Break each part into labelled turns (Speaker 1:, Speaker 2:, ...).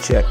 Speaker 1: Check.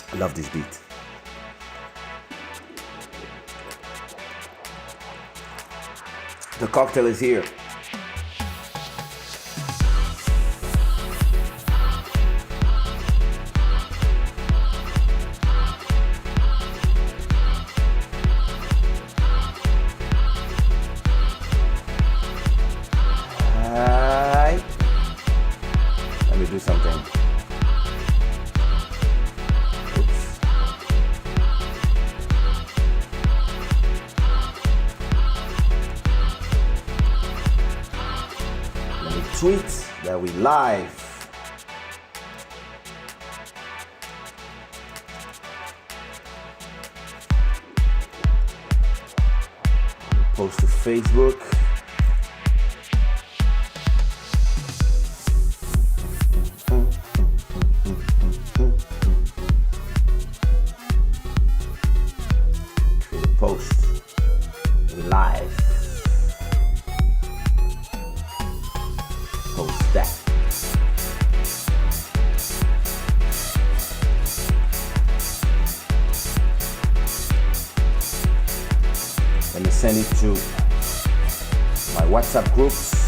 Speaker 1: I love this beat. The cocktail is here. Hi. Let me do something. Tweet that we live. Post to Facebook. Create a post. We live. Post that. Let me send it to my WhatsApp groups.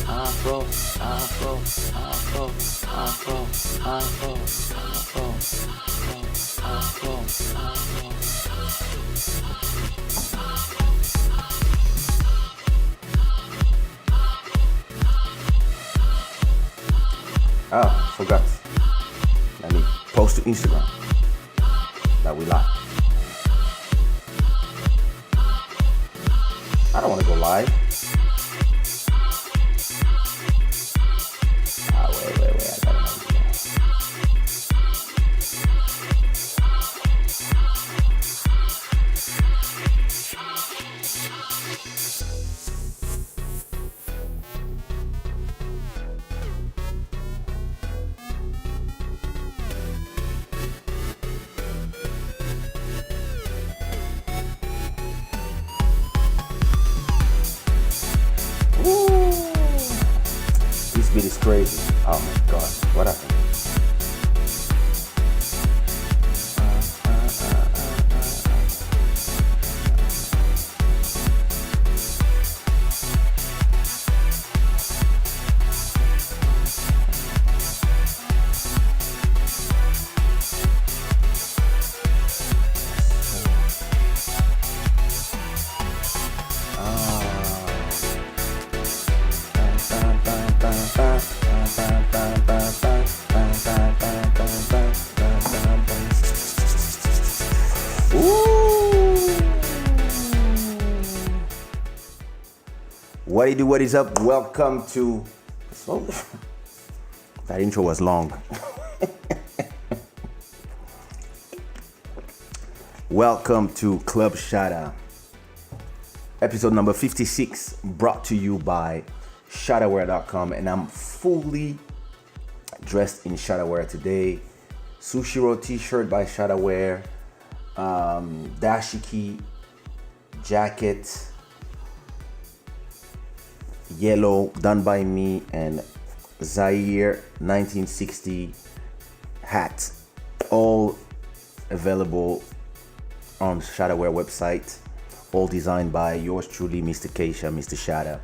Speaker 1: Afro, Afro, Afro, Afro, Afro, Afro, Afro, Afro. Oh, forgot. Let me post to Instagram that we live. I don't want to go live. Wait, I got an idea. This beat is crazy. Oh my god, what happened? What do you do? What is up? Welcome to. That intro was long. Welcome to Club Shada, episode number 56, brought to you by shadaware.com, and I'm fully dressed in Shadaware today. Sushiro t-shirt by Shadaware, dashiki jacket, yellow, done by me, and Zaire 1960 hat, all available on Shadaware website, all designed by yours truly, Mr. Kaysha, Mr. Shada.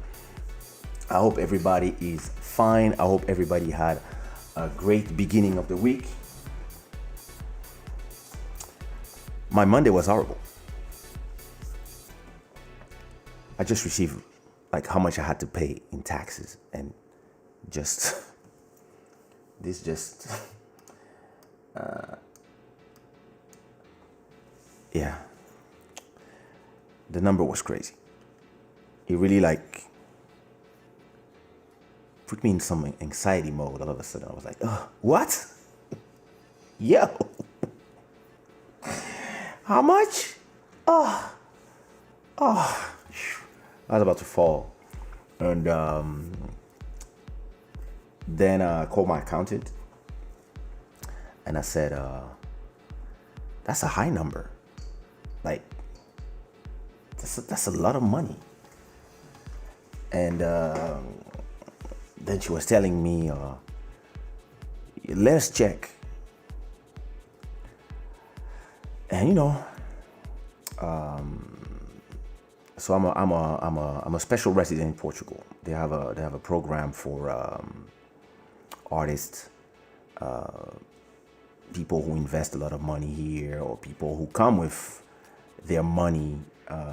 Speaker 1: I hope everybody is fine. I hope everybody had a great beginning of the week. My Monday was horrible. I just received like how much I had to pay in taxes, and yeah, the number was crazy. It really like put me in some anxiety mode. All of a sudden I was like, what? Yo, how much? I was about to fall. And then I called my accountant and I said, that's a high number. Like, that's a lot of money. And then she was telling me, let's check. And so I'm a special resident in Portugal. They have a program for artists, people who invest a lot of money here, or people who come with their money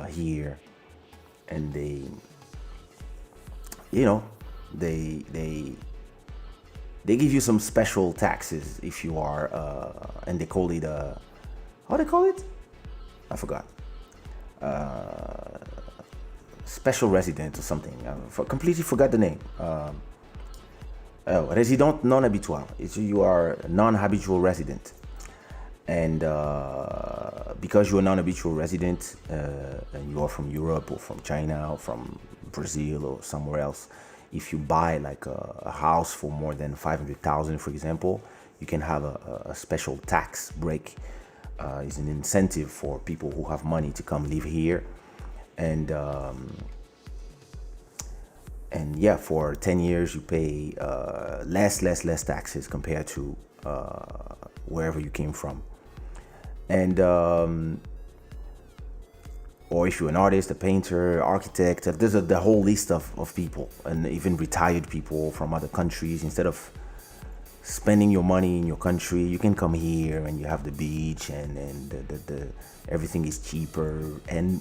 Speaker 1: here, and they give you some special taxes if you are, and they call it how they call it? I forgot. Special resident or something. Completely forgot the name. Resident non habitual. You are a non-habitual resident, and because you're a non-habitual resident and you are from Europe or from China or from Brazil or somewhere else, if you buy like a house for more than 500,000, for example, you can have a special tax break. It's an incentive for people who have money to come live here, and yeah, for 10 years you pay less taxes compared to wherever you came from. And or if you're an artist, a painter, architect, there's the whole list of people, and even retired people from other countries. Instead of spending your money in your country, you can come here and you have the beach, and the everything is cheaper, and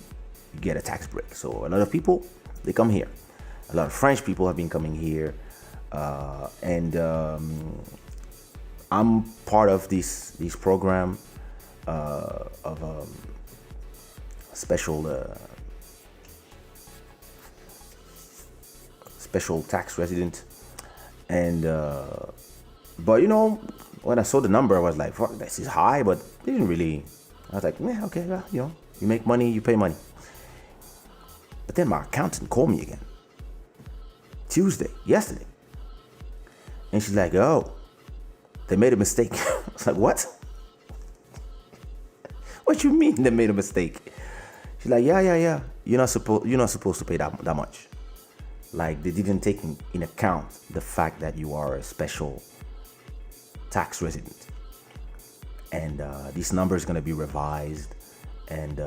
Speaker 1: you get a tax break. So a lot of people, they come here. A lot of French people have been coming here, and I'm part of this program of special tax resident, and but when I saw the number, I was like, fuck, this is high, but it didn't really. I was like, yeah, okay, well, you make money, you pay money. But then my accountant called me again yesterday, and she's like, oh, they made a mistake. I was like, what? What you mean they made a mistake? She's like, yeah, you're not supposed to pay that much. Like, they didn't take in account the fact that you are a special tax resident, and this number is going to be revised, and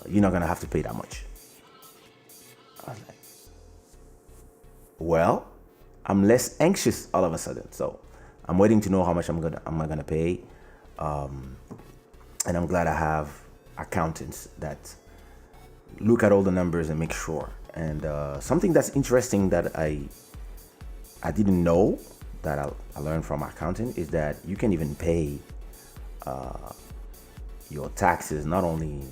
Speaker 1: you're not going to have to pay that much. I was like, well, I'm less anxious all of a sudden, so I'm waiting to know how much I'm gonna pay, and I'm glad I have accountants that look at all the numbers and make sure. And something that's interesting that I I didn't know that I learned from my accountant is that you can even pay your taxes. Not only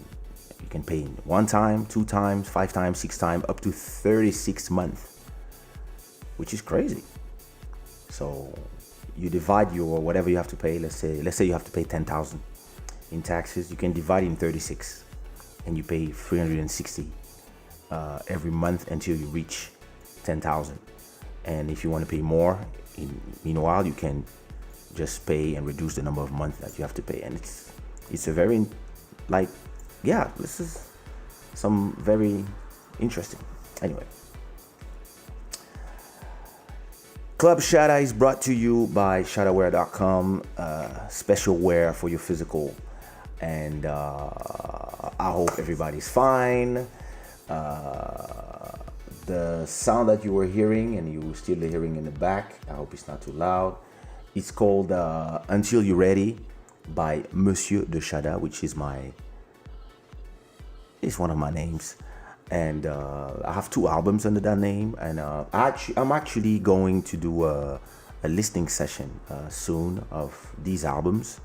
Speaker 1: you can pay one time, two times, five times, six times, up to 36 months, which is crazy. So you divide your whatever you have to pay. Let's say you have to pay 10,000 in taxes. You can divide it in 36, and you pay 360 every month until you reach 10,000. And if you want to pay more, meanwhile, you can just pay and reduce the number of months that you have to pay. And it's a very, like, yeah, this is some very interesting. Anyway, Club Shada is brought to you by shadaware.com, special wear for your physical. And I hope everybody's fine. The sound that you were hearing and you were still hearing in the back, I hope it's not too loud. It's called Until You're Ready by Monsieur de Shada, which is it's one of my names. And I have 2 albums under that name. And I'm actually going to do a listening session soon of these albums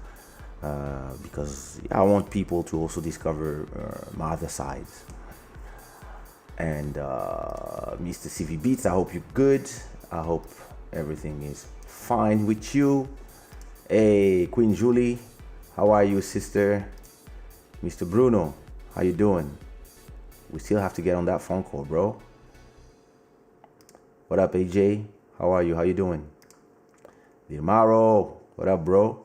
Speaker 1: because I want people to also discover my other sides. And Mr. CV Beats, I hope you're good. I hope everything is fine with you. Hey, Queen Julie, how are you, sister? Mr. Bruno, how you doing? We still have to get on that phone call, bro. What up, AJ? How are you? How you doing? Dirmaro, what up, bro?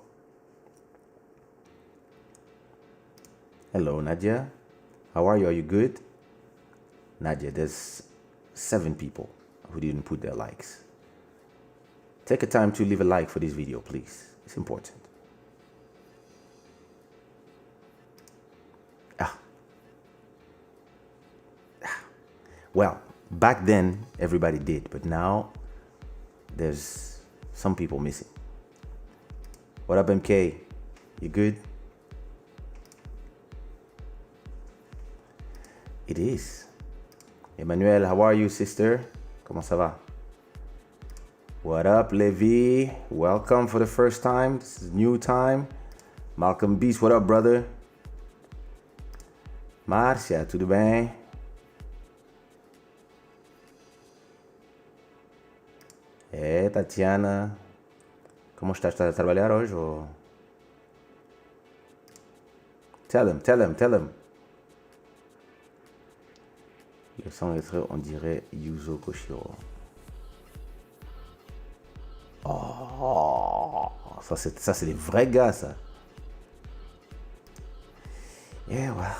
Speaker 1: Hello, Nadia. How are you? Are you good? Nadia, there's 7 people who didn't put their likes. Take a time to leave a like for this video, please. It's important. Well, back then, everybody did, but now there's some people missing. What up, MK? You good? It is. Emmanuel, how are you, sister? Comment ça va? What up, Levi? Welcome for the first time. This is new time. Malcolm Beast, what up, brother? Márcia, tudo bem? Tatiana. Como estás? Estás a trabalhar hoje? Ou... Tell him. Le son est très, on dirait Yuzo Koshiro. Oh, ça c'est des vrais gars, ça. Yeah, well,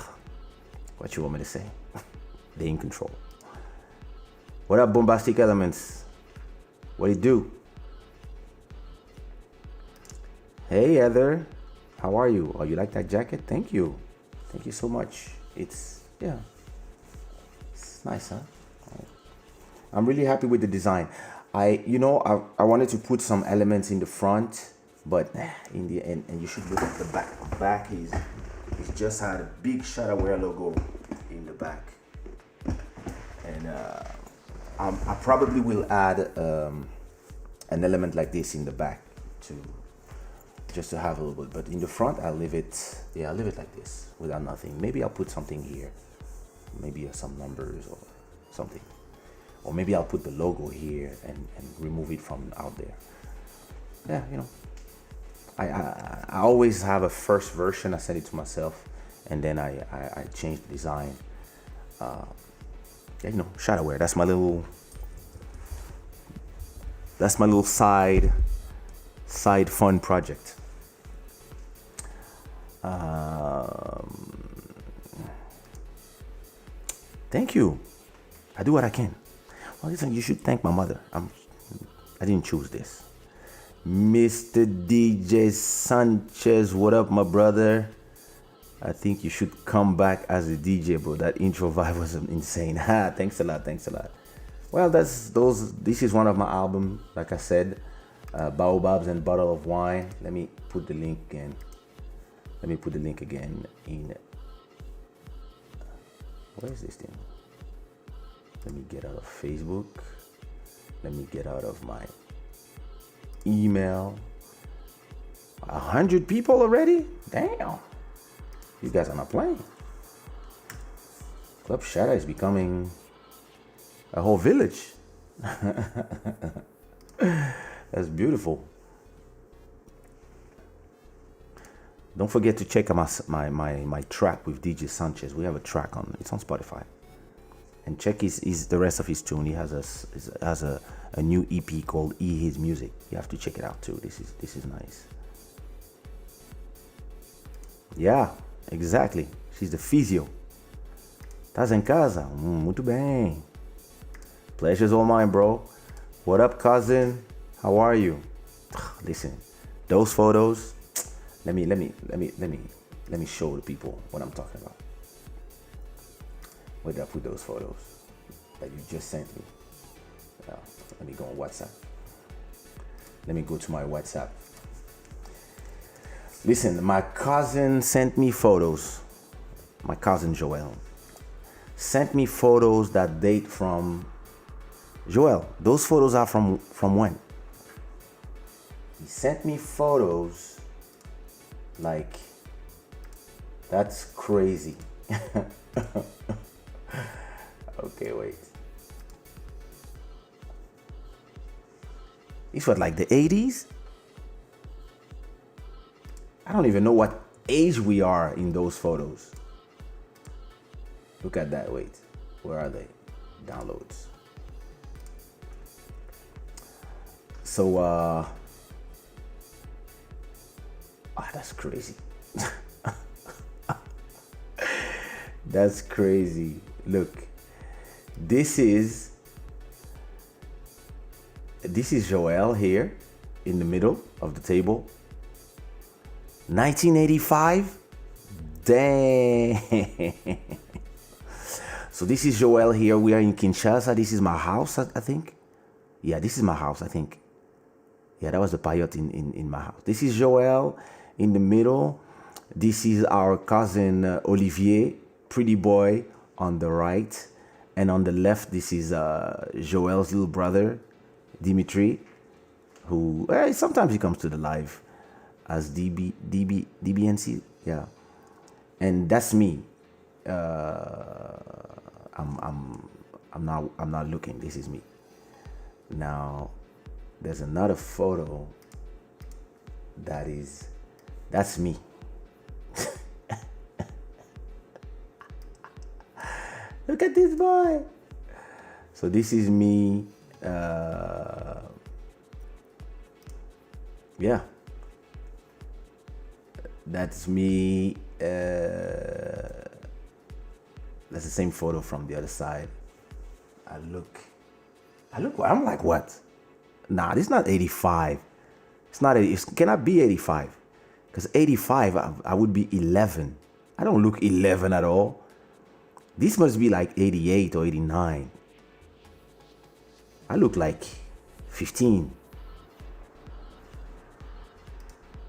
Speaker 1: what you want me to say? They in control. What up, Bombastic Elements? What do you do? Hey, Heather. How are you? Oh, you like that jacket? Thank you. Thank you so much. It's nice, huh? I'm really happy with the design. I wanted to put some elements in the front, but in the end, and you should look at the back. The back is just had a big Shadaware logo in the back, and I probably will add an element like this in the back just to have a little bit. But in the front, I'll leave it like this without nothing. Maybe I'll put something here. Maybe some numbers or something, or maybe I'll put the logo here and remove it from out there. Yeah, I always have a first version. I send it to myself, and then I change the design. Shadowware. That's my little side fun project. Thank you. I do what I can. Well, listen, you should thank my mother. I didn't choose this. Mr. DJ Sanchez, what up, my brother? I think you should come back as a DJ, bro. That intro vibe was insane. Thanks a lot. Well, this is one of my albums, like I said, Baobabs and Bottle of Wine. Let me put the link again. In... What is this thing? Let me get out of Facebook. Let me get out of my email. 100 people already? Damn. You guys are not playing. Club Shada is becoming a whole village. That's beautiful. Don't forget to check out my track with DJ Sanchez. We have a track it's on Spotify. And check the rest of his tune. He has a new EP called His Music. You have to check it out too. This is nice. Yeah, exactly. She's the physio. Tás em casa? Muito bem. Pleasure's all mine, bro. What up, cousin? How are you? Listen, those photos. Let me show the people what I'm talking about. Where did I put those photos that you just sent me? Let me go on WhatsApp. Let me go to my WhatsApp. Listen, my cousin sent me photos. My cousin Joel sent me photos that date from Joel. Those photos are from when? He sent me photos like, that's crazy. Okay, wait. These were like the 80s? I don't even know what age we are in those photos. Look at that, wait. Where are they? Downloads. So, that's crazy. That's crazy. Look, this is Joel here in the middle of the table. 1985. Dang. So this is Joel here. We are in Kinshasa. This is my house, I think. Yeah, this is my house, I think. Yeah, that was the payot in my house. This is Joel in the middle. This is our cousin Olivier, pretty boy, on the right. And on the left, this is Joel's little brother, Dimitri, who sometimes he comes to the live as DBNC. Yeah. And that's me. I'm not looking. This is me. Now, there's another photo that's me. Look at this boy. So this is me. Yeah. That's me. That's the same photo from the other side. I'm like, what? Nah, this is not 85. It cannot be 85. Because 85, I would be 11. I don't look 11 at all. This must be like 88 or 89. I look like 15.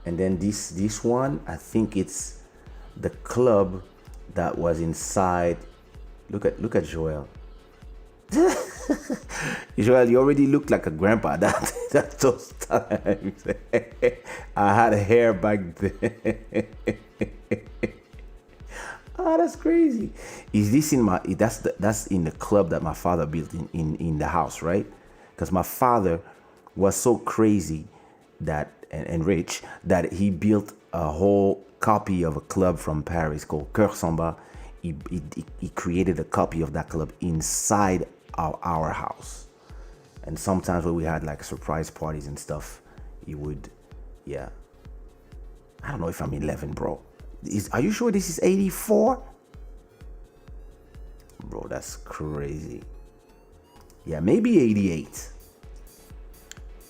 Speaker 1: And then this one, I think it's the club that was inside. Look at Joel. Joel, you already look like a grandpa that those times. I had hair back then. Oh, that's crazy. Is this that's in the club that my father built in the house, right? Because my father was so crazy that and rich that he built a whole copy of a club from Paris called Cœur Samba. He created a copy of that club inside our house. And sometimes when we had like surprise parties and stuff, he would, yeah. I don't know if I'm 11, bro. Are you sure this is 84? Bro, that's crazy. Yeah, maybe 88.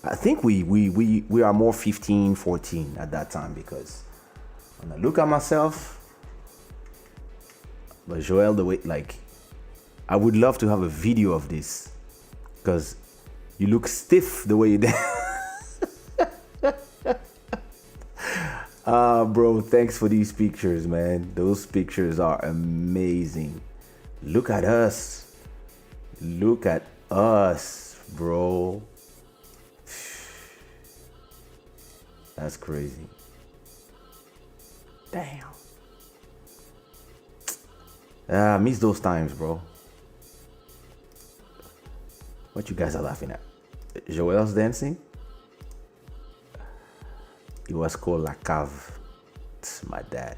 Speaker 1: I think we are more 15, 14 at that time, because when I look at myself, but Joel, the way, like, I would love to have a video of this, because you look stiff the way you did. Bro, thanks for these pictures, man. Those pictures are amazing. Look at us. Look at us. Bro, that's crazy. Damn. I miss those times, bro. What you guys are laughing at? Joel's dancing? It was called La Cave. It's my dad.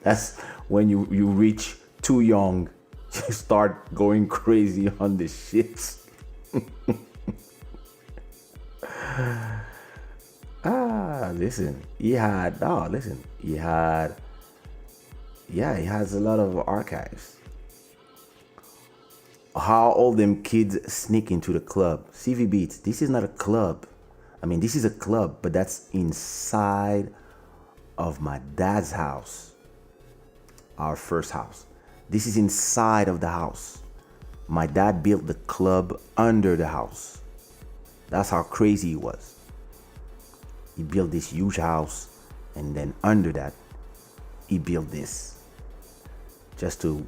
Speaker 1: That's when you reach too young, you start going crazy on the shits. Listen, he has a lot of archives. How all them kids sneak into the club. CV Beats, this is not a club. I mean, this is a club, but that's inside of my dad's house. Our first house. This is inside of the house. My dad built the club under the house. That's how crazy he was. He built this huge house, and then under that, he built this. So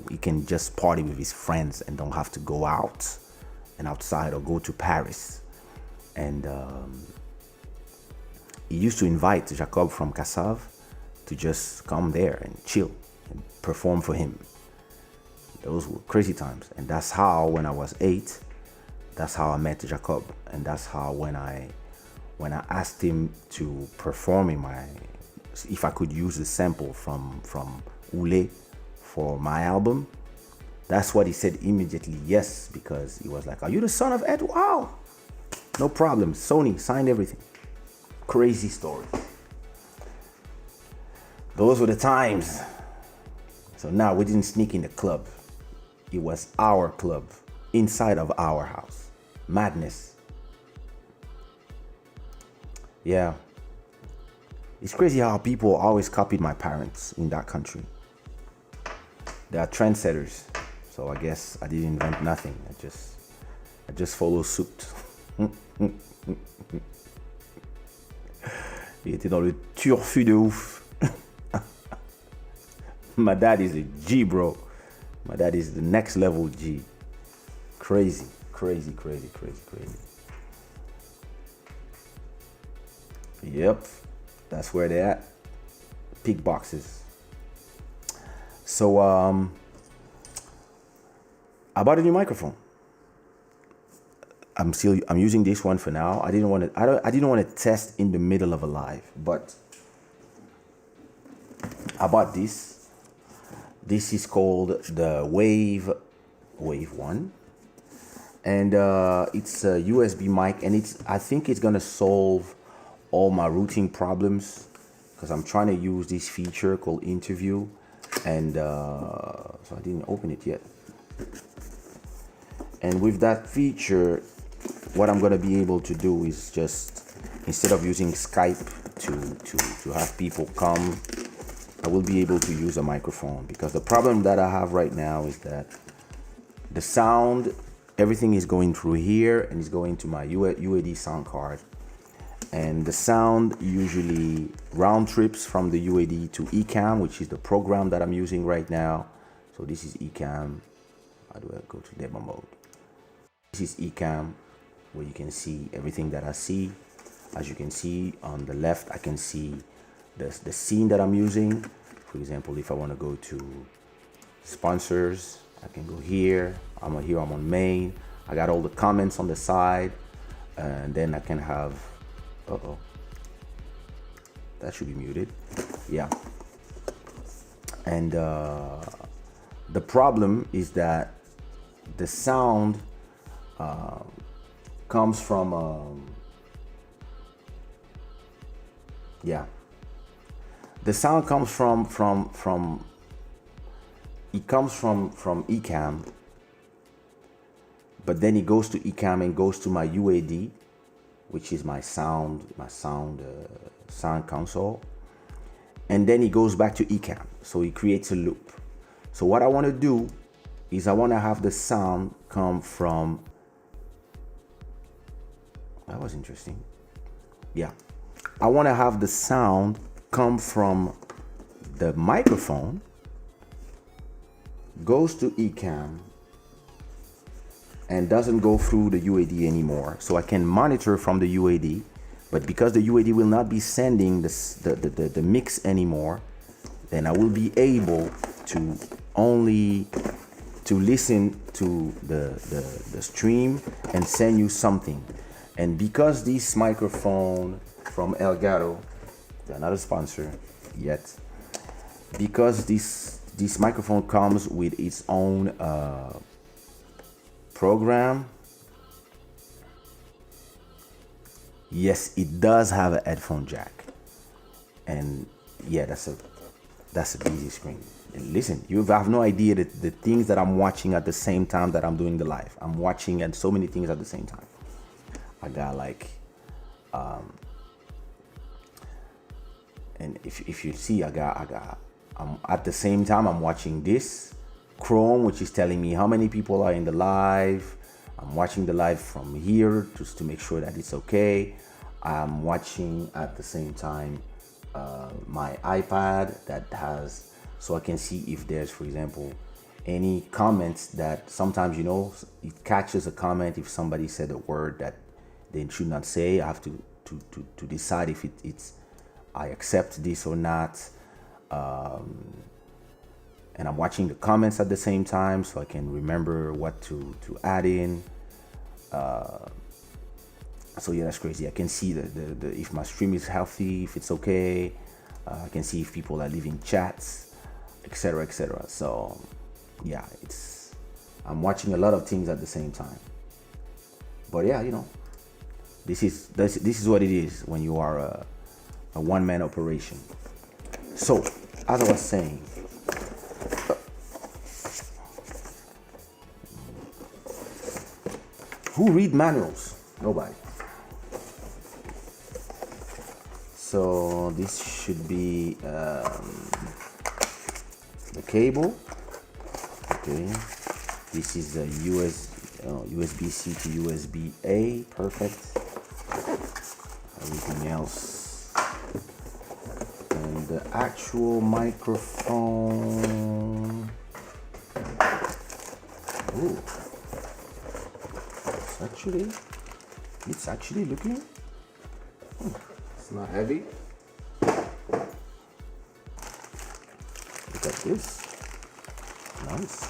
Speaker 1: he can just party with his friends and don't have to go out and outside or go to Paris. And he used to invite Jacob from Cassav to just come there and chill and perform for him. Those were crazy times. And that's how, when I was 8, that's how I met Jacob. And that's how when I asked him to perform if I could use the sample from Oulé for my album, that's what he said immediately, yes, because he was like, are you the son of Ed? Wow. No problem. Sony signed everything. Crazy story. Those were the times. So now we didn't sneak in the club. It was our club inside of our house. Madness. Yeah. It's crazy how people always copied my parents in that country. They are trendsetters. So I guess I didn't invent nothing. I just follow suit. Il était dans le turfu de ouf. My dad is a G, bro. My dad is the next level G. Crazy. Yep. That's where they're at. Pig boxes. So I bought a new microphone. I'm using this one for now. I didn't want to test in the middle of a live, but I bought this. This is called the Wave 1, and it's a USB mic, and I think it's gonna solve all my routing problems, because I'm trying to use this feature called interview, and so I didn't open it yet. And with that feature, what I'm gonna be able to do is just, instead of using Skype to have people come, I will be able to use a microphone, because the problem that I have right now is that the sound, everything is going through here and is going to my UAD sound card. And the sound usually round trips from the UAD to Ecamm, which is the program that I'm using right now. So this is Ecamm. How do I go to demo mode? This is Ecamm, where you can see everything that I see. As you can see on the left, I can see the scene that I'm using. For example, if I want to go to sponsors, I can go here. I'm on main. I got all the comments on the side, and then I can have, that should be muted. Yeah. And the problem is that the sound comes from the sound comes from Ecamm, but then it goes to Ecamm and goes to my UAD, which is my sound console, and then it goes back to Ecamm. So it creates a loop. So what I want to do is I want to have the sound come from, that was interesting. Yeah. I want to have the sound come from the microphone goes to eCam and doesn't go through the UAD anymore. So I can monitor from the UAD, but because the UAD will not be sending the mix anymore, then I will be able to only to listen to the stream and send you something. And because this microphone from Elgato, they're not a sponsor yet, because this microphone comes with its own program. Yes, it does have a headphone jack, and yeah, that's a busy screen. And listen, you have no idea that the things that I'm watching at the same time that I'm doing the live. I'm watching and so many things at the same time. I got like, and if you see, I'm at the same time I'm watching this Chrome, which is telling me how many people are in the live. I'm watching the live from here just to make sure that it's okay. I'm watching at the same time my iPad that has, so I can see if there's, for example, any comments that sometimes, you know, it catches a comment if somebody said a word that they should not say. I have to decide if it's I accept this or not. And I'm watching the comments at the same time so I can remember what to add in. So yeah, that's crazy. I can see the if my stream is healthy, if it's okay. I can see if people are leaving chats, etc., etc. So yeah, I'm watching a lot of things at the same time. But yeah, you know, this is what it is when you are a one-man operation. So as I was saying, who read manuals? Nobody. So this should be the cable. Okay, this is a USB-C to USB-A. Perfect. Everything else, and the actual microphone. Ooh. It's actually looking. It's not heavy. Look at this. Nice.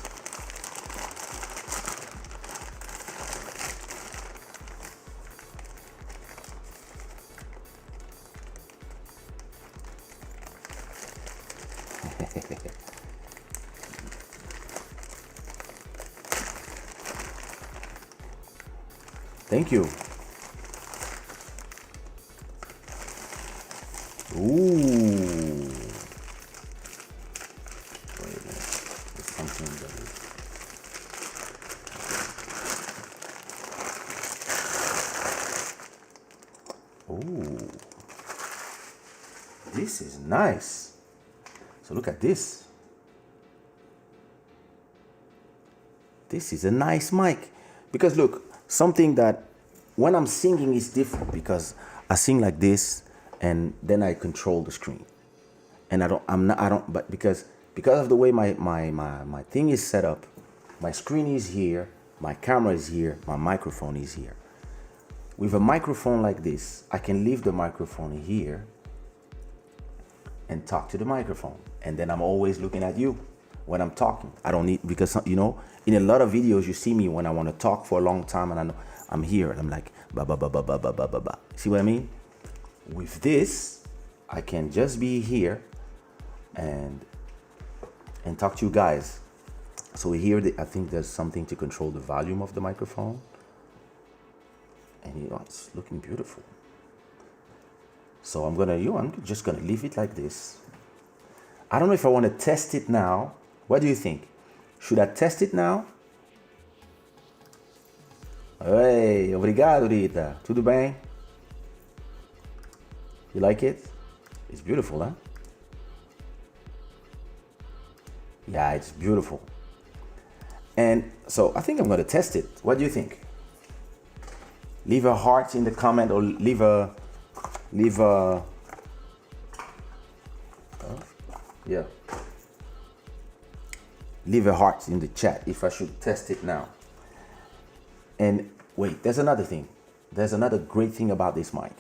Speaker 1: Thank you. Ooh. Wait a minute. There's something that is... Ooh. This is nice. So look at this. This is a nice mic. Because look, something that when I'm singing is different because I sing like this and then I control the screen. And but because of the way my thing is set up, my screen is here, my camera is here, my microphone is here. With a microphone like this, I can leave the microphone here and talk to the microphone. And then I'm always looking at you when I'm talking. I don't need, because, you know, in a lot of videos, you see me when I want to talk for a long time and I know I'm here and I'm like, ba ba ba ba ba ba ba ba ba. See what I mean? With this, I can just be here and talk to you guys. So here, I think there's something to control the volume of the microphone. And you know, it's looking beautiful. So I'm just gonna leave it like this. I don't know if I want to test it now. What do you think? Should I test it now? Hey, obrigado, Rita. Tudo bem? You like it? It's beautiful, huh? Yeah, it's beautiful. And so I think I'm going to test it. What do you think? Leave a heart in the comment or leave a yeah. leave a heart in the chat if I should test it now. And wait, there's another thing. There's another great thing about this mic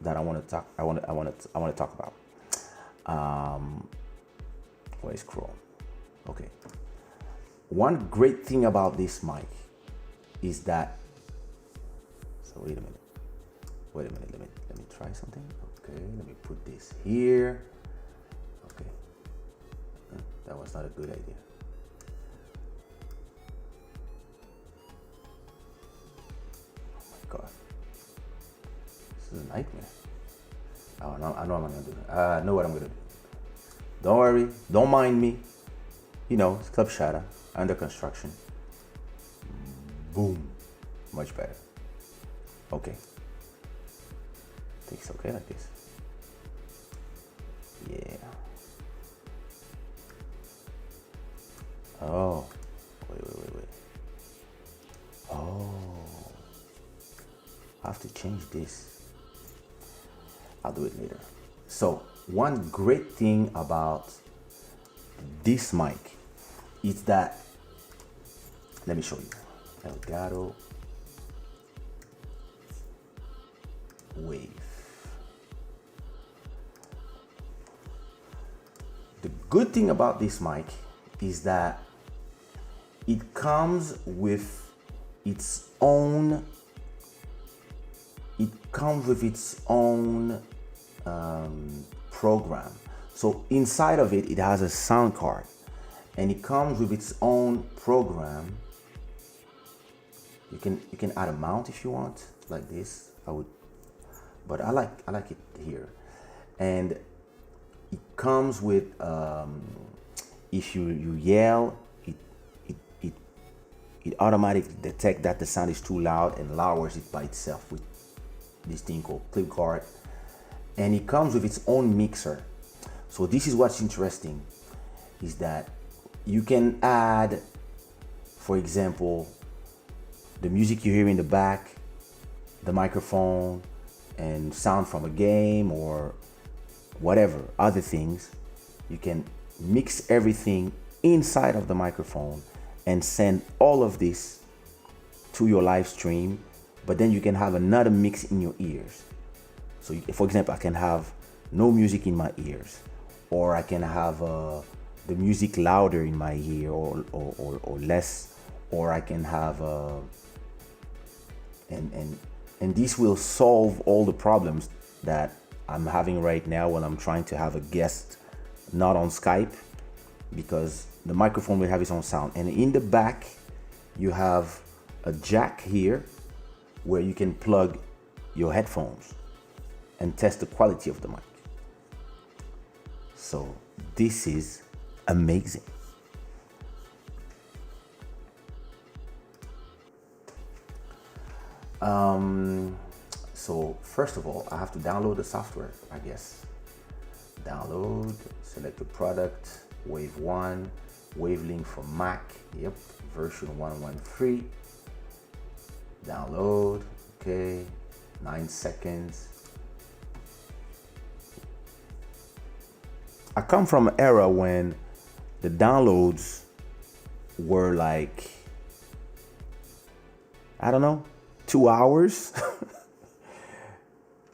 Speaker 1: that I want to talk. I want to talk about. Where's Chrome? Okay. One great thing about this mic is that. So wait a minute. Wait a minute. Let me try something. Okay. Let me put this here. Okay. That was not a good idea. God, this is a nightmare. Oh, no, I know what I'm gonna do. I know what I'm gonna do. Don't worry, don't mind me. You know, it's Club Shada, under construction. Boom, much better. Okay, I think it's okay like this. Yeah. Oh, wait. Oh. I have to change this. I'll do it later. So one great thing about this mic is that, let me show you. Elgato Wave. The good thing about this mic is that it comes with its own program. So inside of it, it has a sound card, and it comes with its own program. You can add a mount if you want, like this. But I like it here, and it comes with if you yell, it automatically detects that the sound is too loud and lowers it by itself with this thing called clip guard, and it comes with its own mixer. So this is what's interesting, is that you can add, for example, the music you hear in the back, the microphone, and sound from a game or whatever other things. You can mix everything inside of the microphone and send all of this to your live stream. But then you can have another mix in your ears. So for example, I can have no music in my ears, or I can have the music louder in my ear or less, or I can have and this will solve all the problems that I'm having right now when I'm trying to have a guest not on Skype, because the microphone will have its own sound. And in the back you have a jack here where you can plug your headphones and test the quality of the mic. So this is amazing. So first of all, I have to download the software, I guess. Download, select the product, Wave 1, Wavelink for Mac, yep, version 113. Download, okay, 9 seconds. I come from an era when the downloads were like, I don't know, 2 hours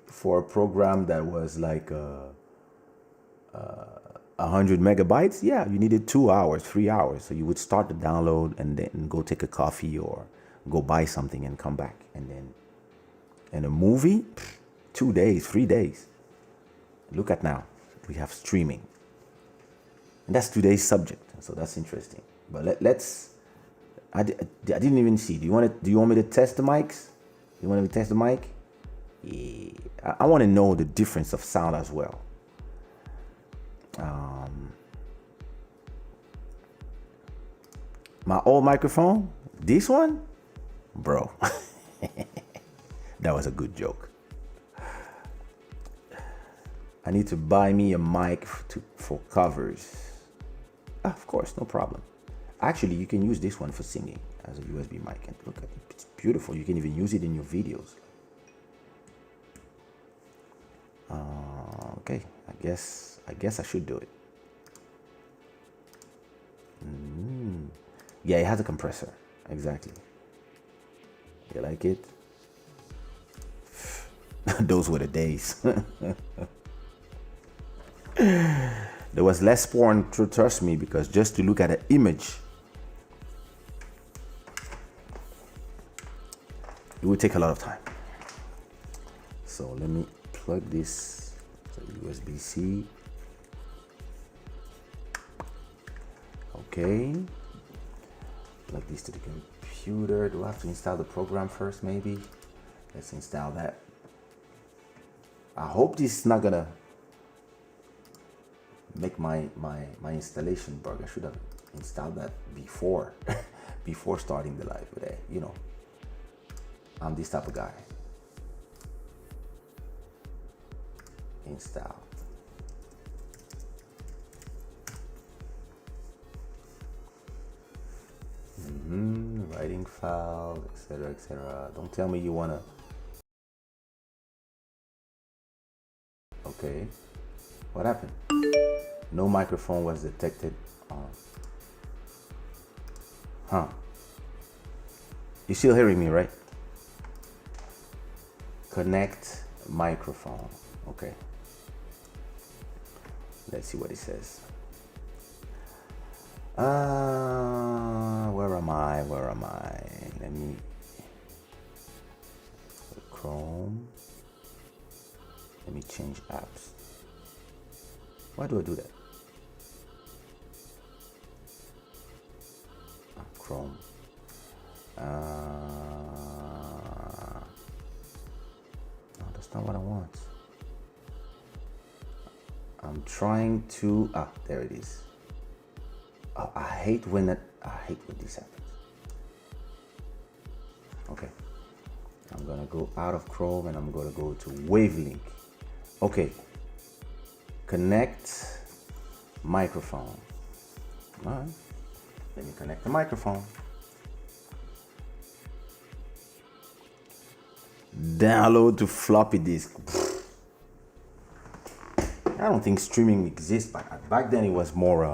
Speaker 1: for a program that was like 100 megabytes. Yeah, you needed 2 hours, 3 hours. So you would start the download and then go take a coffee or go buy something and come back. And then in a movie, 2 days, 3 days. Look at now, we have streaming. And that's today's subject, so that's interesting. But let's. I didn't even see. Do you want me to test the mics? You want me to test the mic? Yeah. I want to know the difference of sound as well. My old microphone, this one, bro. That was a good joke. I need to buy me a mic for covers. Of course, no problem. Actually, you can use this one for singing as a USB mic. And look at it, it's beautiful. You can even use it in your videos. Okay, I guess I should do it. Yeah, it has a compressor. Exactly. You like it? Those were the days. There was less porn, trust me, because just to look at an image, it would take a lot of time. So let me plug this to USB-C. Okay. Plug this to the computer. Do I have to install the program first, maybe? Let's install that. I hope this is not gonna make my installation bug. I should have installed that before before starting the live, but you know, I'm this type of guy. Install. Writing file, etc., etc. Don't tell me you wanna. Okay, what happened? No microphone was detected on. Huh? You still hearing me, right? Connect microphone. Okay. Let's see what it says. Where am I? Where am I? Let me. Chrome. Let me change apps. Why do I do that? Chrome. No, that's not what I want. I'm trying to. There it is. Oh, I hate when this happens. Okay. I'm gonna go out of Chrome and I'm gonna go to Wavelink. Okay. Connect microphone. All right. Let me connect the microphone. Download to floppy disk. I don't think streaming exists back then. It was more.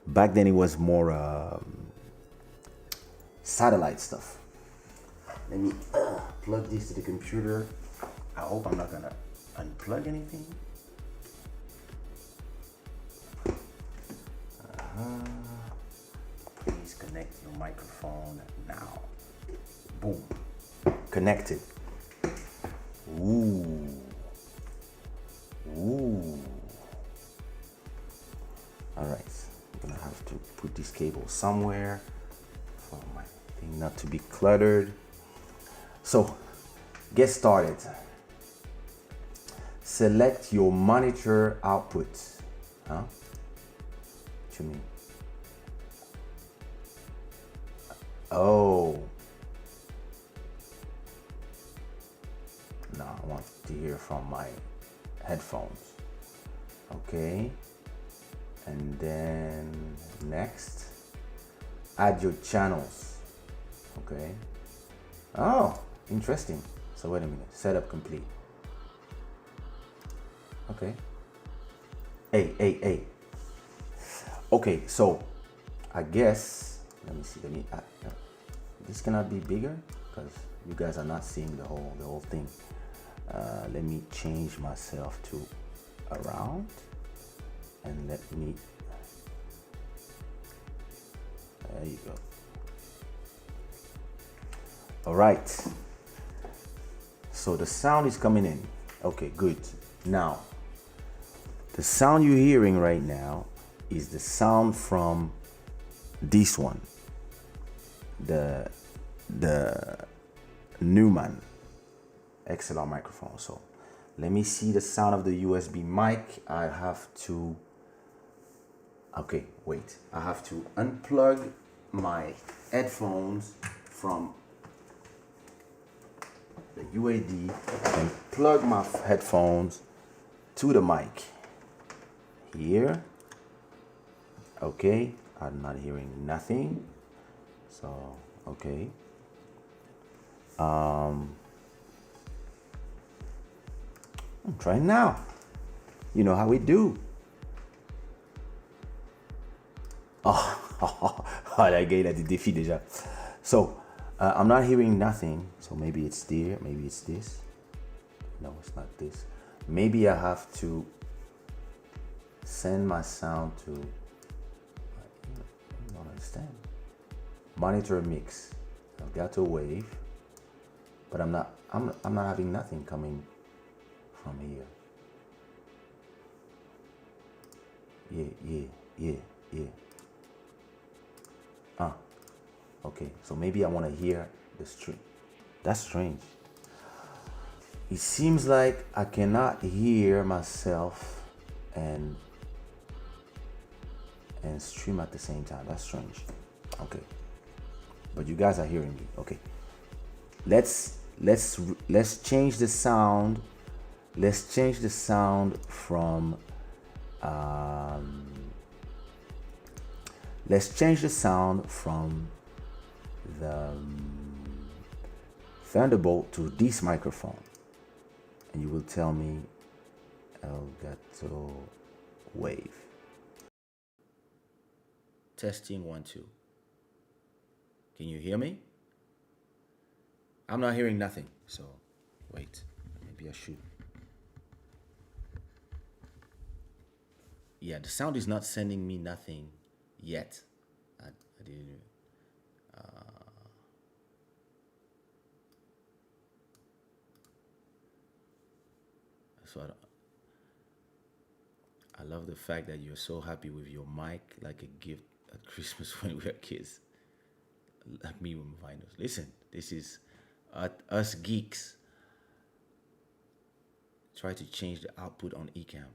Speaker 1: Back then it was more satellite stuff. Let me plug this to the computer. I hope I'm not gonna unplug anything. Please connect your microphone now. Boom. Connected. Ooh. Ooh. All right. I'm gonna have to put this cable somewhere for my thing not to be cluttered. So, get started. Select your monitor output. Huh? What you mean? Oh. No, I want to hear from my headphones. Okay. And then next, add your channels. Okay. Oh, interesting. So wait a minute. Setup complete. Okay. Hey. Okay, so I guess, let me see. This cannot be bigger because you guys are not seeing the whole thing. Let me change myself to around and let me. There you go. All right. So the sound is coming in. Okay, good. Now, the sound you're hearing right now is the sound from this one, the Neumann XLR microphone. So let me see the sound of the USB mic. I have to, okay, wait. I have to unplug my headphones from the UAD and plug my headphones to the mic. Here. Okay, I'm not hearing nothing. So, okay. I'm trying now. You know how we do. Oh, Ah, la gars, il a des défis déjà. So, I'm not hearing nothing. So maybe it's there. Maybe it's this. No, it's not this. Maybe I have to send my sound to. I don't understand. Monitor mix. I've got a wave, but I'm not having nothing coming from here. Yeah. Ah, okay. So maybe I want to hear the string. That's strange. It seems like I cannot hear myself and stream at the same time. That's strange. Okay. But you guys are hearing me. Okay. Let's change the sound. Let's change the sound from let's change the sound from the Thunderbolt to this microphone. And you will tell me Elgato wave. Testing 1 2. Can you hear me? I'm not hearing nothing. So wait, maybe I should. Yeah, the sound is not sending me nothing yet. I didn't. So I love the fact that you're so happy with your mic, like a gift at Christmas when we were kids, like me with my vinyls. Listen, this is us geeks. Try to change the output on Ecamm.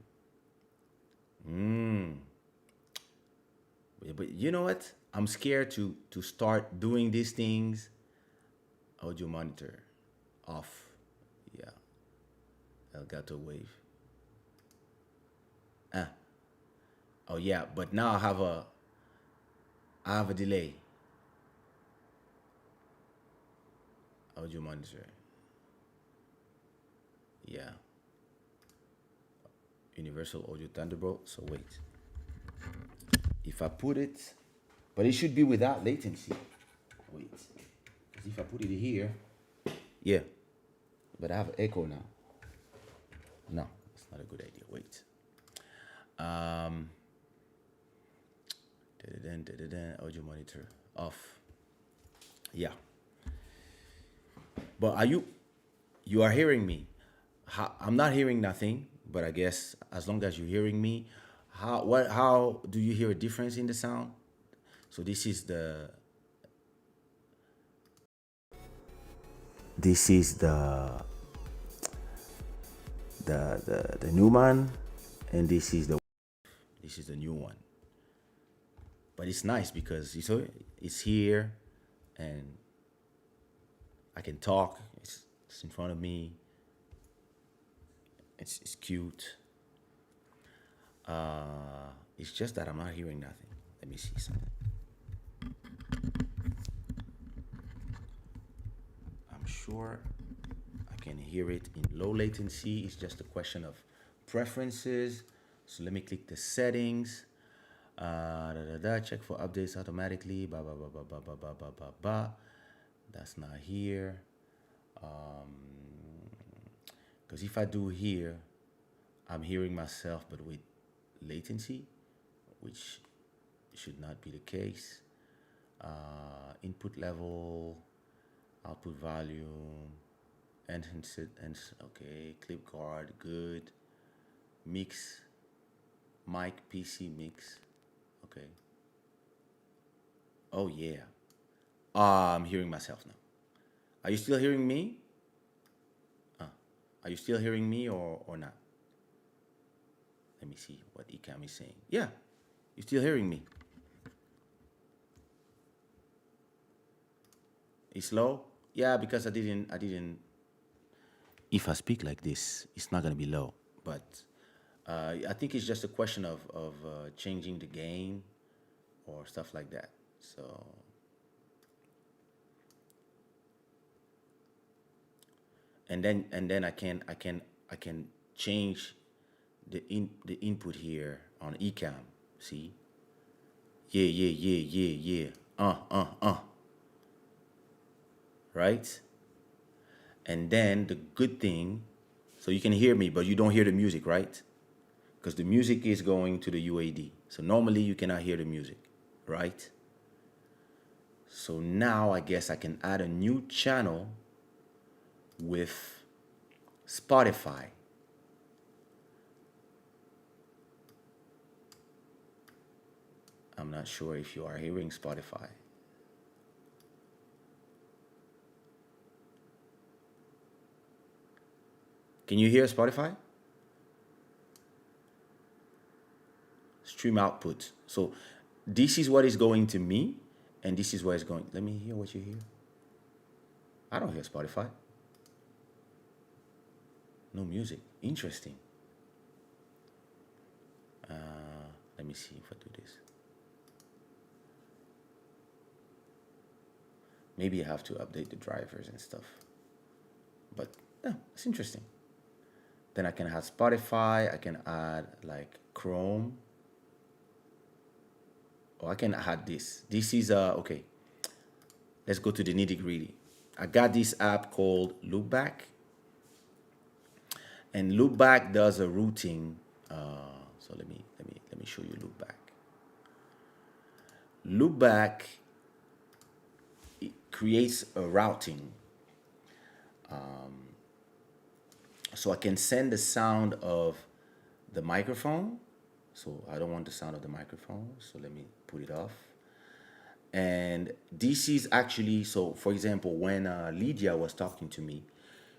Speaker 1: But you know what? I'm scared to start doing these things. Audio monitor off. Yeah, Elgato wave. Ah. Oh yeah, but now I have a delay. Audio monitor. Yeah. Universal Audio Thunderbolt. So wait. If I put it, but it should be without latency. Wait. Because if I put it here, yeah. But I have echo now. No, it's not a good idea. Wait. Audio monitor off. Yeah. But you are hearing me? I'm not hearing nothing, but I guess as long as you're hearing me, how do you hear a difference in the sound? So this is the new one, and this is the new one. But it's nice because it's here, and I can talk. It's in front of me. It's cute. It's just that I'm not hearing nothing. Let me see something. I'm sure I can hear it in low latency. It's just a question of preferences. So let me click the settings. Check for updates automatically. Ba ba ba ba ba ba ba ba ba ba. That's not here. Because if I do here, I'm hearing myself, but with latency, which should not be the case. Input level, output volume, enhance it, and okay, clip guard, good. Mix, mic, PC mix, okay. Oh yeah, I'm hearing myself now. Are you still hearing me? Are you still hearing me or not? Let me see what Ecamm is saying. Yeah, you're still hearing me. It's low? Yeah, because I didn't. If I speak like this, it's not gonna be low. But I think it's just a question of changing the gain or stuff like that. So and then I can change the input here on Ecamm. See? Yeah. right? And then the good thing, so you can hear me, but you don't hear the music, right? Because the music is going to the UAD. So normally you cannot hear the music, right? So now I guess I can add a new channel with Spotify. I'm not sure if you are hearing Spotify. Can you hear Spotify? Stream output. So this is what is going to me, and this is what is going. Let me hear what you hear. I don't hear Spotify. No music. Interesting. Let me see if I do this. Maybe I have to update the drivers and stuff. But yeah, it's interesting. Then I can add Spotify. I can add like Chrome. Or I can add this. This is okay. Let's go to the nitty gritty. I got this app called Loopback, and Loopback does a routing. So let me show you Loopback. Loopback creates a routing, so I can send the sound of the microphone. So I don't want the sound of the microphone. So let me put it off. And this is actually, so for example, when Lydia was talking to me,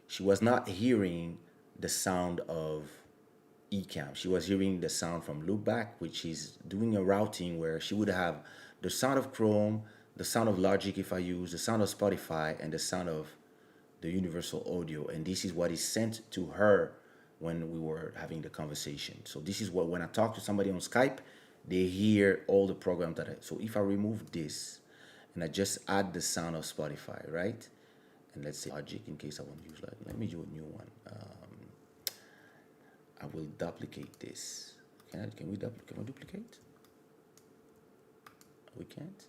Speaker 1: she was not hearing the sound of Ecamm. She was hearing the sound from Loopback, which is doing a routing where she would have the sound of Chrome, the sound of Logic if I use, the sound of Spotify, and the sound of the universal audio. And this is what is sent to her when we were having the conversation. So this is what, when I talk to somebody on Skype, they hear all the programs that so if I remove this and I just add the sound of Spotify, right? And let's say Logic in case I want to use Logic. Let me do a new one. I will duplicate this. Can we duplicate? We can't.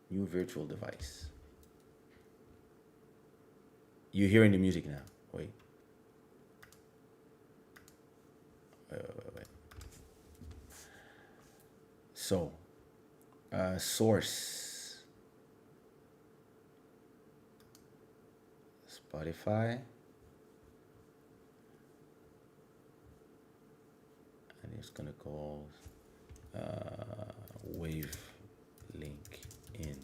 Speaker 1: New virtual device. You're hearing the music now. Wait. Wait. So, source. Spotify. And it's gonna call wave link in.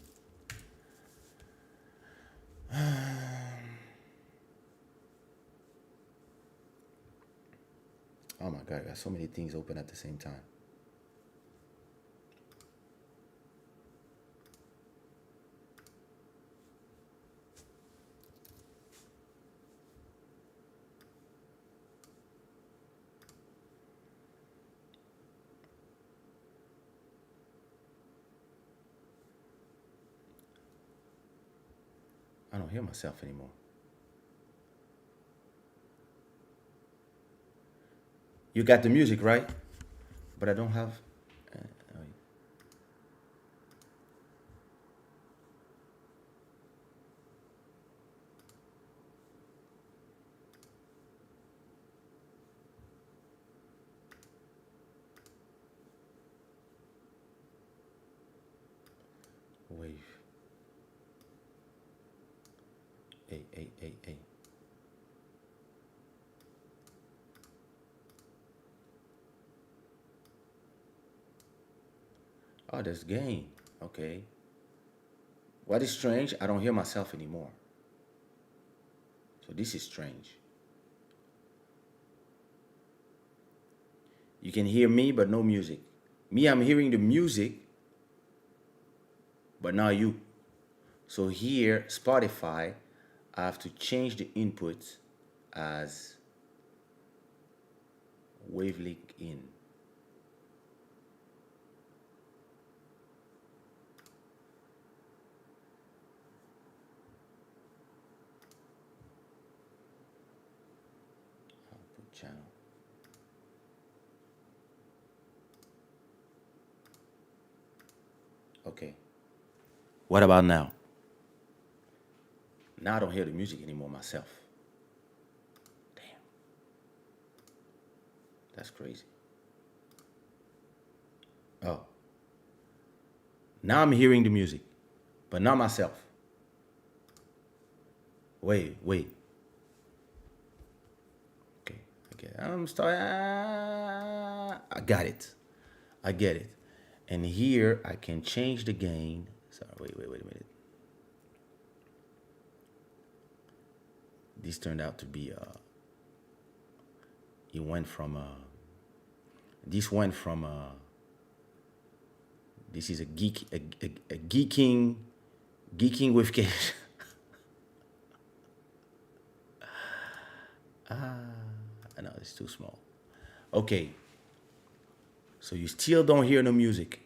Speaker 1: Oh my God, I got so many things open at the same time. I don't hear myself anymore. You got the music, right? But I don't have. Wave. A. Oh, there's gain. Okay. What is strange? I don't hear myself anymore. So this is strange. You can hear me, but no music. Me, I'm hearing the music, but not you. So here, Spotify, I have to change the input as wavelength in. Output channel. Okay. What about now? Now I don't hear the music anymore myself. Damn, that's crazy. Oh, now I'm hearing the music, but not myself. Wait, wait. Okay, okay. I'm starting. I got it. I get it. And here I can change the gain. Sorry, wait a minute. This turned out to be it went from this went from this is a geeking with Kaysha. I know it's too small. Okay, so you still don't hear no music.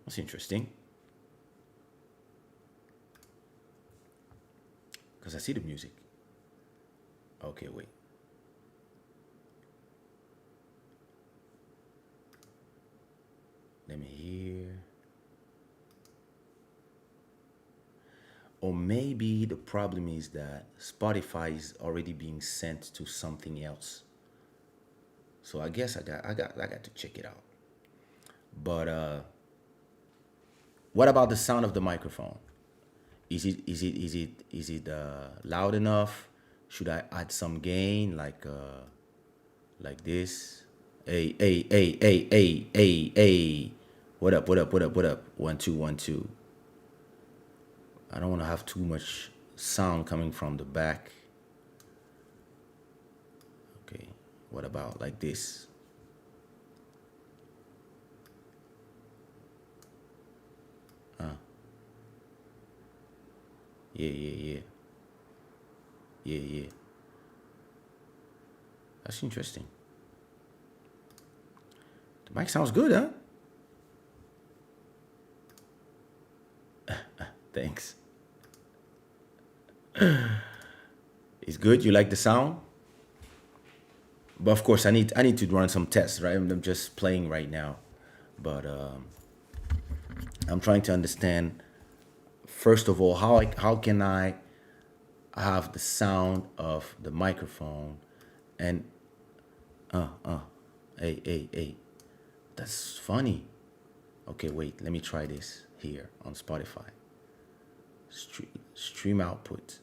Speaker 1: That's interesting. Because I see the music. Okay, wait. Let me hear. Or maybe the problem is that Spotify is already being sent to something else. So I guess I got to check it out. But what about the sound of the microphone? Is it loud enough? Should I add some gain like this? Hey. What up, what up, what up, what up? 1 2 1 2. I don't want to have too much sound coming from the back. Okay. What about like this? Yeah. Yeah. That's interesting. The mic sounds good, huh? Thanks. It's good. You like the sound? But of course, I need to run some tests, right? I'm just playing right now, but I'm trying to understand first of all how can I have the sound of the microphone and hey, that's funny. Okay, wait, let me try this here on Spotify. Stream output.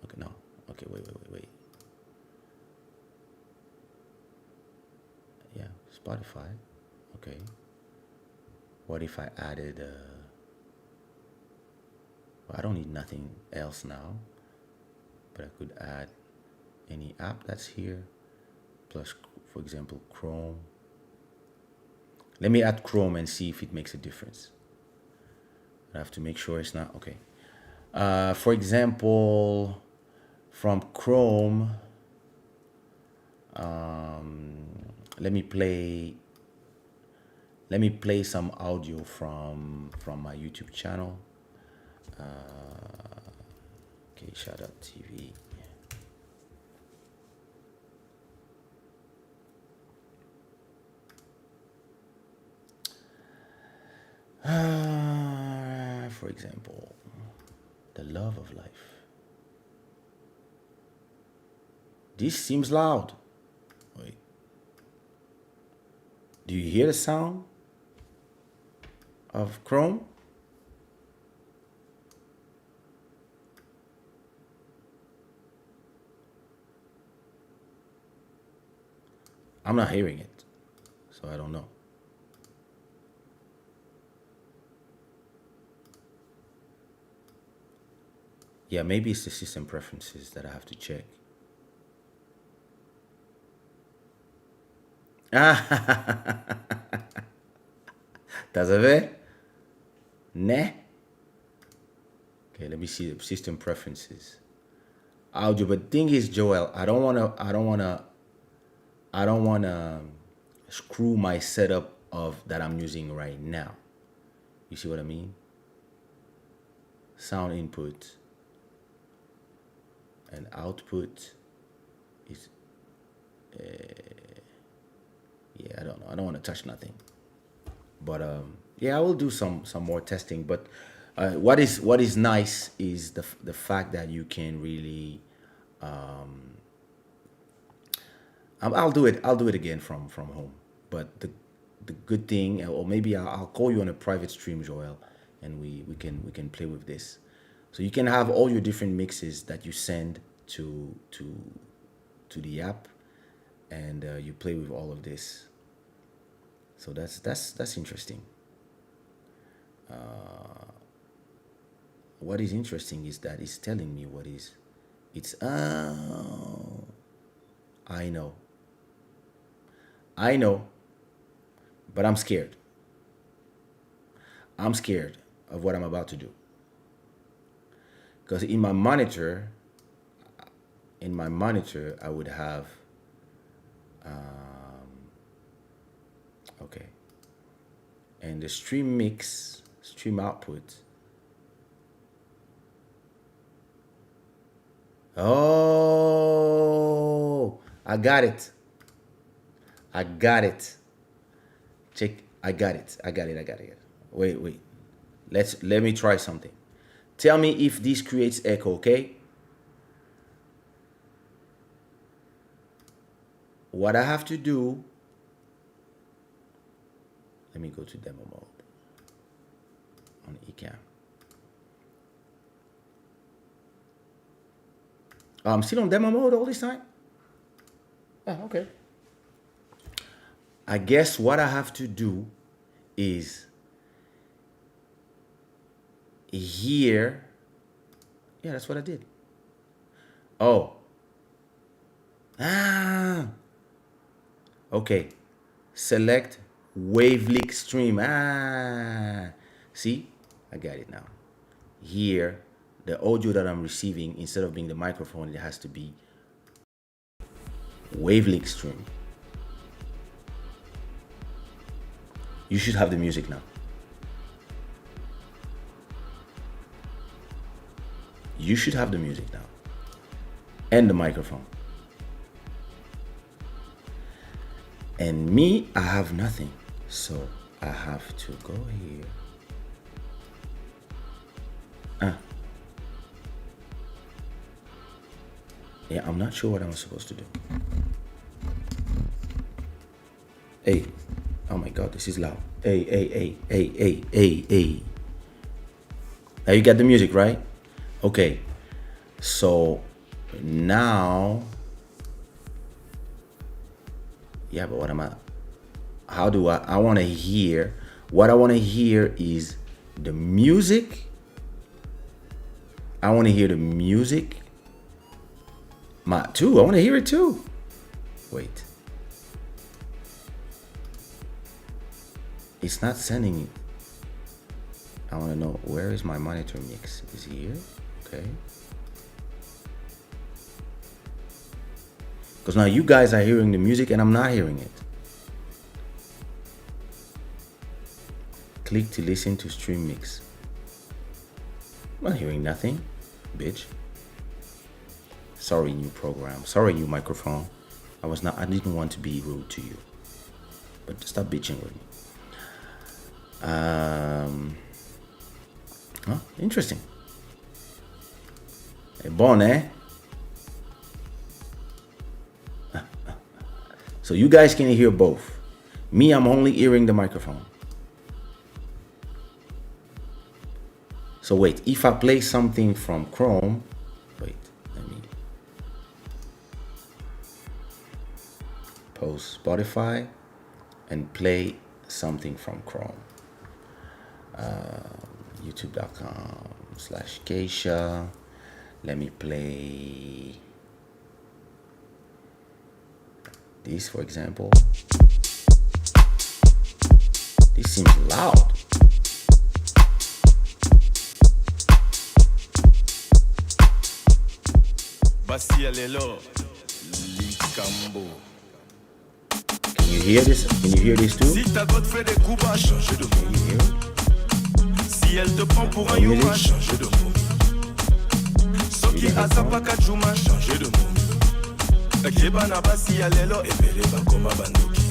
Speaker 1: Okay, no. Okay, wait. Yeah, Spotify. Okay. What if I added? Well, I don't need nothing else now, but I could add any app that's here, plus, for example, Chrome. Let me add Chrome and see if it makes a difference. I have to make sure it's not okay. For example, from Chrome, let me play some audio from my YouTube channel. Okay, Shada TV. For example, the love of life. This seems loud. Wait. Do you hear the sound of Chrome? I'm not hearing it, so I don't know. Yeah, maybe it's the system preferences that I have to check. ¿Estás a ver? Ne? Okay, let me see the system preferences. Audio, but thing is, Joel, I don't wanna screw my setup of that I'm using right now. You see what I mean? Sound input and output is yeah, I don't know. I don't want to touch nothing. But Yeah, I will do some more testing. But what is nice is the fact that you can really. I'll do it. I'll do it again from home. But the good thing, or maybe I'll call you on a private stream, Joel, and we can play with this. So you can have all your different mixes that you send to the app, and you play with all of this. So that's interesting. What is interesting is that it's telling me what is it's I know. I know, but I'm scared. I'm scared of what I'm about to do. Because in my monitor, I would have, okay, and the stream output. Oh, I got it. I got it. Check. I got it. I got it. I got it. Wait. Let me try something. Tell me if this creates echo, okay? What I have to do, let me go to demo mode on eCam. I'm still on demo mode all this time? Oh, okay. I guess what I have to do is here. Yeah, that's what I did. Oh. Okay. Select wavelet stream. See? I got it now. Here, the audio that I'm receiving, instead of being the microphone, it has to be wavelet stream. You should have the music now. You should have the music now. And the microphone. And me, I have nothing. So I have to go here. Yeah, I'm not sure what I'm supposed to do. Hey. Oh my God, this is loud. Hey. Now you got the music, right? Okay. So now, yeah, but I want to hear, what I want to hear is the music. I want to hear the music. I want to hear it too. Wait. It's not sending it. I want to know, where is my monitor mix? Is it here? Okay. Because now you guys are hearing the music and I'm not hearing it. Click to listen to stream mix. I'm not hearing nothing, bitch. Sorry, new program. Sorry, new microphone. I didn't want to be rude to you. But stop bitching with me. Interesting. Bon, eh? So you guys can hear both. Me, I'm only hearing the microphone. So wait, if I play something from Chrome, wait, let me post Spotify and play something from Chrome. YouTube.com/Kaysha. Let me play this, for example. This seems loud. Can you hear this? Can you hear this too?
Speaker 2: Si ta gote fait des coups bas, change de mot. Si elle te prend pour un yuma, change de mot. Soki azapa kajuma, change de mot. Keba na basi ya lelo, ebele bakoma bandoki.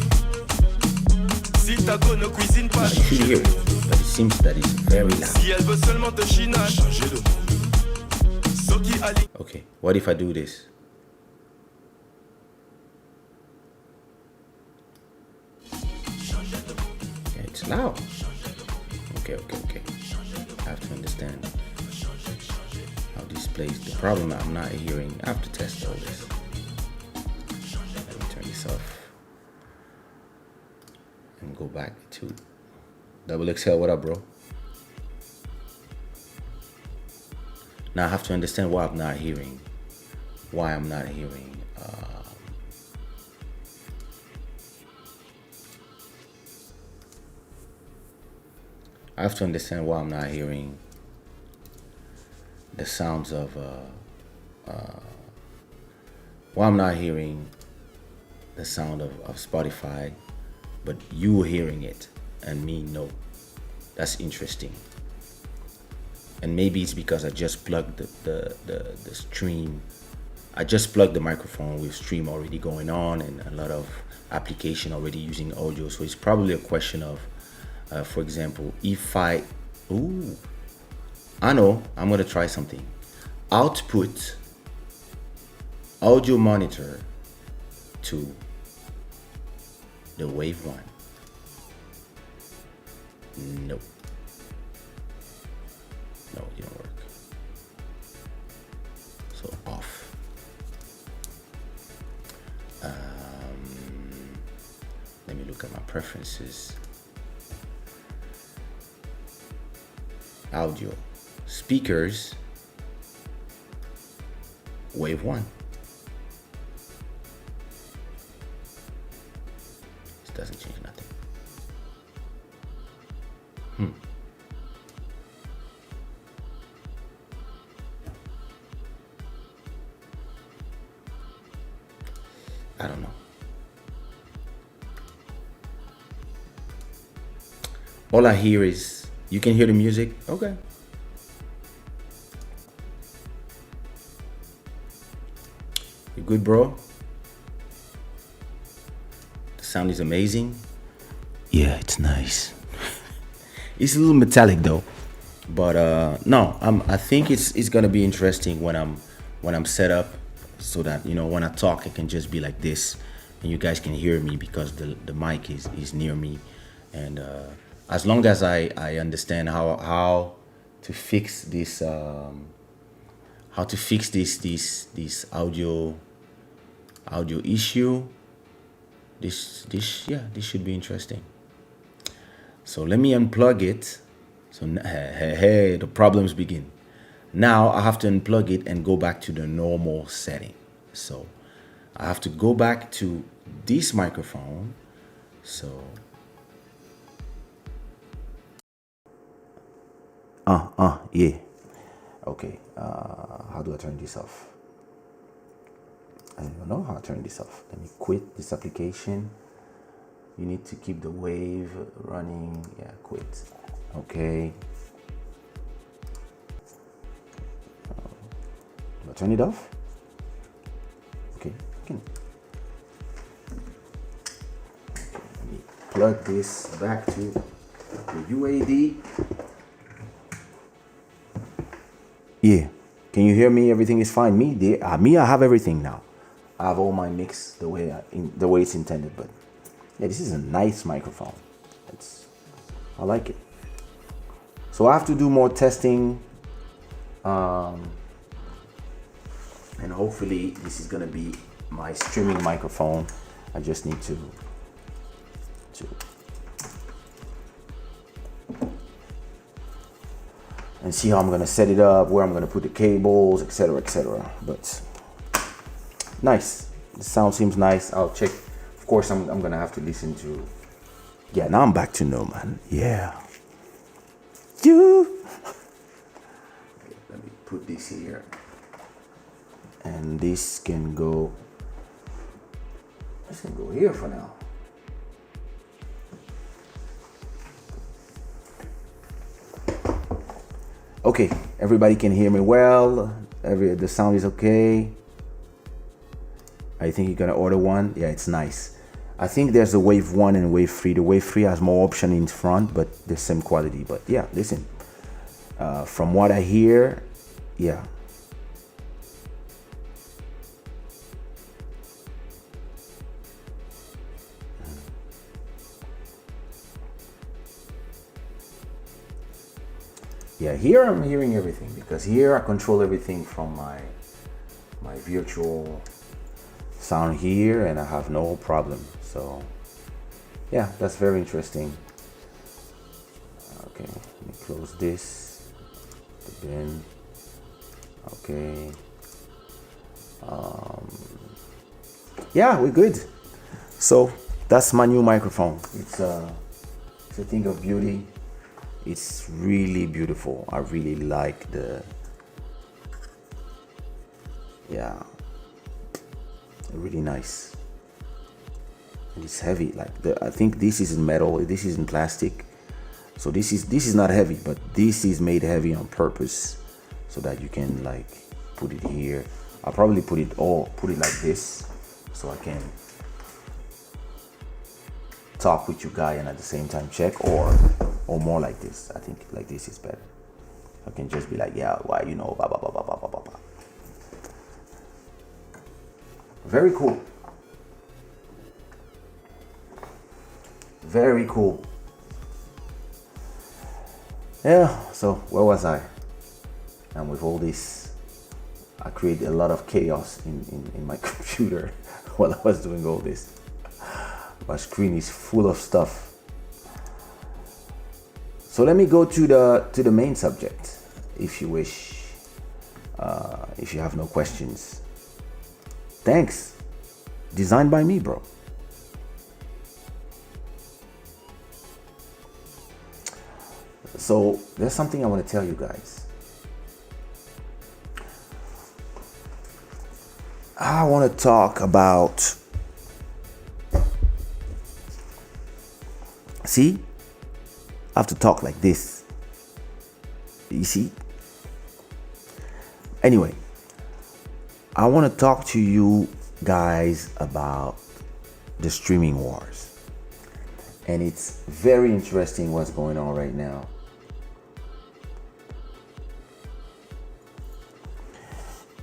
Speaker 2: Si ta go ne cuisine pas,
Speaker 1: You should hear it, but it seems that it's very loud.
Speaker 2: si elle veut seulement te chiner, changer de mot. Soki Ali.
Speaker 1: Okay, what if I do this? Yeah, it's loud. Okay. I have to understand how this plays. The problem I'm not hearing. I have to test all this. Let me turn this off and go back to Double XL. What up, bro? Now I have to understand why I'm not hearing. I have to understand why I'm not hearing the sounds of why I'm not hearing the sound of Spotify, but you hearing it and me no. That's interesting. And maybe it's because I just plugged the stream. I just plugged the microphone with stream already going on and a lot of application already using audio. So it's probably a question of, for example, if I know, I'm gonna try something. Output audio monitor to the wave one. Nope. No, it didn't work. So off. Let me look at my preferences. Audio. Speakers. Wave one. This doesn't change nothing. I don't know. All I hear is, you can hear the music? Okay. You good, bro? The sound is amazing. Yeah, it's nice. It's a little metallic though. But no, I think it's gonna be interesting when I'm set up, so that when I talk it can just be like this and you guys can hear me because the mic is near me. And as long as I understand how to fix this this audio issue, this should be interesting. So let me unplug it. So hey, the problems begin. Now I have to unplug it and go back to the normal setting. So I have to go back to this microphone. So yeah. Okay. How do I turn this off? I don't know how to turn this off. Let me quit this application. You need to keep the wave running. Yeah, quit. Okay. Do I turn it off? Okay. Let me plug this back to the UAD. Yeah. Can you hear me? Everything is fine. Me, I have everything now. I have all my mix the way it's intended. But yeah, this is a nice microphone. I like it. So I have to do more testing, and hopefully this is gonna be my streaming microphone. I just need to and see how I'm gonna set it up, where I'm gonna put the cables, etc. But nice. The sound seems nice. I'll check. Of course, I'm gonna have to listen to. Yeah, now I'm back to Nomad. Yeah. Let me put this here, and this can go. This can go here for now. Okay, everybody can hear me well. The sound is okay. I think you're gonna order one. Yeah, it's nice. I think there's a wave 1 and wave 3. The wave 3 has more option in front, but the same quality. But yeah, listen, from what I hear, yeah. Yeah, here I'm hearing everything, because here I control everything from my virtual sound here, and I have no problem. So yeah, that's very interesting. Okay, let me close this, the bin. Okay, yeah, we're good. So that's my new microphone. It's a thing of beauty. It's really beautiful. I really like the, yeah, really nice. And it's heavy. Like I think this is in metal. This is in plastic. So this is not heavy, but this is made heavy on purpose, so that you can like put it here. I'll probably put it like this, so I can talk with you guys and at the same time check, or more like this. I think like this is better. I can just be like, yeah, why, you know, blah, blah, blah, blah, blah, blah, blah. Very cool. Very cool. Yeah, so where was I? And with all this, I created a lot of chaos in my computer while I was doing all this. My screen is full of stuff. So let me go to the main subject, if you wish. If you have no questions. Thanks. Designed by me, bro. So there's something I want to tell you guys. I want to talk about, see, I have to talk like this, you see. Anyway, I want to talk to you guys about the streaming wars, and it's very interesting what's going on right now.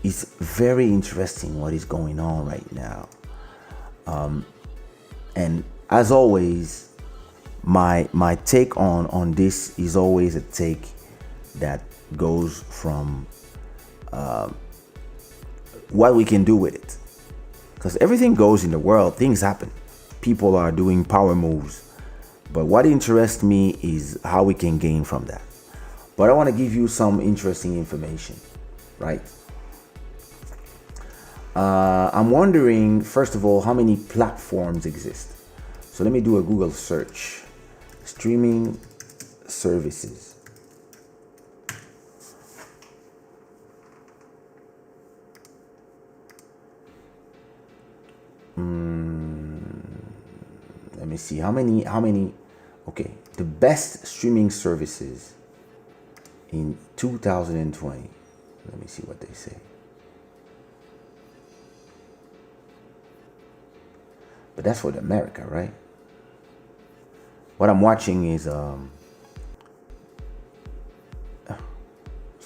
Speaker 1: It's very interesting what is going on right now. And as always, my take on this is always a take that goes from what we can do with it. Because everything goes in the world, things happen. People are doing power moves. But what interests me is how we can gain from that. But I want to give you some interesting information, right? I'm wondering, first of all, how many platforms exist. So let me do a Google search. Streaming services. Let me see how many. Okay, the best streaming services in 2020. Let me see what they say. But that's for America, right? What I'm watching is what's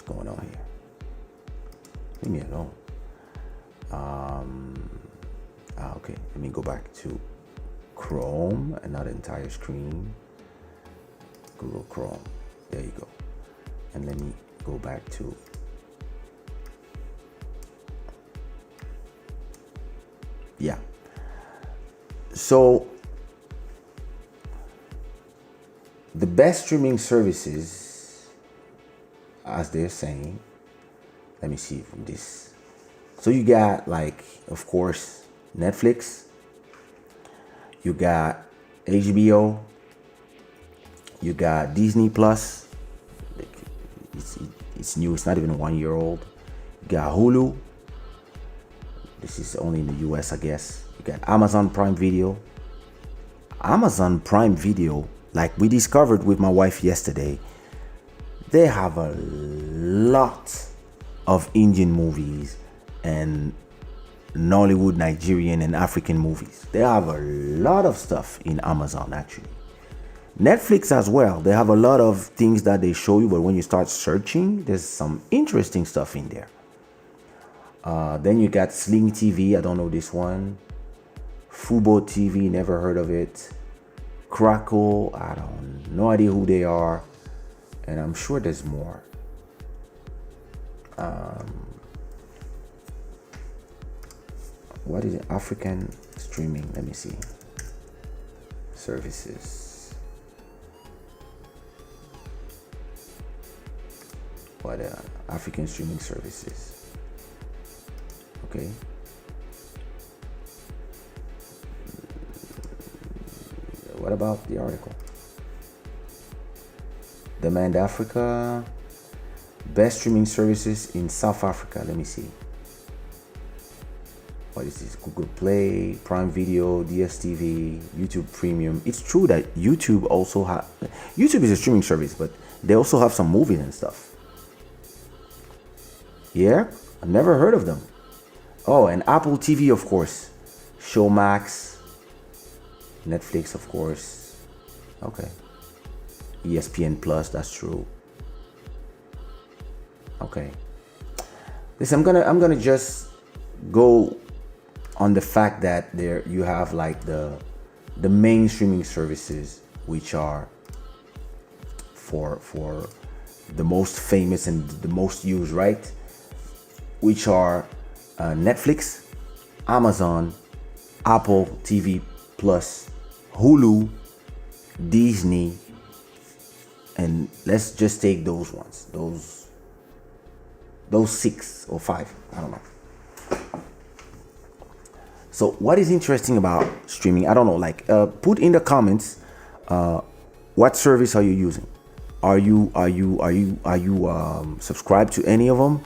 Speaker 1: going on here? Leave me alone. Okay, let me go back to Chrome and not the entire screen. Google Chrome. There you go. And let me go back to yeah. So the best streaming services, as they're saying, let me see from this. So you got, like, of course, Netflix, you got HBO, you got Disney Plus. It's new, it's not even 1 year old. You got Hulu. This is only in the US, I guess. You got Amazon Prime Video. Amazon Prime Video, like we discovered with my wife yesterday, they have a lot of Indian movies and Nollywood, Nigerian, and African movies. They have a lot of stuff in Amazon actually. Netflix as well. They have a lot of things that they show you, but when you start searching, there's some interesting stuff in there. Then you got Sling TV. I don't know this one. Fubo TV. Never heard of it. Crackle. I don't. No idea who they are. And I'm sure there's more. What is it? African streaming? Let me see. Services. What African streaming services? Okay. What about the article? Demand Africa. Best streaming services in South Africa. Let me see. What is this? Google Play, Prime Video, DSTV, YouTube Premium. It's true that YouTube also have. YouTube is a streaming service, but they also have some movies and stuff. Yeah, I've never heard of them. Oh, and Apple TV, of course. Showmax, Netflix, of course. Okay. ESPN Plus, that's true. Okay. Listen, I'm gonna just go on the fact that there you have like the main streaming services, which are for the most famous and the most used, right? Which are Netflix, Amazon, Apple TV Plus, Hulu, Disney, and let's just take those ones, those 6 or 5, I don't know. So what is interesting about streaming? I don't know, like put in the comments what service are you using? Are you subscribed to any of them?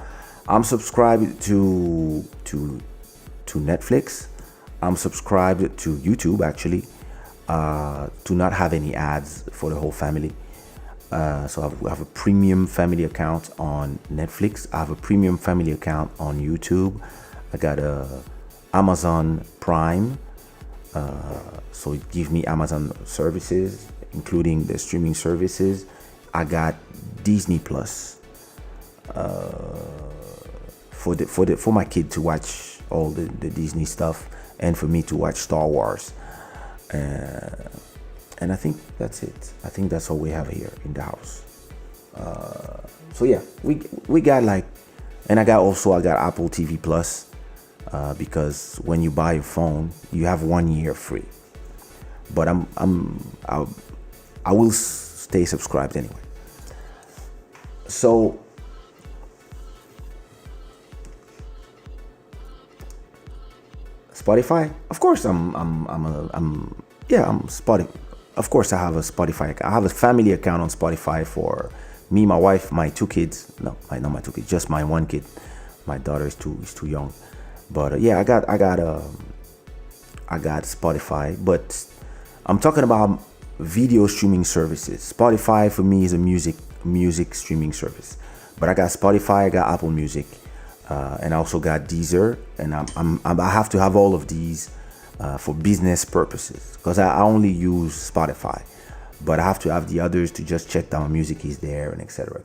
Speaker 1: I'm subscribed to Netflix. I'm subscribed to YouTube actually, to not have any ads for the whole family. So I have a premium family account on Netflix. I have a premium family account on YouTube. I got a Amazon Prime, so it gives me Amazon services, including the streaming services. I got Disney Plus for my kid to watch all the Disney stuff, and for me to watch Star Wars. And I think that's it. I think that's all we have here in the house. So yeah, we got like, and I got Apple TV Plus, because when you buy a phone, you have 1 year free. But I will stay subscribed anyway. So Spotify, of course, I'm Spotify. Of course, I have a Spotify. I have a family account on Spotify for me, my wife, my 2 kids. No, not my 2 kids, just my 1 kid. My daughter is too young. But yeah, I got Spotify. But I'm talking about video streaming services. Spotify for me is a music streaming service. But I got Spotify, I got Apple Music, and I also got Deezer. And I have to have all of these for business purposes, because I only use Spotify, but I have to have the others to just check that my music is there, and etc.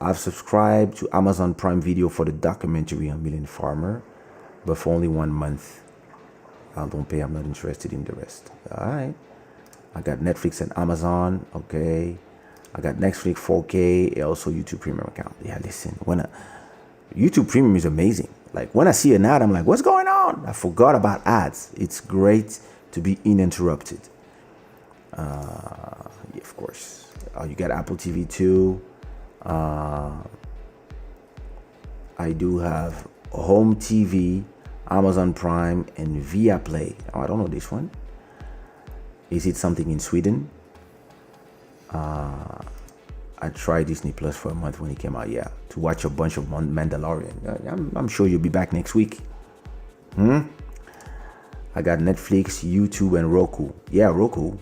Speaker 1: I've subscribed to Amazon Prime Video for the documentary on Million Farmer, but for only 1 month. I don't pay. I'm not interested in the rest. All right. I got Netflix and Amazon. Okay. I got Netflix 4K, and also YouTube Premium account. Yeah, listen. YouTube Premium is amazing. Like when I see an ad, I'm like, what's going on? I forgot about ads. It's great to be uninterrupted. Yeah, of course. You got Apple TV too. I do have Home TV, Amazon Prime, and Viaplay. Oh, I don't know this one. Is it something in Sweden? I tried Disney Plus for a month when it came out, to watch a bunch of Mandalorian. I'm sure you'll be back next week. I got Netflix, YouTube, and Roku. Yeah, Roku.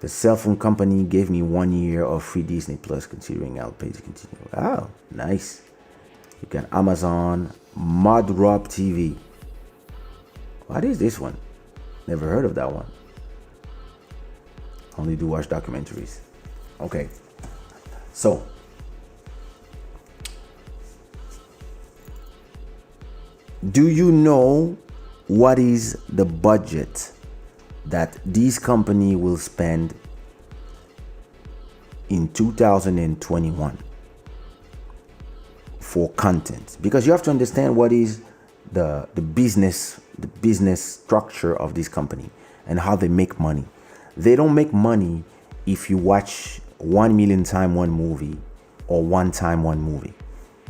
Speaker 1: The cell phone company gave me 1 year of free Disney Plus, considering I'll pay to continue. Oh, nice. You got Amazon Modrop TV. What is this one? Never heard of that one. Only do watch documentaries. Okay. So, do you know what is the budget that these company will spend in 2021 for content? Because you have to understand what is the business structure of this company and how they make money. They don't make money if you watch 1 million times one movie or one time one movie.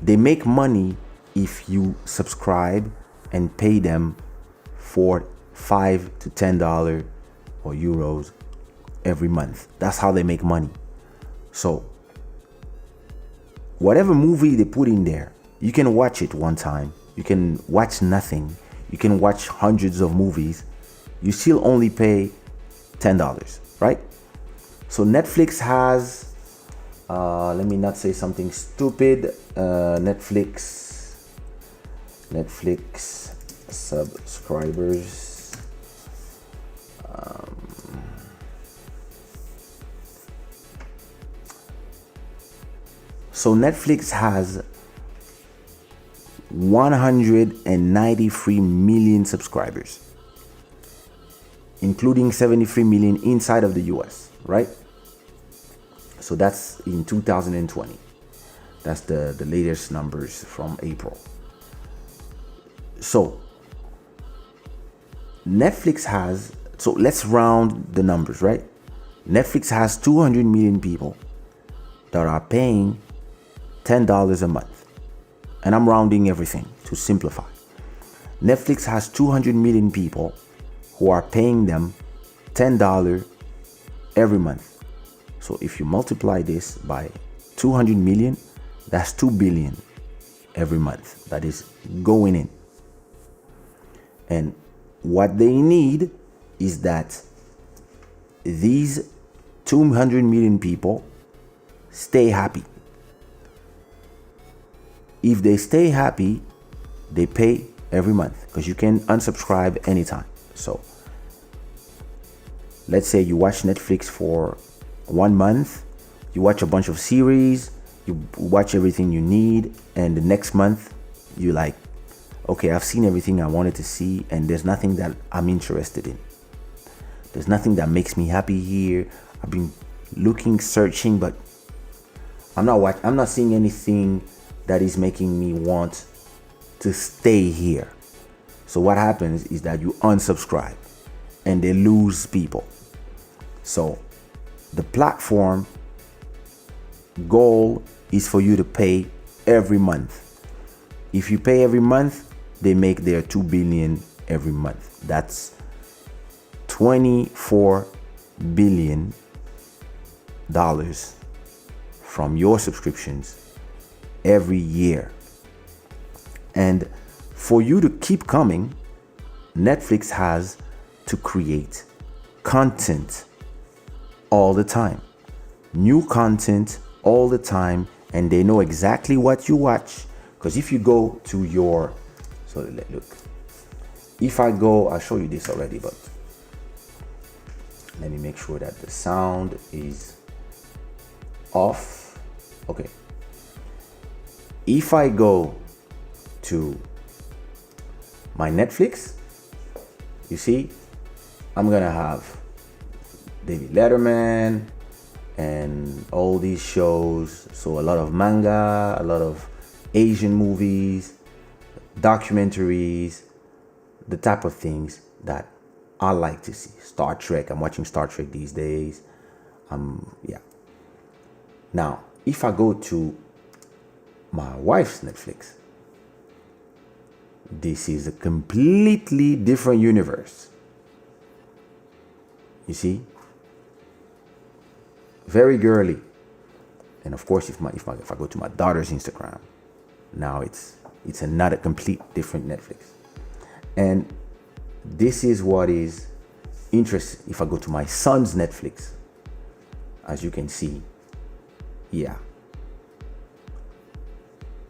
Speaker 1: They make money if you subscribe and pay them for $5 to $10 or euros every month. That's how they make money. So whatever movie they put in there, you can watch it one time. You can watch nothing. You can watch hundreds of movies. You still only pay $10, right? So Netflix has, let me not say something stupid. Netflix subscribers. So Netflix has 193 million subscribers, including 73 million inside of the US, right? So that's in 2020. That's the latest numbers from April. So Netflix has, so let's round the numbers, right? Netflix has 200 million people that are paying $10 a month. And I'm rounding everything to simplify. Netflix has 200 million people who are paying them $10 every month. So if you multiply this by 200 million, that's 2 billion every month that is going in. And what they need is that these 200 million people stay happy. If they stay happy, they pay every month, because you can unsubscribe anytime. So let's say you watch Netflix for 1 month, you watch a bunch of series, you watch everything you need, and the next month you like, okay, I've seen everything I wanted to see, and there's nothing that I'm interested in. There's nothing that makes me happy here. I've been looking, searching, but I'm not seeing anything that is making me want to stay here. So what happens is that you unsubscribe and they lose people. So the platform goal is for you to pay every month. If you pay every month, they make their 2 billion every month. That's $24 billion from your subscriptions every year. And for you to keep coming, Netflix has to create content all the time, new content all the time, and they know exactly what you watch. Because if you go to your, so look, if I go, I'll show you this already, but let me make sure that the sound is off. Okay. If I go to my Netflix, you see, I'm gonna have David Letterman and all these shows. So a lot of manga, a lot of Asian movies, documentaries, the type of things that I like to see. Star Trek, I'm watching Star Trek these days. Yeah. Now, if I go to my wife's Netflix, this is a completely different universe. You see, very girly. And of course, if I go to my daughter's Instagram, now it's another complete different Netflix. And this is what is interesting. If I go to my son's Netflix, as you can see. Yeah,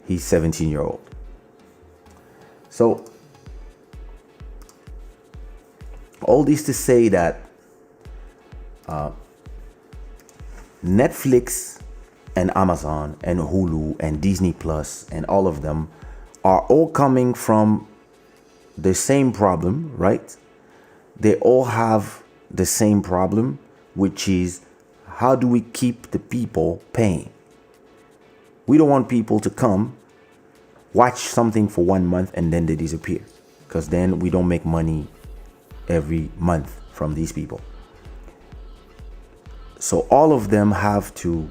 Speaker 1: he's 17-year-old. So all this to say that Netflix and Amazon and Hulu and Disney Plus and all of them are all coming from the same problem, right? They all have the same problem, which is, how do we keep the people paying? We don't want people to come, watch something for 1 month, and then they disappear, because then we don't make money every month from these people. So all of them have to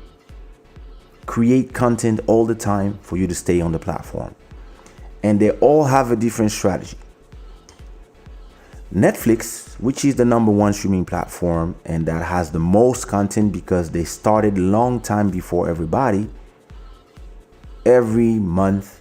Speaker 1: create content all the time for you to stay on the platform. And they all have a different strategy. Netflix, which is the #1 streaming platform and that has the most content because they started a long time before everybody, every month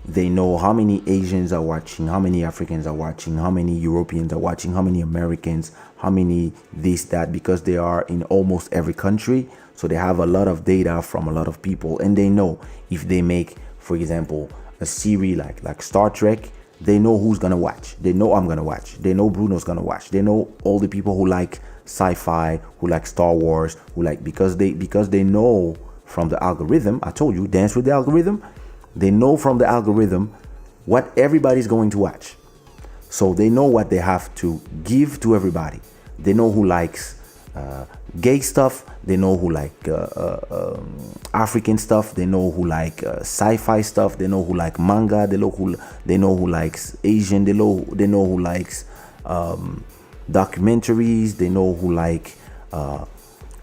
Speaker 1: they know how many Asians are watching, how many Africans are watching, how many Europeans are watching, how many Americans, how many this, that, because they are in almost every country. So they have a lot of data from a lot of people, and they know if they make, for example, a series like Star Trek, they know who's gonna watch. They know I'm gonna watch. They know Bruno's gonna watch. They know all the people who like sci-fi, who like Star Wars, who like, because they know from the algorithm. I told you, dance with the algorithm. They know from the algorithm what everybody's going to watch. So they know what they have to give to everybody. They know who likes gay stuff. They know who like African stuff. They know who like sci-fi stuff. They know who like manga. They know who likes Asian. They know who likes documentaries. They know who like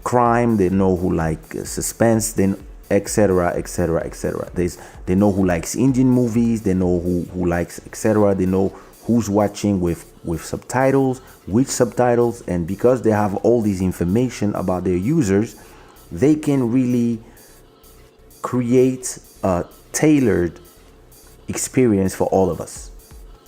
Speaker 1: crime. They know who like suspense. Then etc, etc, etc. They know who likes Indian movies. They know who likes etc. They know who's watching with subtitles, which subtitles, and because they have all this information about their users, they can really create a tailored experience for all of us.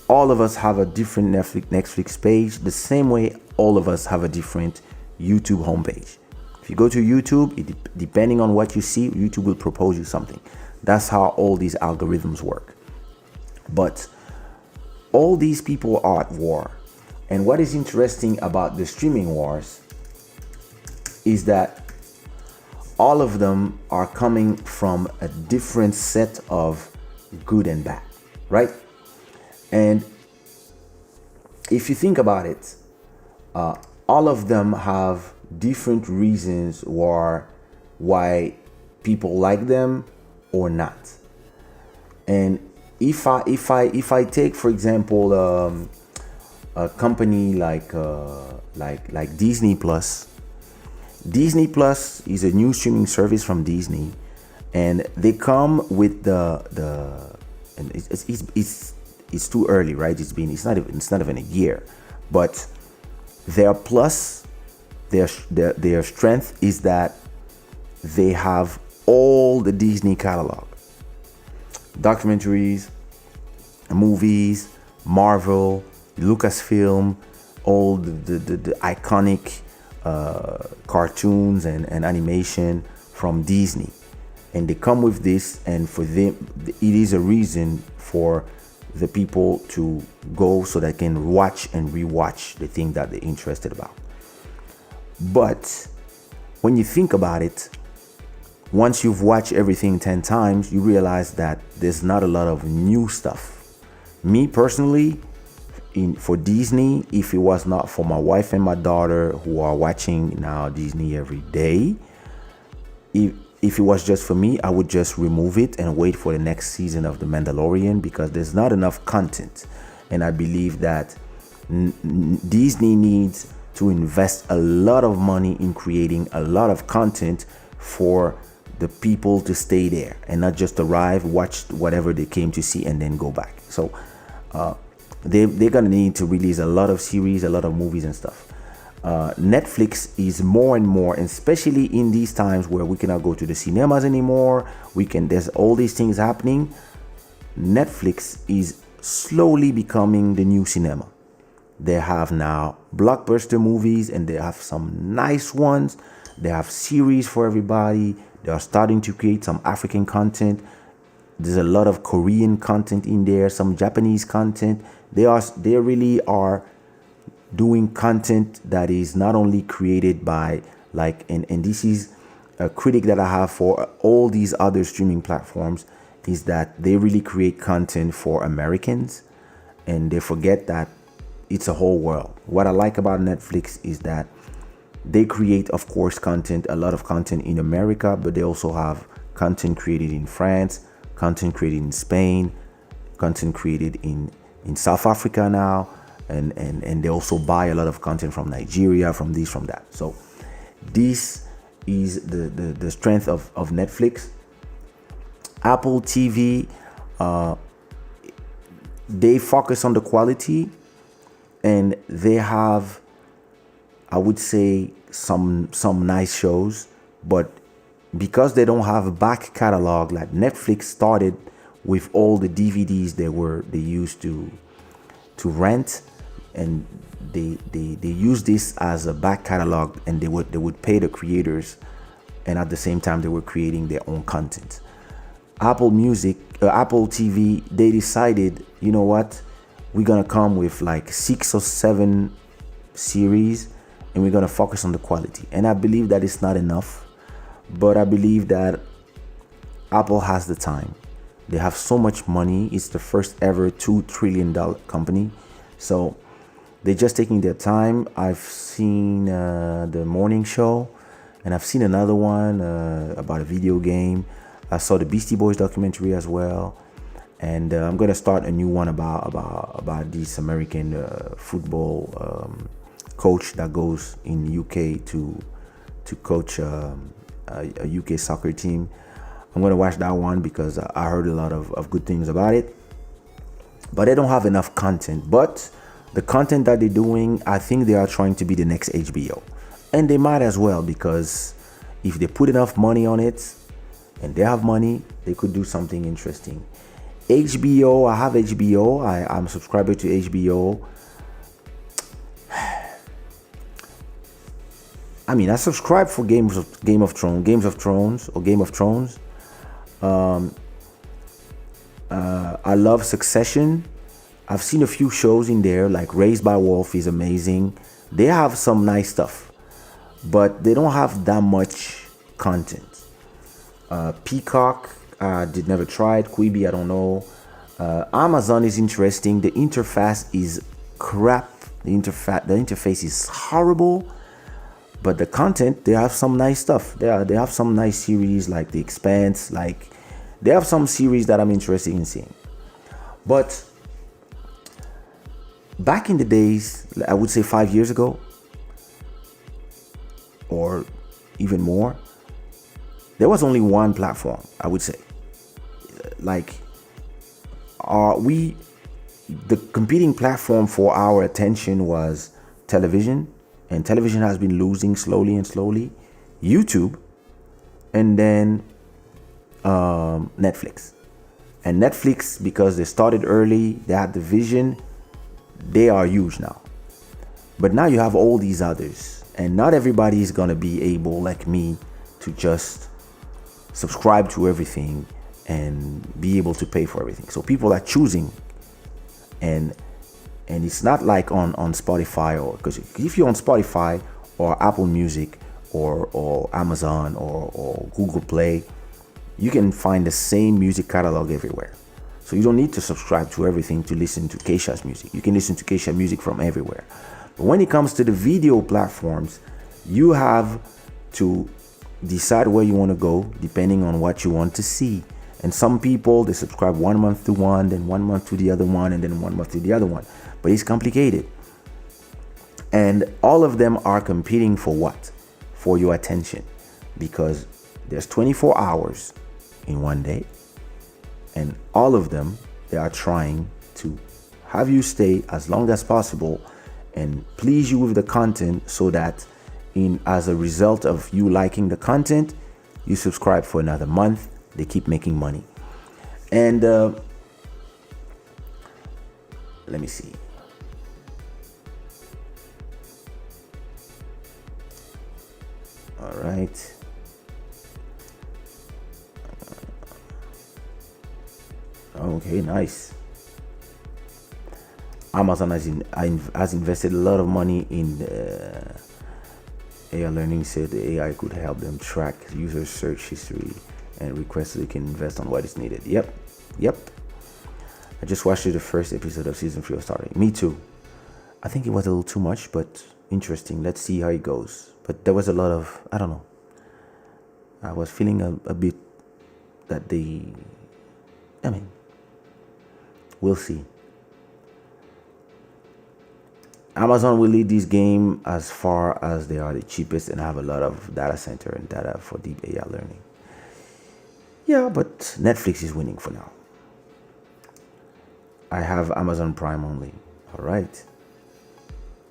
Speaker 1: All of us have a different Netflix page, the same way all of us have a different YouTube homepage. If you go to YouTube, depending on what you see, YouTube will propose you something. That's how all these algorithms work. But all these people are at war. And what is interesting about the streaming wars is that all of them are coming from a different set of good and bad, right? And if you think about it, all of them have different reasons why people like them or not. And if I take, for example, a company like Disney Plus. Disney Plus is a new streaming service from Disney, and they come with and it's too early, right? It's not even a year, but their plus, their strength is that they have all the Disney catalog, documentaries, movies, Marvel, Lucasfilm, all the iconic cartoons and animation from Disney, and they come with this, and for them it is a reason for the people to go so they can watch and rewatch the thing that they're interested about. But when you think about it, once you've watched everything 10 times, you realize that there's not a lot of new stuff. Me personally, for Disney, if it was not for my wife and my daughter who are watching now Disney every day, if it was just for me, I would just remove it and wait for the next season of The Mandalorian, because there's not enough content. And I believe that Disney needs to invest a lot of money in creating a lot of content for the people to stay there and not just arrive, watch whatever they came to see, and then go back. So they're gonna need to release a lot of series, a lot of movies and stuff. Netflix is more and more, and especially in these times where we cannot go to the cinemas anymore, there's all these things happening. Netflix is slowly becoming the new cinema. They have now blockbuster movies, and they have some nice ones. They have series for everybody. They are starting to create some African content. There's a lot of Korean content in there, some Japanese content. They really are doing content that is not only created by like, and this is a critic that I have for all these other streaming platforms, is that they really create content for Americans and they forget that it's a whole world. What I like about Netflix is that they create, of course, content, a lot of content in America, but they also have content created in France, content created in Spain, content created in South Africa now, and they also buy a lot of content from Nigeria, from this, from that. So this is the strength of Netflix. Apple TV, they focus on the quality, and they have, I would say, some nice shows, but because they don't have a back catalog like Netflix started with all the DVDs they used to rent, and they use this as a back catalog, and they would pay the creators, and at the same time they were creating their own content. Apple TV, they decided, you know what, we're gonna come with like 6 or 7 series, and we're gonna focus on the quality. And I believe that it's not enough, but I believe that Apple has the time. They have so much money. It's the first ever $2 trillion company. So they're just taking their time. I've seen the morning show, and I've seen another one about a video game. I saw the Beastie Boys documentary as well, and I'm gonna start a new one about this American football coach that goes in UK to coach a UK soccer team. I'm gonna watch that one because I heard a lot of good things about it. But they don't have enough content. But the content that they're doing, I think they are trying to be the next HBO, and they might as well, because if they put enough money on it, and they have money, they could do something interesting. HBO, I have HBO. I'm a subscriber to HBO. I mean, I subscribe for Game of Thrones. I love Succession. I've seen a few shows in there, like Raised by Wolf is amazing. They have some nice stuff, but they don't have that much content. Peacock, did never try it. Quibi, I don't know. Amazon is interesting. The interface is crap. The interface is horrible. But the content, they have some nice stuff. They have some nice series like The Expanse. Like, they have some series that I'm interested in seeing. But back in the days, I would say 5 years ago, or even more, there was only one platform, I would say. Like, the competing platform for our attention was television, and television has been losing slowly, YouTube, and then Netflix. And Netflix, because they started early, they had the vision, they are huge now. But now you have all these others, and not everybody is gonna be able, like me, to just subscribe to everything and be able to pay for everything. So people are choosing, and it's not like on Spotify, or because if you're on Spotify or Apple Music or Amazon or Google Play, you can find the same music catalog everywhere. So you don't need to subscribe to everything to listen to Kaysha's music. You can listen to Kaysha music from everywhere. But when it comes to the video platforms, you have to decide where you want to go depending on what you want to see. And some people, they subscribe 1 month to one, then 1 month to the other one, and then 1 month to the other one. But it's complicated. And all of them are competing for what? For your attention. Because there's 24 hours in one day. And all of them, they are trying to have you stay as long as possible and please you with the content, so that as a result of you liking the content, you subscribe for another month. They keep making money. And let me see. All right. Okay, nice. Amazon has invested a lot of money in AI learning. Said the AI could help them track user search history and requests so they can invest on what is needed. Yep. I just watched the first episode of season 3 of Star Trek. Me too. I think it was a little too much, but interesting. Let's see how it goes. But there was a lot of, I don't know. I was feeling a bit that we'll see. Amazon will lead this game as far as they are the cheapest and have a lot of data center and data for deep AI learning. Yeah, but Netflix is winning for now. I have Amazon Prime only. All right.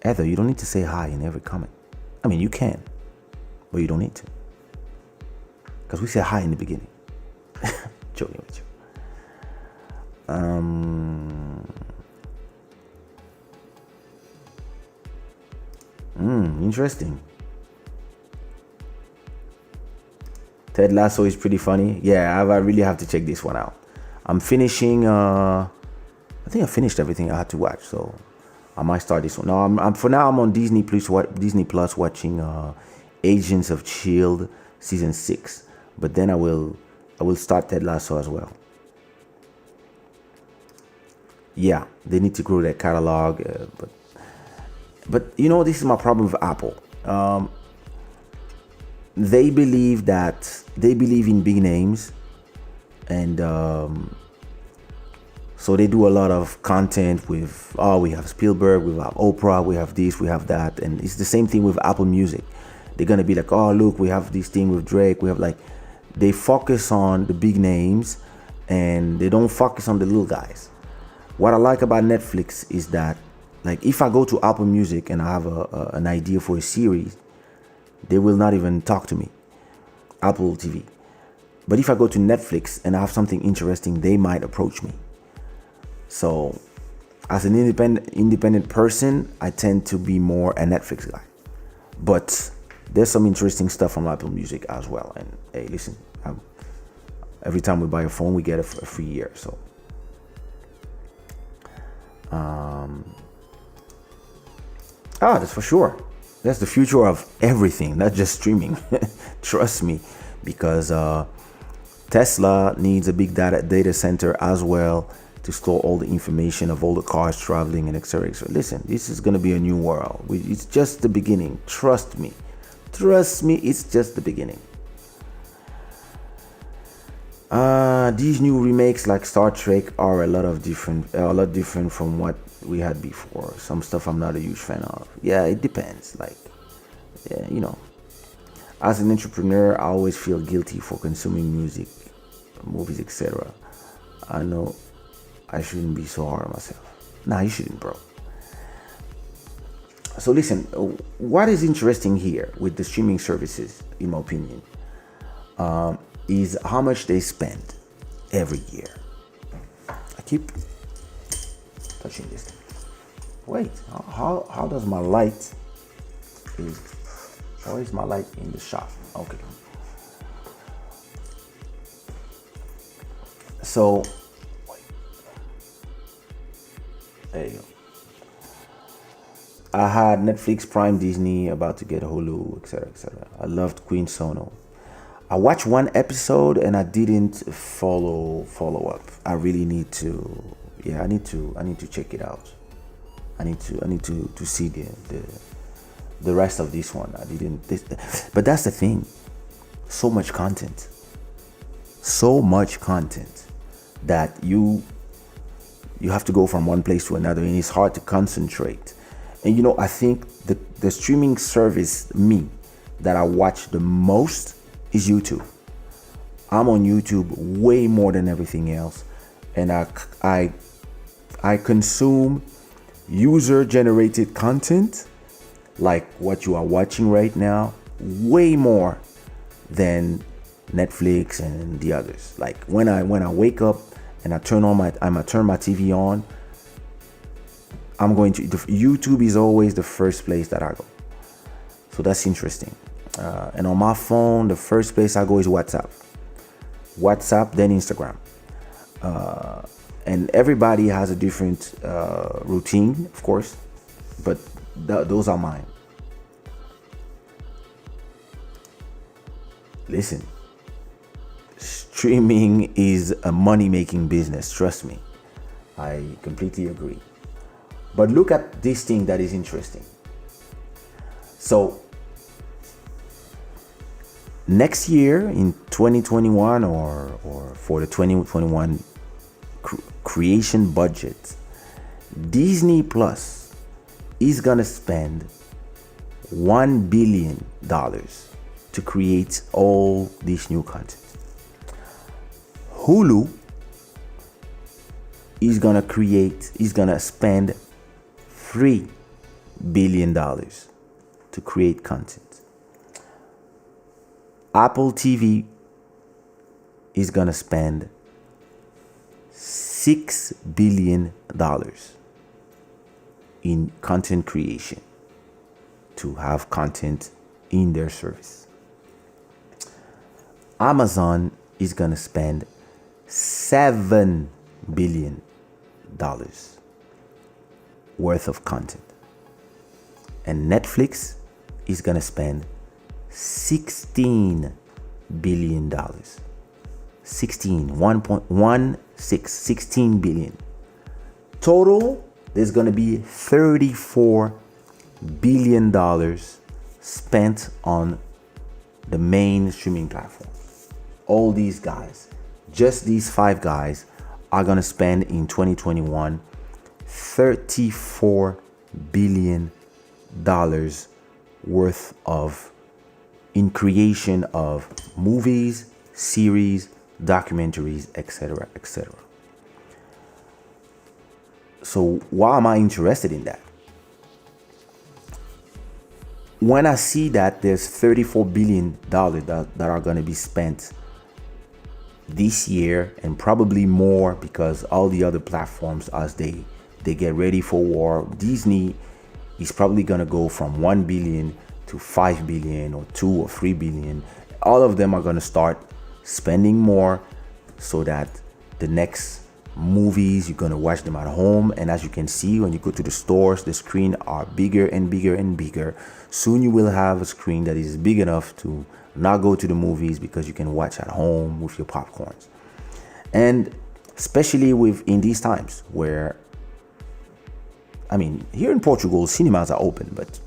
Speaker 1: Heather, you don't need to say hi in every comment. I mean, you can, but you don't need to. Because we say hi in the beginning. Joking with you. Interesting. Ted Lasso is pretty funny. Yeah, I really have to check this one out. I'm finishing. I think I finished everything I had to watch, so I might start this one. No, I'm for now. I'm on Disney Plus watching Agents of Shield season 6. But then I will start Ted Lasso as well. Yeah, they need to grow their catalog, but this is my problem with Apple. They believe in big names, and so they do a lot of content with, we have Spielberg, we have Oprah, we have this, we have that, and it's the same thing with Apple Music. They're gonna be like, look, we have this thing with Drake, we have they focus on the big names and they don't focus on the little guys. What I like about Netflix is that, if I go to Apple Music and I have an idea for a series, they will not even talk to me, Apple TV. But if I go to Netflix and I have something interesting, they might approach me. So as an independent person, I tend to be more a Netflix guy. But there's some interesting stuff on Apple Music as well. And hey, listen, every time we buy a phone, we get a free year. So that's for sure. That's the future of everything, not just streaming. Trust me, because Tesla needs a big data center as well to store all the information of all the cars traveling and etc. So listen, this is going to be a new world. It's just the beginning. Trust me, it's just the beginning. These new remakes like Star Trek are a lot different from what we had before. Some stuff I'm not a huge fan of. Yeah, it depends. As an entrepreneur, I always feel guilty for consuming music, movies, etc. I know I shouldn't be so hard on myself. Nah, you shouldn't, bro. So listen, what is interesting here with the streaming services, in my opinion, is how much they spend every year. I keep touching this thing. Wait, how does my light where is my light in the shop? Okay. So there you go. I had Netflix, Prime, Disney, about to get Hulu, etc., etc. I loved Queen Sono. I watched one episode and I didn't follow up. I really need to. Yeah, I need to check it out. I need to see the rest of this one. But that's the thing. So much content that you have to go from one place to another, and it's hard to concentrate. And I think the streaming service that I watch the most is YouTube. I'm on YouTube way more than everything else, and I consume user-generated content like what you are watching right now way more than Netflix and the others. Like when I wake up and I turn my TV on, I'm going to YouTube is always the first place that I go. So that's interesting. And on my phone, the first place I go is WhatsApp, then Instagram. And everybody has a different routine, of course, but those are mine. Listen, streaming is a money-making business, trust me. I completely agree. But look at this thing that is interesting. So, next year in 2021 or for the 2021 creation budget, Disney Plus is gonna spend $1 billion to create all this new content. Hulu is gonna spend $3 billion to create content. Apple TV is gonna spend $6 billion in content creation to have content in their service. Amazon is gonna spend $7 billion worth of content. And Netflix is gonna spend $16 billion. 16 billion. Total, there's gonna be $34 billion spent on the main streaming platform. All these guys, just these 5 guys, are gonna spend in 2021 $34 billion worth of in creation of movies, series, documentaries, etc., etc. So why am I interested in that? When I see that there's $34 billion that are going to be spent this year, and probably more because all the other platforms, as they get ready for war, Disney is probably going to go from 1 billion to 5 billion or 2 or 3 billion. All of them are going to start spending more so that the next movies, you're going to watch them at home. And as you can see, when you go to the stores, the screen are bigger and bigger and bigger. Soon you will have a screen that is big enough to not go to the movies because you can watch at home with your popcorns. And especially in these times where, I mean, here in Portugal, cinemas are open, but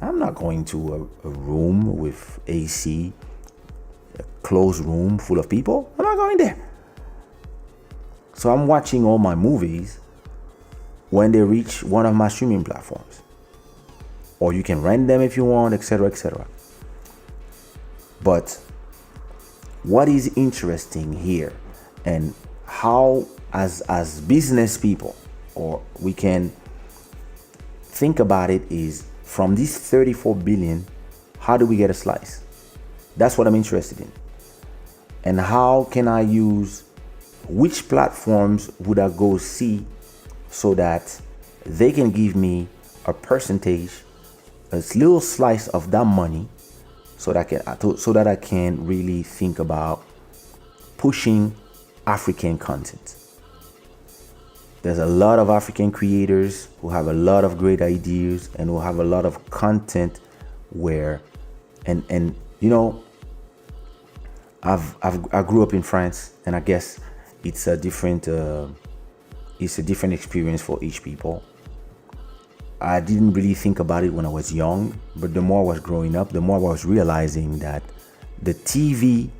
Speaker 1: I'm not going to a room with AC, a closed room full of people. I'm not going there. So I'm watching all my movies when they reach one of my streaming platforms. Or you can rent them if you want, etc., etc. But what is interesting here, and how as business people, or we can think about it, is from these 34 billion, how do we get a slice? That's what I'm interested in. And how can I use, which platforms would I go see so that they can give me a percentage, a little slice of that money, so that I can really think about pushing African content. There's a lot of African creators who have a lot of great ideas and who have a lot of content where, and you know, I grew up in France, and I guess it's a different experience for each people. I didn't really think about it when I was young, but the more I was growing up, the more I was realizing that the TV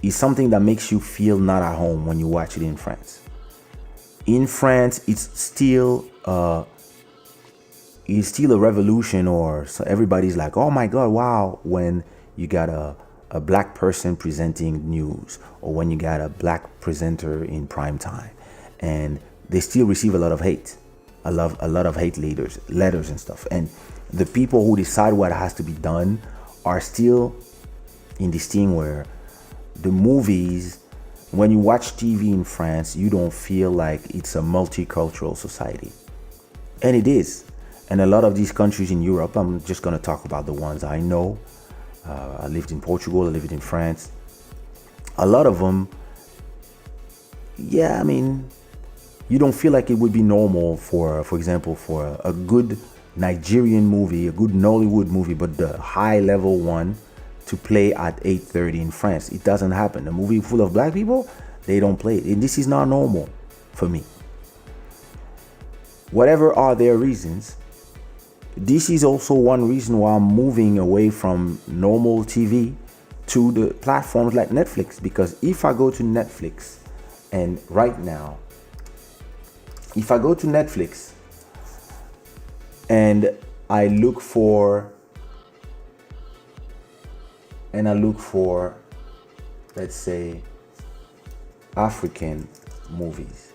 Speaker 1: is something that makes you feel not at home when you watch it in France. In France, it's still a revolution, or so everybody's like, oh my God, wow, when you got a black person presenting news, or when you got a black presenter in prime time, and they still receive a lot of hate. A lot of hate letters and stuff. And the people who decide what has to be done are still in this thing where the movies, when you watch TV in France, you don't feel like it's a multicultural society. And it is. And a lot of these countries in Europe, I'm just going to talk about the ones I know. I lived in Portugal, I lived in France. A lot of them, yeah, I mean, you don't feel like it would be normal for example, for a good Nigerian movie, a good Nollywood movie, but the high level one to play at 8:30 in France. It doesn't happen. A movie full of black people, they don't play it. And this is not normal for me. Whatever are their reasons, this is also one reason why I'm moving away from normal TV to the platforms like Netflix. Because if I go to Netflix, and right now, if I go to Netflix and I look for, let's say, African movies.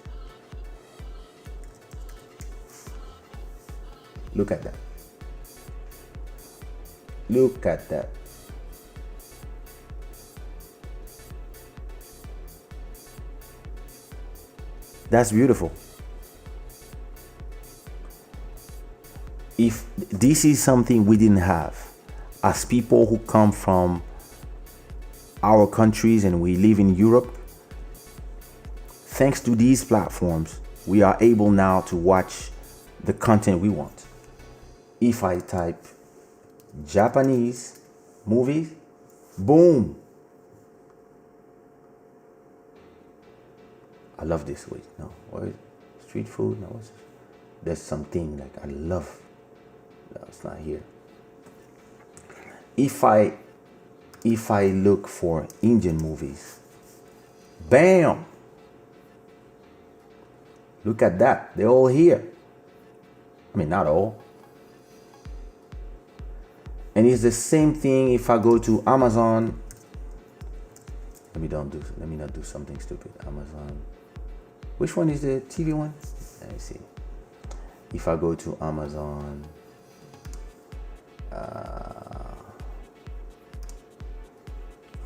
Speaker 1: Look at that. Look at that. That's beautiful. If this is something we didn't have as people who come from our countries and we live in Europe, thanks to these platforms, we are able now to watch the content we want. If I type Japanese movies, boom. I love this. Wait, no, what is it? Street food? No, what's it? There's something like I love. No, it's not here. If I look for Indian movies, bam. Look at that. They're all here. I mean, not all. And it's the same thing if I go to Amazon. Let me not do something stupid. Amazon. Which one is the TV one? Let me see. If I go to Amazon,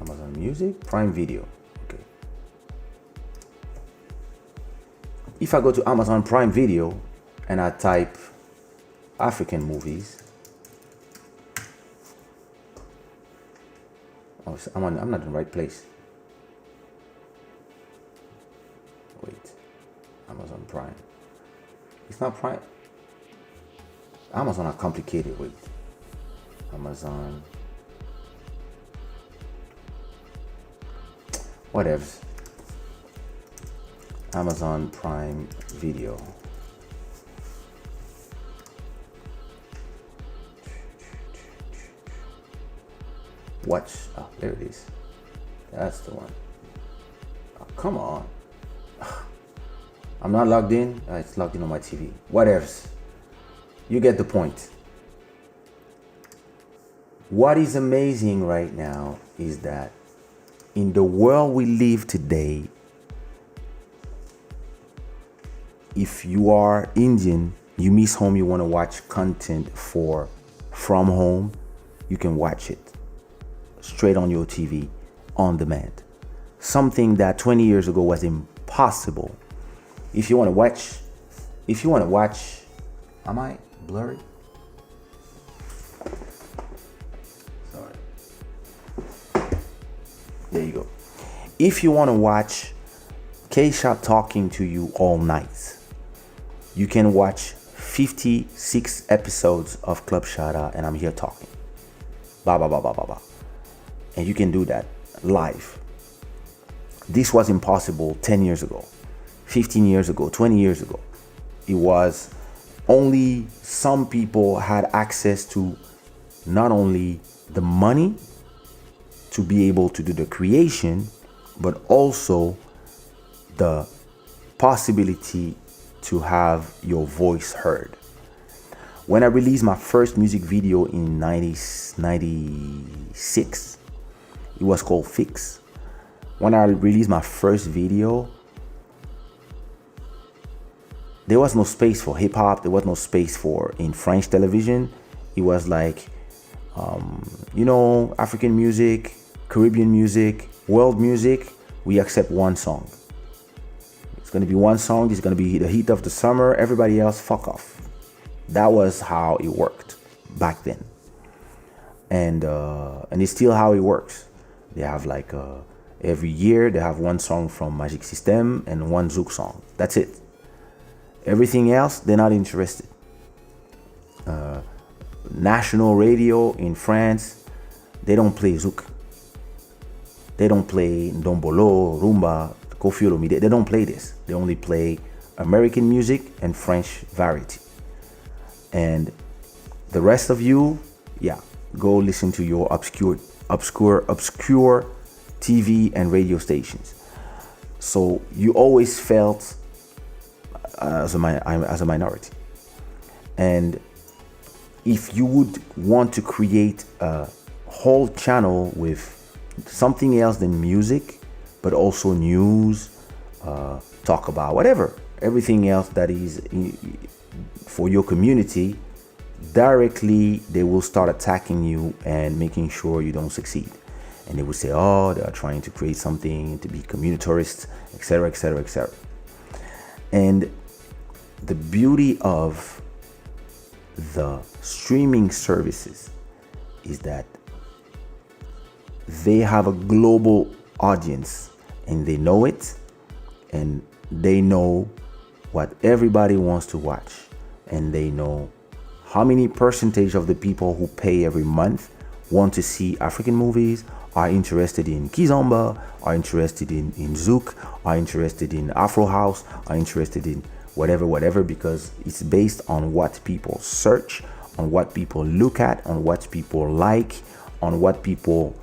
Speaker 1: Amazon Music, Prime Video. Okay. If I go to Amazon Prime Video and I type African movies, oh, I'm not in the right place. Wait, Amazon Prime. It's not Prime. Amazon are complicated. Wait, Amazon. Whatever. Amazon Prime Video. Watch. Oh, there it is. That's the one. Oh, come on. I'm not logged in. It's logged in on my TV. Whatever. You get the point. What is amazing right now is that in the world we live today, if you are Indian, you miss home, you want to watch content from home, you can watch it straight on your TV on demand. Something that 20 years ago was impossible. If you want to watch, am I blurry? Sorry. There you go. If you want to watch Kaysha talking to you all night, you can watch 56 episodes of Club Shada and I'm here talking. Blah, blah, blah, blah, blah, blah. And you can do that live. This was impossible 10 years ago, 15 years ago, 20 years ago. It was only some people had access to not only the money to be able to do the creation, but also the possibility to have your voice heard. When I released my first music video in 96, it was called Fix. When I released my first video, there was no space for hip hop. There was no space for in French television. It was like, African music, Caribbean music, world music. We accept one song. It's going to be one song. It's going to be the heat of the summer. Everybody else, fuck off. That was how it worked back then, and it's still how it works. They have like every year they have one song from Magic System and one Zouk song. That's it. Everything else they're not interested. National radio in France, they don't play Zouk. They don't play Ndombolo, Rumba, Kofi Olomide. They don't play this. They only play American music and French variety. And the rest of you, yeah, go listen to your obscure TV and radio stations. So you always felt as a minority. And if you would want to create a whole channel with something else than music, but also news, talk about whatever, everything else that is for your community, directly they will start attacking you and making sure you don't succeed. And they will say, oh, they are trying to create something to be communitarist, etc., etc., etc. And the beauty of the streaming services is that they have a global audience, and they know it, and they know what everybody wants to watch, and they know how many percentage of the people who pay every month want to see African movies, are interested in Kizomba, are interested in Zouk, are interested in Afro House, are interested in whatever, because it's based on what people search, on what people look at, on what people like, on what people,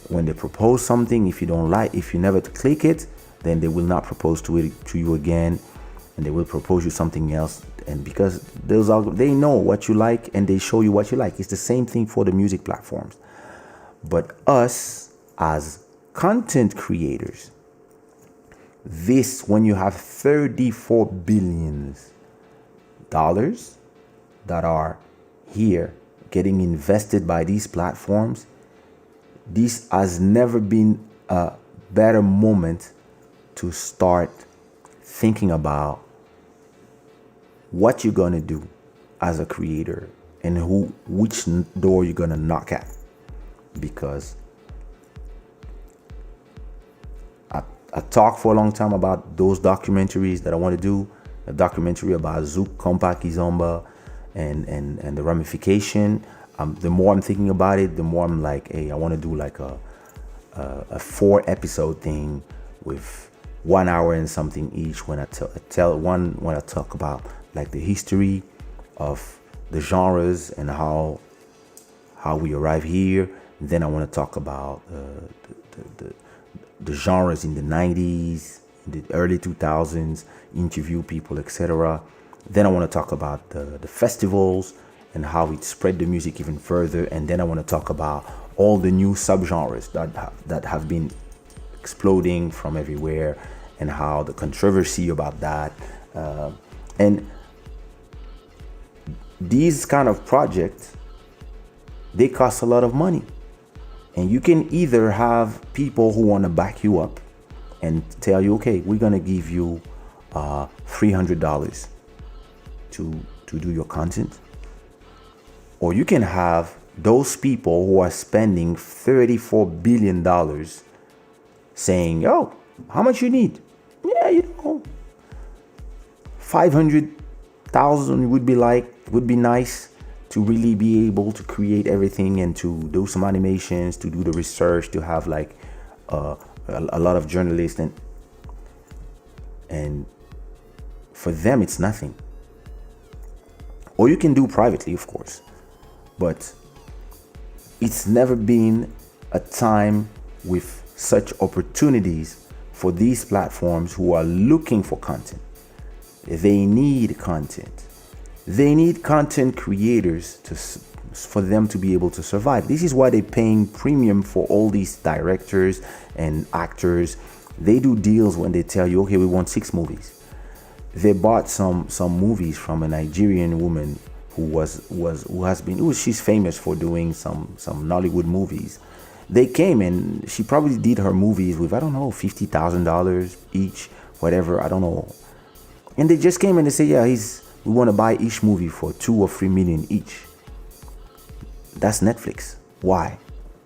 Speaker 1: when they propose something, if you don't like, if you never click it, then they will not propose to you again, and they will propose you something else. And because they know what you like, and they show you what you like. It's the same thing for the music platforms. But us as content creators, when you have $34 billion that are here getting invested by these platforms, this has never been a better moment to start thinking about what you're gonna do as a creator and which door you're gonna knock at. Because I talked for a long time about those documentaries that I want to do. A documentary about Zouk, Kompa, Kizomba, and the ramification. The more I'm thinking about it, the more I'm like, hey, I want to do like a 4-episode thing with 1 hour and something each. When I talk about like the history of the genres and how we arrive here. Then I want to talk about the genres in the 90s, in the early 2000s, interview people, etc. Then I want to talk about the festivals and how it spread the music even further. And then I want to talk about all the new subgenres that have been exploding from everywhere, and how the controversy about that. And these kind of projects, they cost a lot of money. And you can either have people who want to back you up and tell you, okay, we're going to give you $300 to do your content. Or you can have those people who are spending $34 billion saying, oh, how much you need? Yeah, 500,000 would be nice to really be able to create everything and to do some animations, to do the research, to have like a lot of journalists, and for them it's nothing. Or you can do privately, of course, but it's never been a time with such opportunities for these platforms who are looking for content. They need content. They need content creators for them to be able to survive. This is why they're paying premium for all these directors and actors. They do deals when they tell you, okay, we want 6 movies. They bought some movies from a Nigerian woman she's famous for doing some Nollywood movies. They came and she probably did her movies with, I don't know, $50,000 each, whatever, I don't know. And they just came and they say, yeah, We want to buy each movie for 2 or 3 million each. That's Netflix. Why?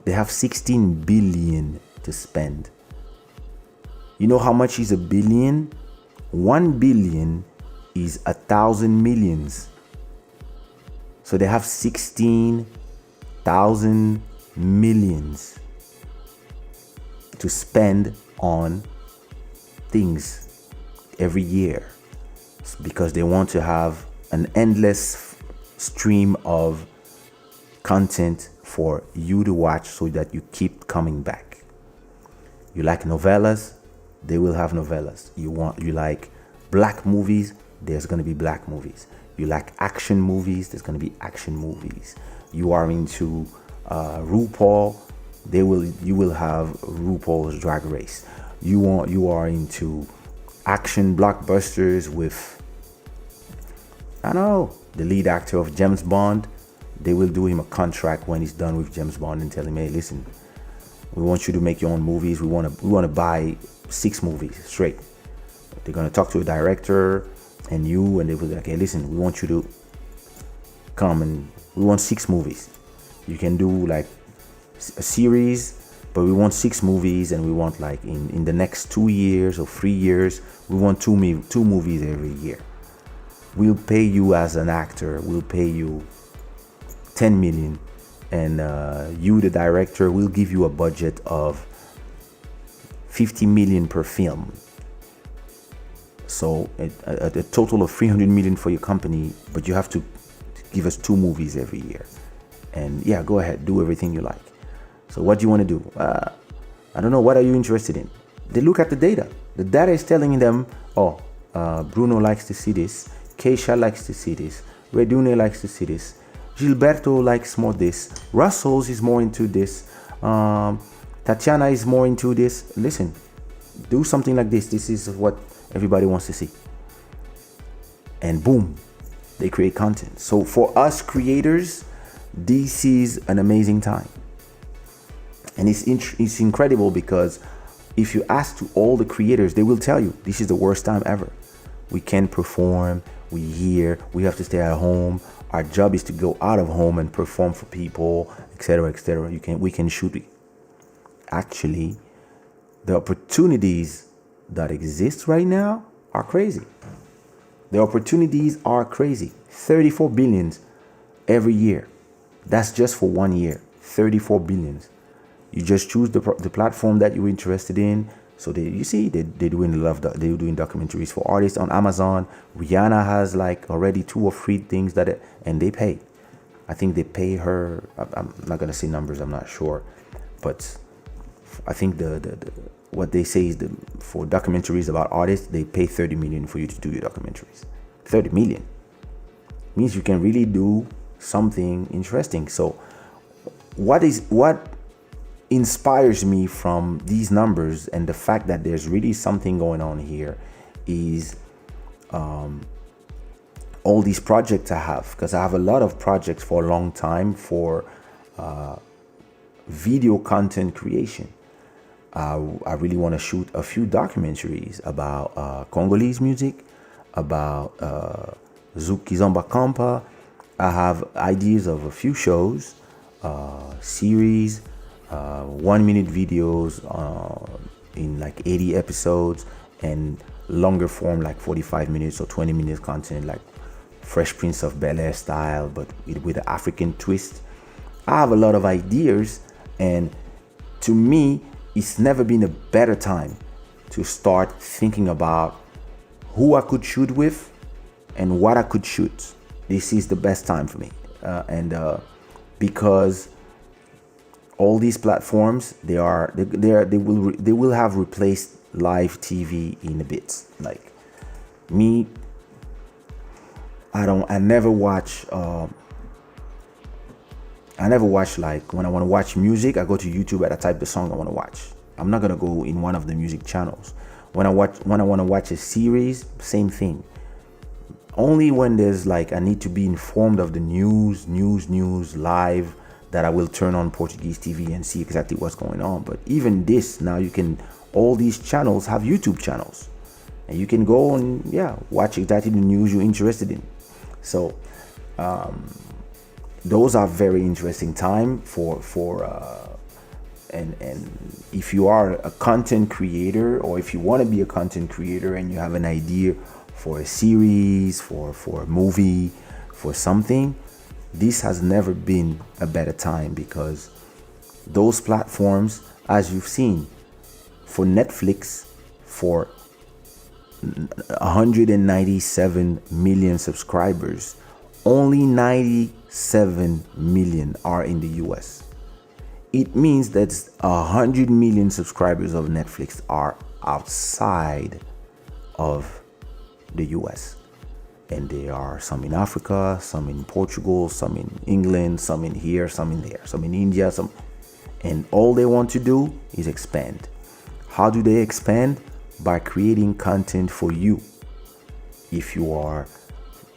Speaker 1: They have 16 billion to spend. You know how much is a billion? 1 billion is 1,000 millions. So they have 16,000 millions to spend on things every year, because they want to have an endless stream of content for you to watch so that you keep coming back. You like novellas, they will have novellas. You like black movies, there's going to be black movies. You like action movies, there's going to be action movies. You are into RuPaul, you will have RuPaul's Drag Race. You are into action blockbusters with, I don't know, the lead actor of James Bond. They will do him a contract when he's done with James Bond and tell him, hey, listen, we want you to make your own movies. We want to buy 6 movies straight. They're gonna talk to a director and they will be like, hey, listen, we want you to come and we want 6 movies. You can do like a series, but we want 6 movies, and we want like in the next 2 years or 3 years, we want two movies every year. We'll pay you as an actor, we'll pay you 10 million, and you, the director, will give you a budget of 50 million per film. So a total of 300 million for your company, but you have to give us 2 movies every year. And yeah, go ahead, do everything you like. So what do you want to do? I don't know. What are you interested in? They look at the data. The data is telling them, oh, Bruno likes to see this. Kaysha likes to see this. Redune likes to see this. Gilberto likes more this. Russells is more into this. Tatiana is more into this. Listen, do something like this. This is what everybody wants to see. And boom, they create content. So for us creators, this is an amazing time. And it's incredible, because if you ask to all the creators, they will tell you this is the worst time ever. We can't perform. We have to stay at home. Our job is to go out of home and perform for people, etc., etc. We can shoot. Actually, the opportunities that exist right now are crazy. The opportunities are crazy. 34 billions every year. That's just for 1 year. 34 billions. You just choose the platform that you're interested in. So they're doing they're doing documentaries for artists on Amazon. Rihanna has like already 2 or 3 things and they pay. I think they pay her. I'm not gonna say numbers. I'm not sure, but I think what they say is for documentaries about artists, they pay 30 million for you to do your documentaries. 30 million means you can really do something interesting. So what inspires me from these numbers and the fact that there's really something going on here is all these projects I have, because I have a lot of projects for a long time for video content creation. I really want to shoot a few documentaries about Congolese music, about Zukizomba Kampa. I have ideas of a few shows, series, 1-minute videos in like 80 episodes, and longer form like 45 minutes or 20 minutes content like Fresh Prince of Bel-Air style, but with an African twist. I have a lot of ideas, and to me, it's never been a better time to start thinking about who I could shoot with and what I could shoot. This is the best time for me, because all these platforms they will have replaced live TV in a bit. Like me, I never watch like when I want to watch music, I go to YouTube and I type the song I want to watch. I'm not gonna go in one of the music channels. When I want to watch a series, same thing. Only when there's like I need to be informed of the news live, that I will turn on Portuguese TV and see exactly what's going on. But even this, now all these channels have YouTube channels, and you can go and watch exactly the news you're interested in. So those are very interesting time and if you are a content creator, or if you want to be a content creator and you have an idea for a series, for a movie, for something, this has never been a better time, because those platforms, as you've seen, for Netflix, for 197 million subscribers, only 97 million are in the US. It means that 100 million subscribers of Netflix are outside of the US. And there are some in Africa, some in Portugal, some in England, some in here, some in there, some in India, some, and all they want to do is expand. How do they expand? By creating content for you. If you are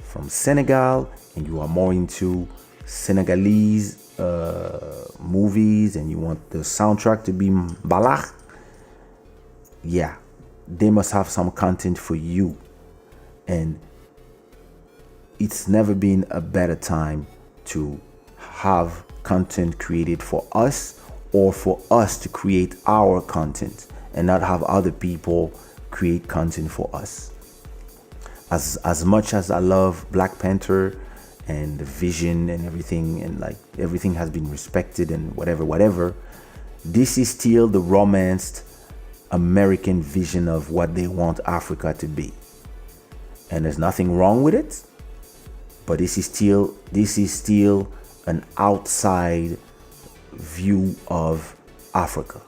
Speaker 1: from Senegal and you are more into Senegalese movies and you want the soundtrack to be Balak, yeah, they must have some content for you. And it's never been a better time to have content created for us, or for us to create our content and not have other people create content for us. As much as I love Black Panther and the vision and everything, and like everything has been respected and whatever, this is still the romanced American vision of what they want Africa to be. And there's nothing wrong with it, but this is still an outside view of Africa.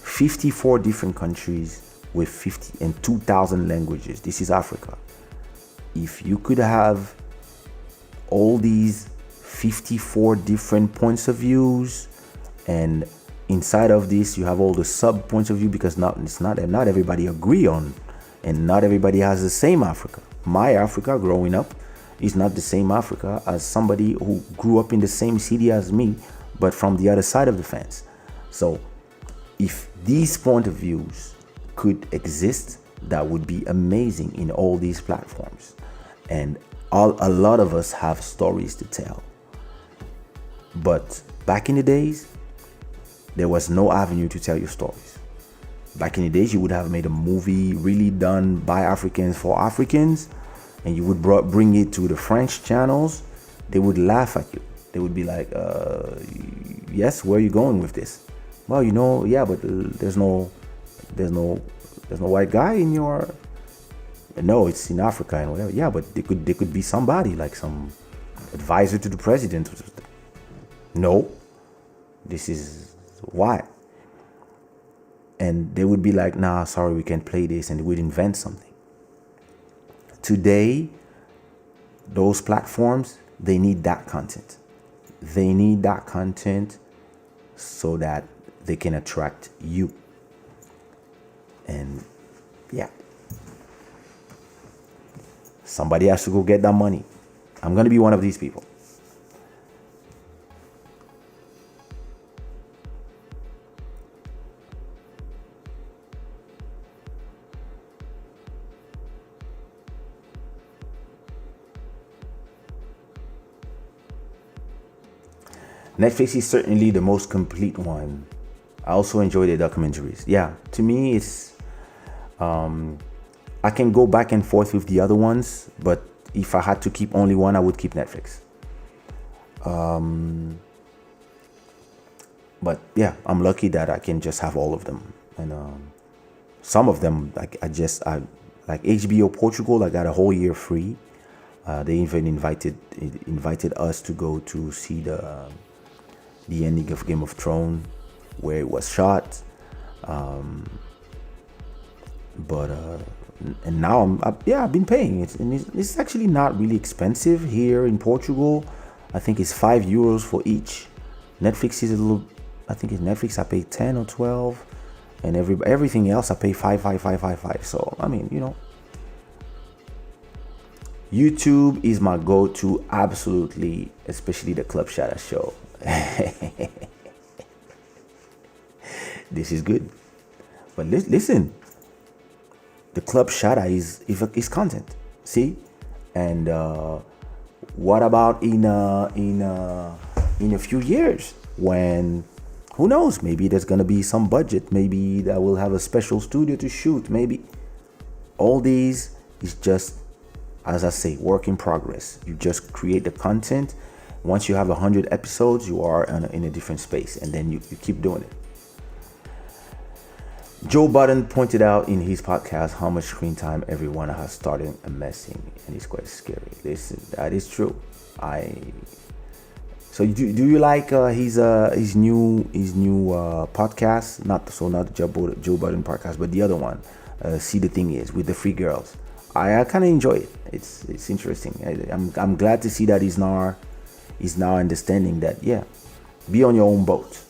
Speaker 1: 54 different countries with 50 and 2,000 languages. This is Africa. If you could have all these 54 different points of views, and inside of this you have all the sub points of view, because not everybody agree on, and not everybody has the same Africa. My Africa growing up is not the same Africa as somebody who grew up in the same city as me, but from the other side of the fence. So if these point of views could exist, that would be amazing in all these platforms. And a lot of us have stories to tell. But back in the days, there was no avenue to tell your stories. Back in the days, you would have made a movie really done by Africans for Africans, and you would bring it to the French channels. They would laugh at you. They would be like, yes, where are you going with this? Well, yeah, but there's no white guy in your, no, it's in Africa and whatever. Yeah, but they could be somebody, like some advisor to the president. No, this is why. And they would be like, nah, sorry, we can't play this, and they would invent something. Today, those platforms, they need that content. They need that content so that they can attract you. And yeah, somebody has to go get that money. I'm going to be one of these people. Netflix is certainly the most complete one. I also enjoy the documentaries. Yeah, to me, it's I can go back and forth with the other ones, but if I had to keep only one, I would keep Netflix. But yeah, I'm lucky that I can just have all of them, and some of them, like I like HBO Portugal, I got a whole year free. They even invited us to go to see the ending of Game of Thrones, where it was shot. And now I've been paying it, and it's actually not really expensive here in Portugal. I think it's €5 for each. Netflix is a little, I think in Netflix I pay 10 or 12, and everything else I pay 5. So I mean, YouTube is my go-to, absolutely, especially the Club Shada show. This is good, but listen, the Club Shada is content. See, And what about in a few years when, who knows, maybe there's gonna be some budget, maybe that will have a special studio to shoot, maybe. All these is just, as I say, work in progress. You just create the content. Once you have 100 episodes, you are in a different space, and then you keep doing it. Joe Budden pointed out in his podcast how much screen time everyone has started amassing, and it's quite scary. That is true. So do you like his new podcast? Not the Joe Budden podcast, but the other one. See, the thing is, with the free girls, I kind of enjoy it. It's interesting. I'm glad to see that he's now understanding that, yeah, be on your own boat.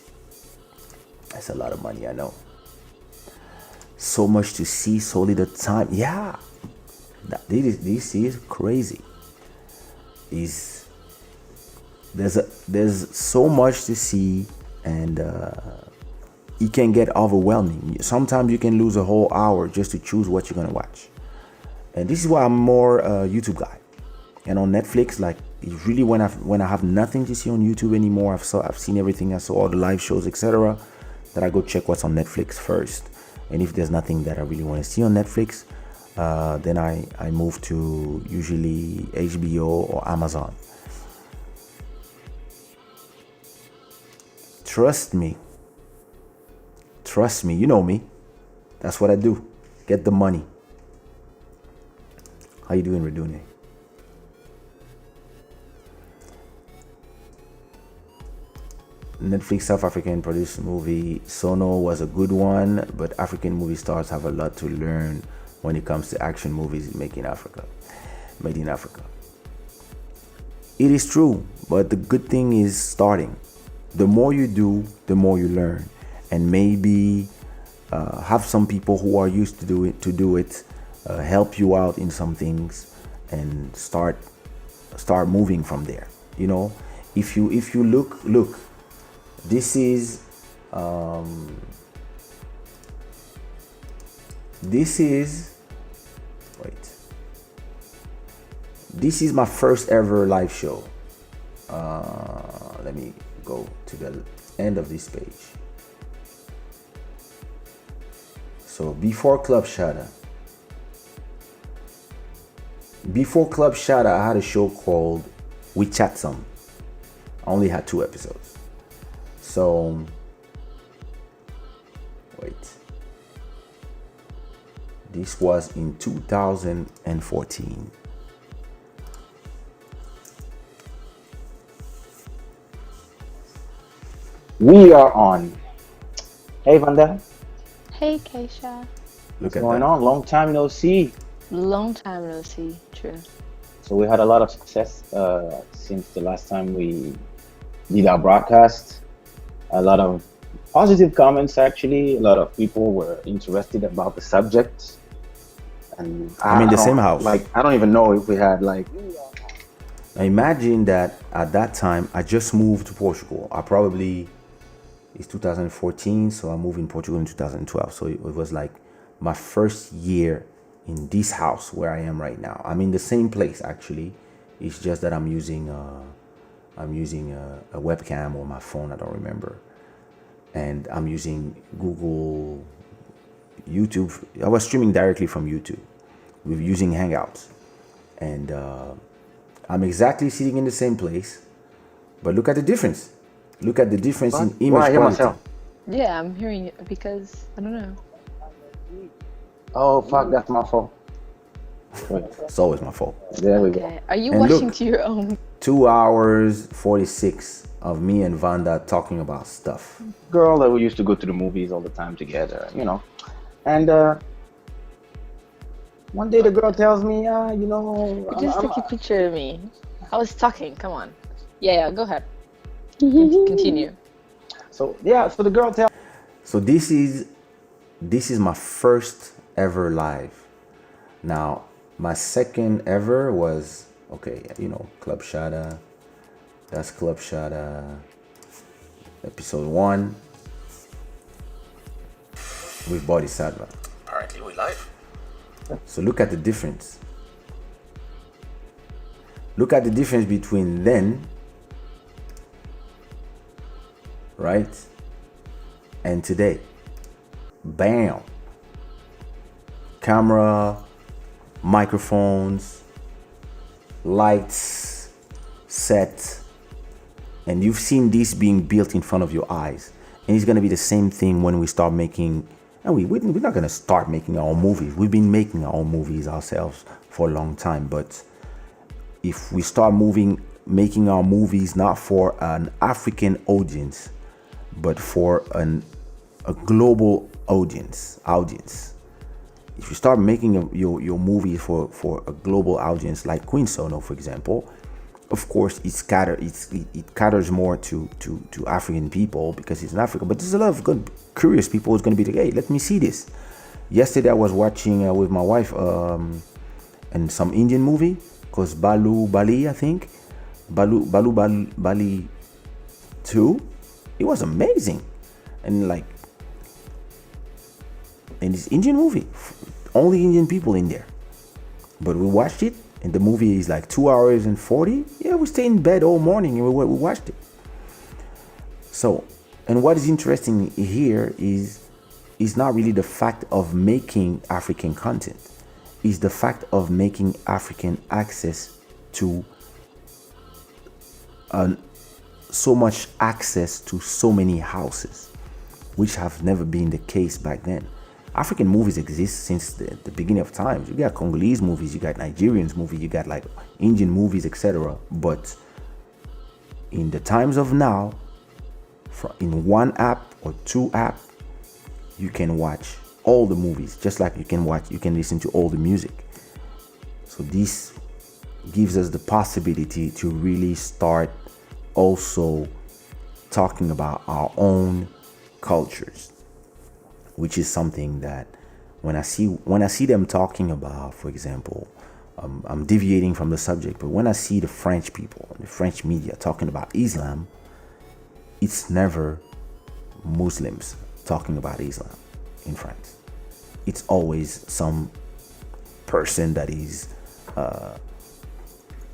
Speaker 1: That's a lot of money, I know. So much to see, so little time. Yeah, this is crazy. There's so much to see, and it can get overwhelming. Sometimes you can lose a whole hour just to choose what you're gonna watch. And this is why I'm more a YouTube guy. And on Netflix, like, it's really when I have nothing to see on YouTube anymore, I've seen everything, I saw all the live shows, etc., that I go check what's on Netflix first. And if there's nothing that I really want to see on Netflix, then I move to usually HBO or Amazon. Trust me, you know me. That's what I do. Get the money. How you doing, Redune? Netflix South African produced movie Sono was a good one, but African movie stars have a lot to learn when it comes to action movies made in Africa. It is true, but the good thing is starting. The more you do, the more you learn, and maybe have some people who are used to do it help you out in some things, and start moving from there. You know, if you look. This is my first ever live show. Let me go to the end of this page. So before Club Shada, I had a show called We Chat Some. I only had 2 episodes. So, this was in 2014.
Speaker 3: We are on. Hey, Vanda.
Speaker 4: Hey, Kaysha.
Speaker 3: What's going on? Long time no see.
Speaker 4: Long time no see. True.
Speaker 3: So we had a lot of success since the last time we did our broadcast. A lot of positive comments, actually. A lot of people were interested about the subject. And
Speaker 1: I'm in the same house.
Speaker 3: Like, I don't even know if we had like.
Speaker 1: Now imagine that at that time I just moved to Portugal. It's 2014, so I moved in Portugal in 2012. So it was like my first year in this house where I am right now. I'm in the same place, actually. It's just that I'm using a webcam or my phone, I don't remember. And I'm using Google, YouTube. I was streaming directly from YouTube. We're using Hangouts. And I'm exactly sitting in the same place. But look at the difference. Look at the difference in image quality.
Speaker 4: Yeah, I'm hearing it because, I don't know.
Speaker 3: Oh, fuck, that's my fault.
Speaker 1: It's always my fault.
Speaker 3: There we go.
Speaker 4: Are you watching to your own?
Speaker 1: 2 hours 46 of me and Vanda talking about stuff.
Speaker 3: Girl that we used to go to the movies all the time together, you know. And one day the girl tells me,
Speaker 4: Just take a picture of me. I was talking, come on. Yeah, go ahead. Continue.
Speaker 3: So the girl tells.
Speaker 1: So this is my first ever live. Now, my second ever was, Club Shada. That's Club Shada, episode 1 with Bodhisattva.
Speaker 2: Apparently we live.
Speaker 1: So look at the difference. Look at the difference between then, right, and today. Bam. Camera, microphones, lights, set, and you've seen this being built in front of your eyes. And it's gonna be the same thing when we start making, and we're not gonna start making our own movies. We've been making our own movies ourselves for a long time, but if we start making our movies not for an African audience, but for a global audience. If you start making your movie for a global audience, like Queen Sono, for example, of course it caters more to African people because it's in Africa. But there's a lot of good curious people who's going to be like, hey, let me see this. Yesterday I was watching with my wife and some Indian movie called Bali, I think. Bali 2. It was amazing. And it's Indian movie. Only Indian people in there. But we watched it, and the movie is like 2 hours and 40. Yeah, we stayed in bed all morning and we watched it. So, and what is interesting here is not really the fact of making African content. It's the fact of making African access to so much access to so many houses, which have never been the case back then. African movies exist since the beginning of times. You got Congolese movies, you got Nigerians movies, you got like Indian movies, etc. But in the times of now, in one app or two app, you can watch all the movies, just like you can listen to all the music. So this gives us the possibility to really start also talking about our own cultures, which is something that when I see them talking about, for example, I'm deviating from the subject, but when I see the French people, the French media talking about Islam, it's never Muslims talking about Islam in France. It's always some person that is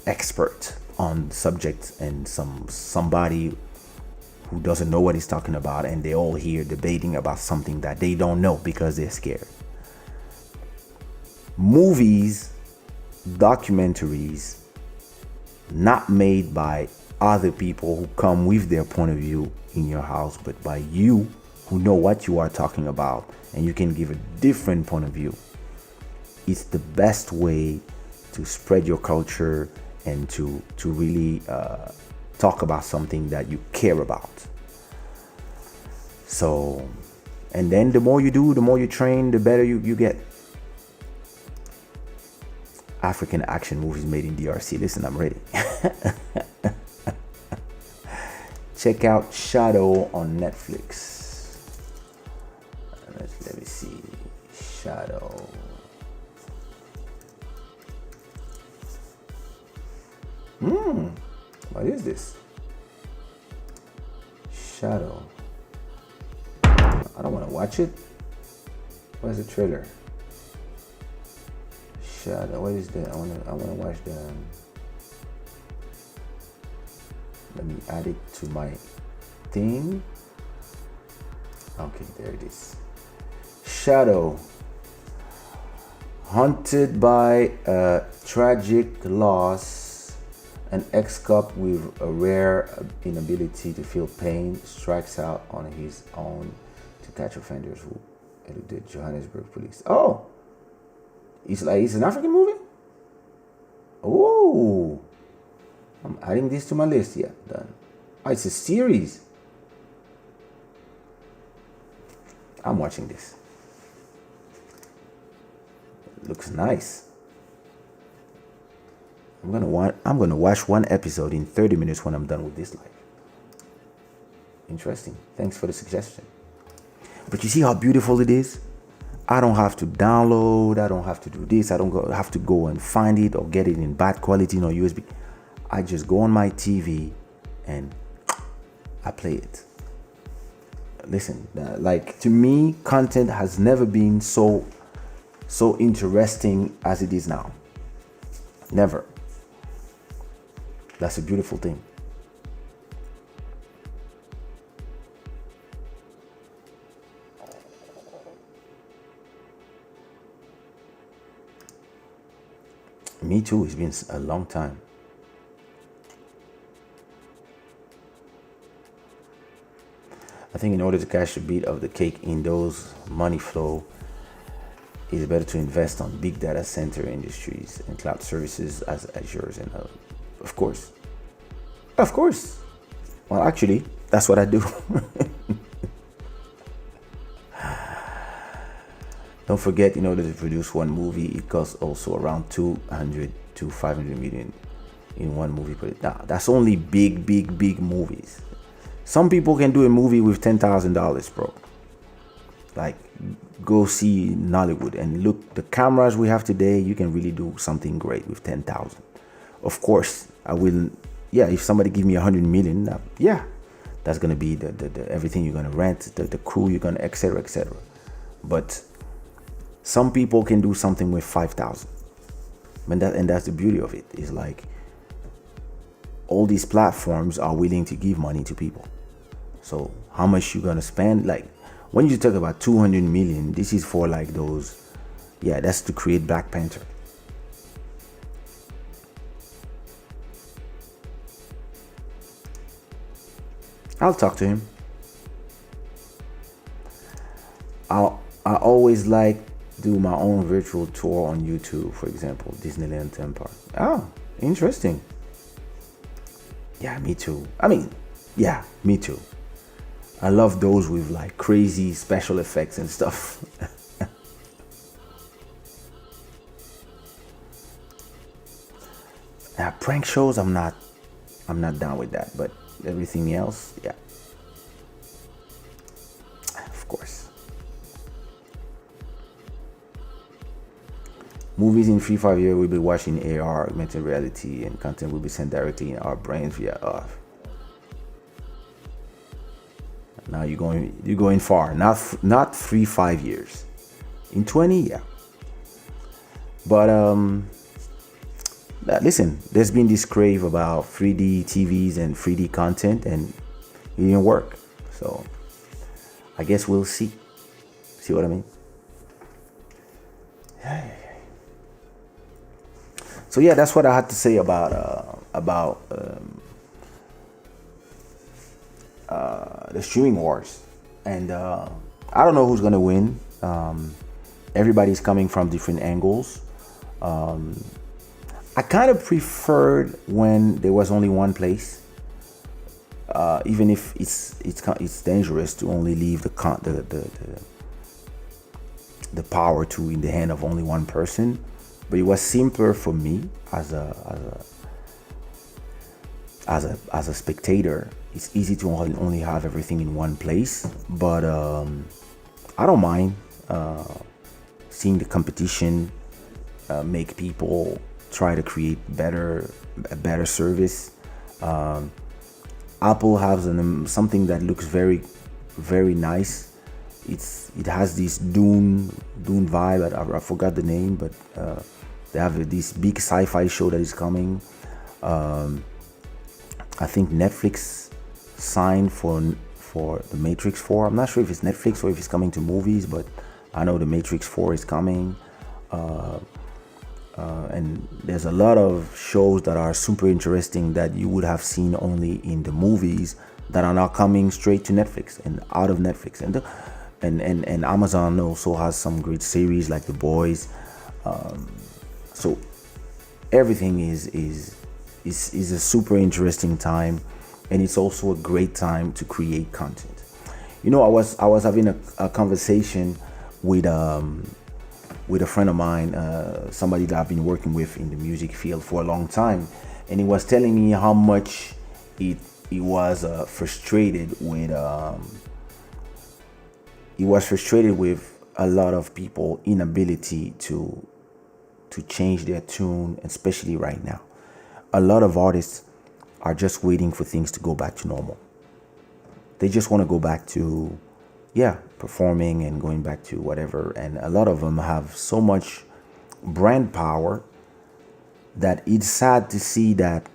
Speaker 1: expert on the subject and somebody who doesn't know what he's talking about, and they all here debating about something that they don't know because they're scared. Movies, documentaries, not made by other people who come with their point of view in your house, but by you who know what you are talking about and you can give a different point of view. It's the best way to spread your culture and to really talk about something that you care about. So, and then the more you do, the more you train, the better you get. African action movies made in DRC. Listen, I'm ready. Check out Shada on Netflix. Let me see. Shada. What is this? Shada. I don't want to watch it. Where's the trailer? Shada. What is that? I wanna watch the. Let me add it to my thing. Okay, there it is. Shada. Haunted by a tragic loss, an ex-cop with a rare inability to feel pain strikes out on his own to catch offenders who eluded Johannesburg police. Oh, it's an African movie? Oh, I'm adding this to my list. Yeah, done. Oh, it's a series. I'm watching this. It looks nice. I'm gonna watch one episode in 30 minutes when I'm done with this live. Interesting. Thanks for the suggestion. But you see how beautiful it is? I don't have to download. I don't have to do this. I don't have to go and find it or get it in bad quality or USB. I just go on my TV and I play it. Listen, like to me, content has never been so interesting as it is now. Never. That's a beautiful thing. Me too. It's been a long time. I think in order to catch a bit of the cake in those money flow, it's better to invest on big data center industries and cloud services as Azure and of course. Of course. Well, actually, that's what I do. Don't forget, in order to produce one movie, it costs also around 200 to 500 million in one movie. But now that's only big movies. Some people can do a movie with $10,000, bro. Like, go see Nollywood and look, the cameras we have today, you can really do something great with 10,000. Of course, I will. Yeah, if somebody give me 100 million, yeah, that's gonna be the everything you're gonna rent, the crew you're gonna, etc. But some people can do something with 5,000. And that's the beauty of it. Is like all these platforms are willing to give money to people. So how much you gonna spend? Like when you talk about 200 million, this is for like those. Yeah, that's to create Black Panther. I'll talk to him. I always like do my own virtual tour on YouTube, for example, Disneyland theme park. Oh, interesting. Yeah, me too. I mean, yeah, me too. I love those with like crazy special effects and stuff. Prank shows, I'm not down with that, but everything else, yeah. Of course. Movies in 3-5 years, we'll be watching AR, augmented reality, and content will be sent directly in our brains via off. Now you're going far. Not 3-5 years. In 20, yeah. But listen, there's been this crave about 3D TVs and 3D content, and it didn't work. So I guess we'll see. See what I mean? So yeah, that's what I had to say about the streaming wars. And I don't know who's gonna win. Everybody's coming from different angles. I kind of preferred when there was only one place, even if it's dangerous to only leave the power in the hand of only one person. But it was simpler for me as a spectator. It's easy to only have everything in one place. But I don't mind seeing the competition make people try to create a better service. Apple has something that looks very, very nice. It has this Dune vibe. I forgot the name, but they have this big sci-fi show that is coming. I think Netflix signed for the Matrix 4. I'm not sure if it's Netflix or if it's coming to movies, but I know the Matrix 4 is coming. And there's a lot of shows that are super interesting that you would have seen only in the movies that are now coming straight to Netflix and out of Netflix. And Amazon also has some great series like The Boys. So everything is a super interesting time, and it's also a great time to create content. You know, I was having a conversation with a friend of mine, somebody that I've been working with in the music field for a long time, and he was telling me how much he was frustrated with. He was frustrated with a lot of people inability to change their tune, especially right now. A lot of artists are just waiting for things to go back to normal. They just want to go back to, performing and going back to whatever. And a lot of them have so much brand power that it's sad to see that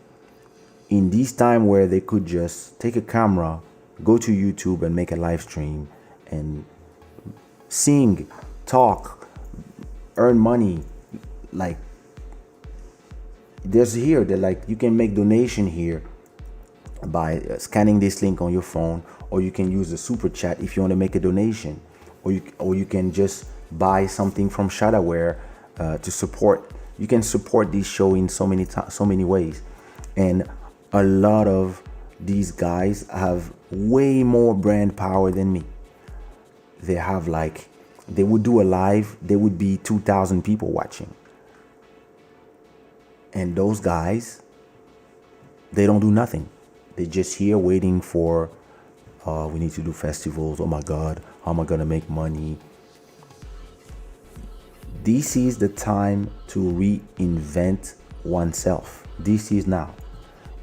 Speaker 1: in this time where they could just take a camera, go to YouTube and make a live stream and sing, talk, earn money, like there's here that like you can make donation here by scanning this link on your phone, or you can use the super chat if you want to make a donation, or you can just buy something from Shadaware to support. You can support this show in so many ways, and a lot of these guys have way more brand power than me. They have like, they would do a live, there would be 2,000 people watching, and those guys, they don't do nothing. They're just here waiting for, we need to do festivals. Oh my God, how am I gonna make money? This is the time to reinvent oneself. This is now.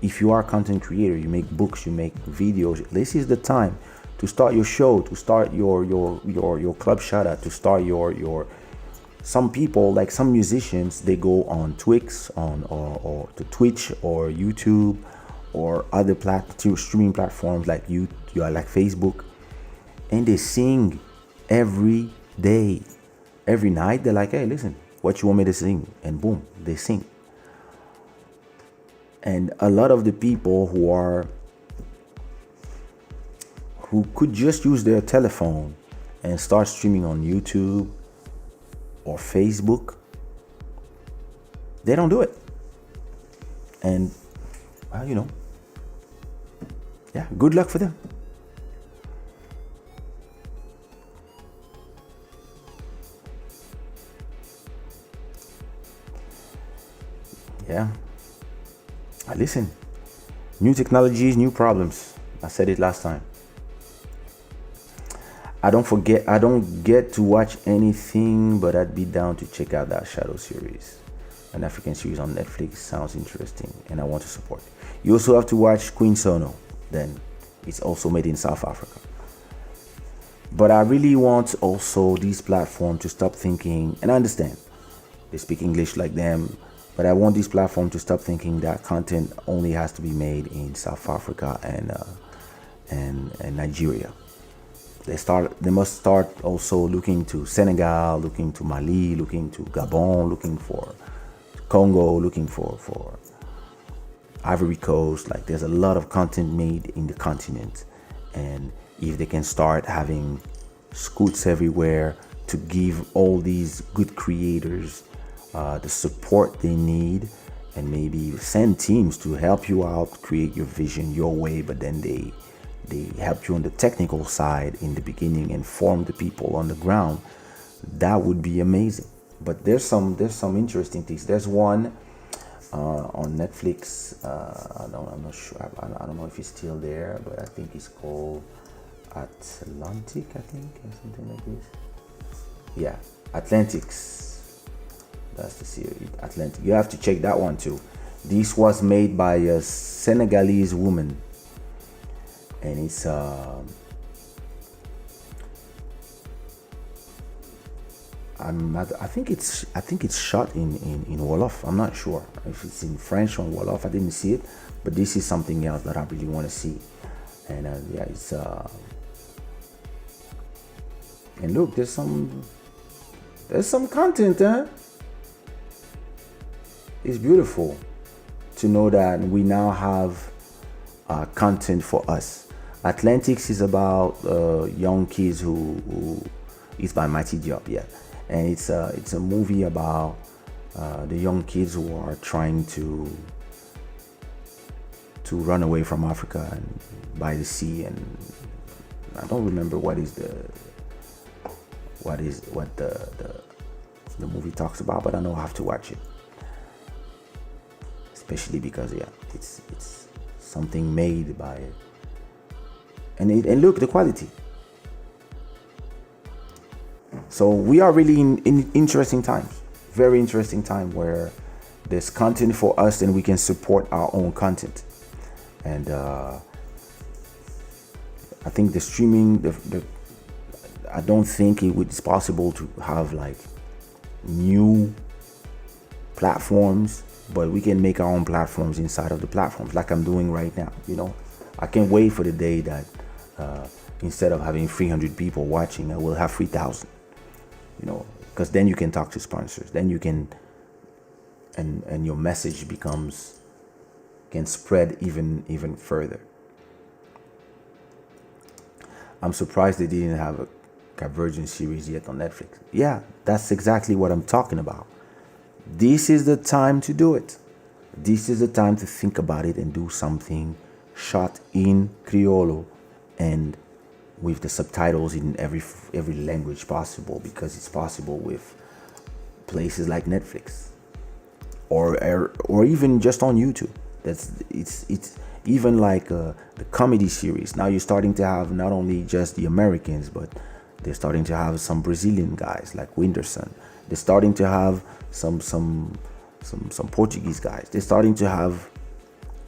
Speaker 1: If you are a content creator, you make books, you make videos, this is the time to start your show, to start your club Shada, to start your some people, like some musicians, they go on Twix, or to Twitch or YouTube or other streaming platforms like you are like Facebook, and they sing every day, every night. They're like, hey, listen, what you want me to sing? And boom, they sing. And a lot of the people who could just use their telephone and start streaming on YouTube or Facebook, they don't do it. And yeah, good luck for them. Yeah. Listen, new technologies, new problems. I said it last time. I don't get to watch anything, but I'd be down to check out that Shadow series. An African series on Netflix. Sounds interesting, and I want to support it. You also have to watch Queen Sono. Then it's also made in South Africa. But I really want also this platform to stop thinking, and I understand they speak English like them, but I want this platform to stop thinking that content only has to be made in South Africa and Nigeria. They must start also looking to Senegal, looking to Mali, looking to Gabon, looking for Congo, looking for Ivory Coast. Like, there's a lot of content made in the continent, and if they can start having scouts everywhere to give all these good creators the support they need, and maybe send teams to help you out, create your vision your way, but then they help you on the technical side in the beginning and form the people on the ground, that would be amazing. But there's some interesting things. There's one on Netflix. I'm not sure. I don't know if it's still there, but I think it's called Atlantic, I think, or something like this. Yeah, Atlantics. That's the series, Atlantic. You have to check that one too. This was made by a Senegalese woman, and it's I think it's shot in Wolof. I'm not sure if it's in French or Wolof. I didn't see it, but this is something else that I really want to see. And yeah, it's and look, there's some content, huh? It's beautiful to know that we now have content for us. Atlantics is about young kids who is by Mighty Diop, yeah, and it's a movie about the young kids who are trying to run away from Africa and by the sea, and I don't remember what the movie talks about, but I know I have to watch it. Especially because it's something made by it, and look, the quality. So we are really in interesting times, very interesting time, where there's content for us and we can support our own content. And I think the streaming, I don't think it's possible to have like new platforms but we can make our own platforms inside of the platforms, like I'm doing right now. I can't wait for the day that instead of having 300 people watching, I will have 3,000. Because then you can talk to sponsors. Then you can, and your message can spread even further. I'm surprised they didn't have a Convergence series yet on Netflix. Yeah, that's exactly what I'm talking about. This is the time to do it. This is the time to think about it and do something shot in Criollo and with the subtitles in every language possible, because it's possible with places like Netflix or even just on YouTube. It's even like the comedy series. Now you're starting to have not only just the Americans, but they're starting to have some Brazilian guys like Whindersson. They're starting to have some Portuguese guys. They're starting to have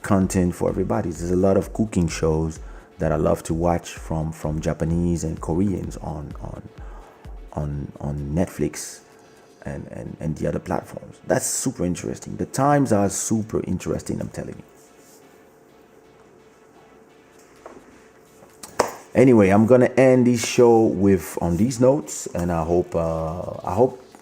Speaker 1: content for everybody. There's a lot of cooking shows that I love to watch from Japanese and Koreans on Netflix and the other platforms. That's super interesting. The times are super interesting, I'm telling you. Anyway, I'm gonna end this show on these notes, and I hope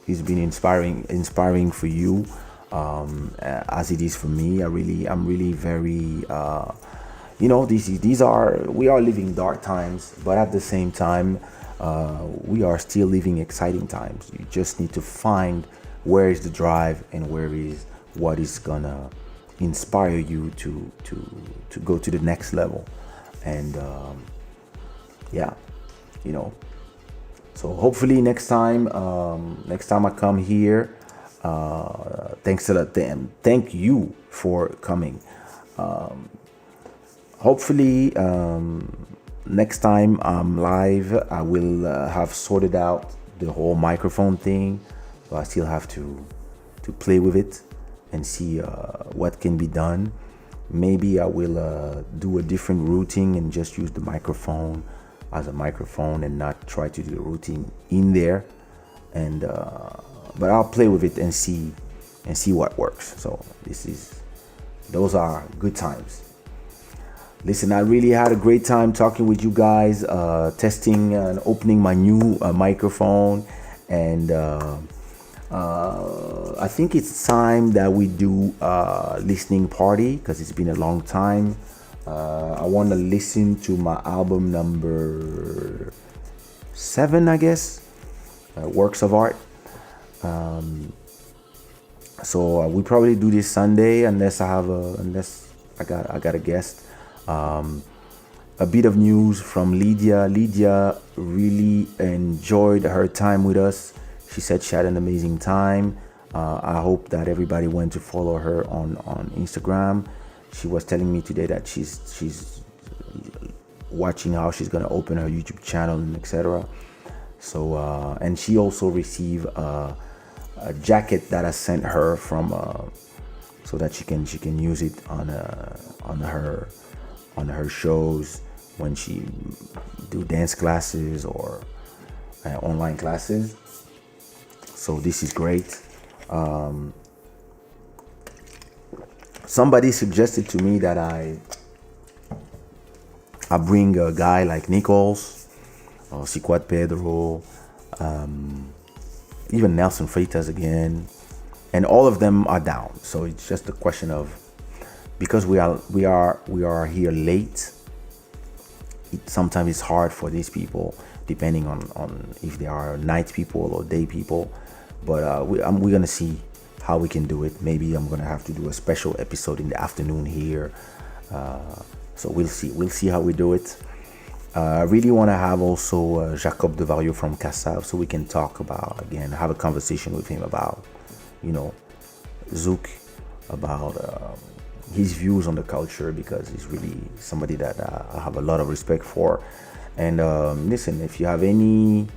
Speaker 1: it's been inspiring for you, as it is for me. I'm really very, we are living dark times, but at the same time, we are still living exciting times. You just need to find where is the drive and where is what is gonna inspire you to go to the next level, and so hopefully next time I come here, thanks a lot, thank you for coming. Hopefully next time I'm live, I will have sorted out the whole microphone thing, so I still have to play with it and see what can be done. Maybe I will do a different routing and just use the microphone as a microphone and not try to do the routing in there, and but I'll play with it and see what works. So those are good times. Listen, I really had a great time talking with you guys, testing and opening my new microphone, and I think it's time that we do a listening party, because it's been a long time. I want to listen to my album number 7, I guess, Works of Art. So we probably do this Sunday, unless I got a guest. A bit of news from Lydia. Lydia really enjoyed her time with us. She said she had an amazing time. I hope that everybody went to follow her on Instagram. She was telling me today that she's watching how she's gonna open her YouTube channel and etc. So and she also received a jacket that I sent her from so that she can use it on her shows when she do dance classes or online classes. So this is great. Somebody suggested to me that I bring a guy like Nichols or Siquat Pedro, even Nelson Freitas again, and all of them are down. So it's just a question of, because we are here late, sometimes it's hard for these people, depending on if they are night people or day people. But we're gonna see how we can do it. Maybe I'm gonna have to do a special episode in the afternoon here. So we'll see how we do it. I really want to have also Jacob Devario from Kaysha, so we can talk about, again, have a conversation with him about, Zouk, about his views on the culture, because he's really somebody that I have a lot of respect for. And listen, if you have any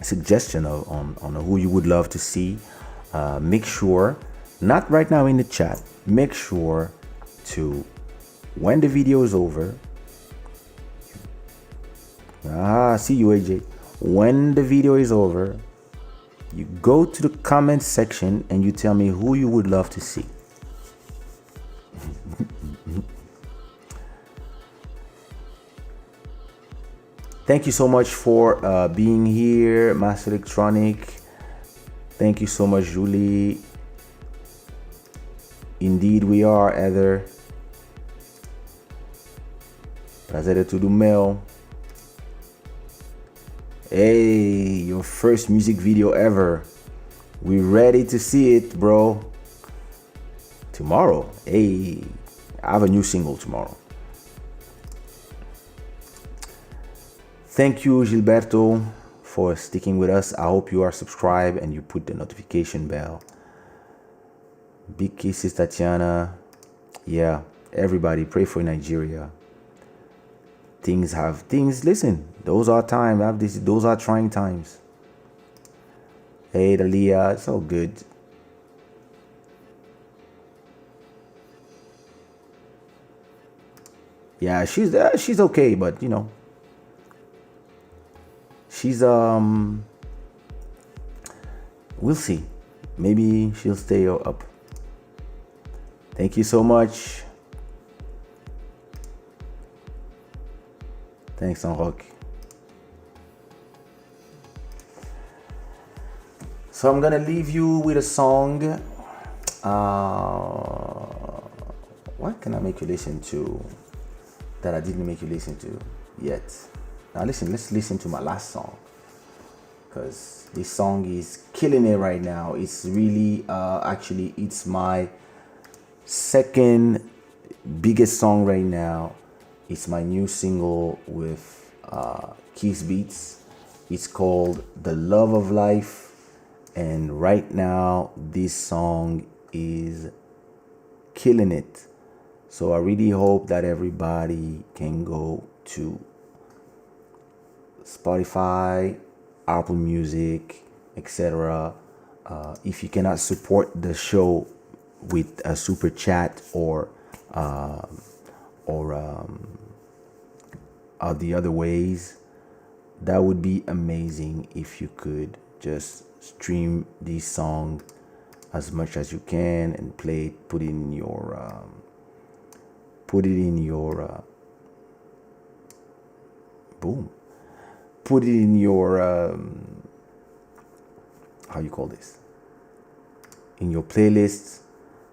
Speaker 1: suggestion on who you would love to see, make sure, not right now in the chat, make sure to, when the video is over, see you AJ, when the video is over, You go to the comment section and you tell me who you would love to see. Thank you so much for being here, Master Electronic. Thank you so much, Julie. Indeed, we are, Heather. Prazer tudo meu. Hey, your first music video ever. We ready to see it, bro. Tomorrow. Hey, I have a new single tomorrow. Thank you, Gilberto, for sticking with us. I hope you are subscribed and you put the notification bell. Big kisses, Tatiana. Yeah, everybody pray for Nigeria. Listen, those are times. Those are trying times. Hey, Dalia, it's all good. Yeah, she's okay, but you know, she's we'll see. Maybe she'll stay up. Thank you so much. Thanks, Enroc. So I'm gonna leave you with a song. What can I make you listen to that I didn't make you listen to yet? Now listen, let's listen to my last song, because this song is killing it right now. It's really actually it's my second biggest song right now. It's my new single with Keys Beats. It's called The Love of Life, and right now this song is killing it. So I really hope that everybody can go to Spotify, Apple Music, etc. If you cannot support the show with a super chat or the other ways, that would be amazing if you could just stream this song as much as you can and play it, put it in your how you call this, in your playlists,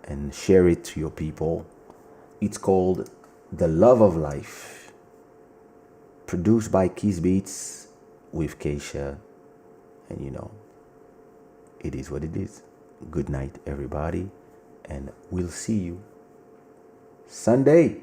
Speaker 1: and share it to your people. It's called The Love of Life, produced by Keys Beats with Kaysha, and you know, it is what it is. Good night, everybody, and we'll see you Sunday.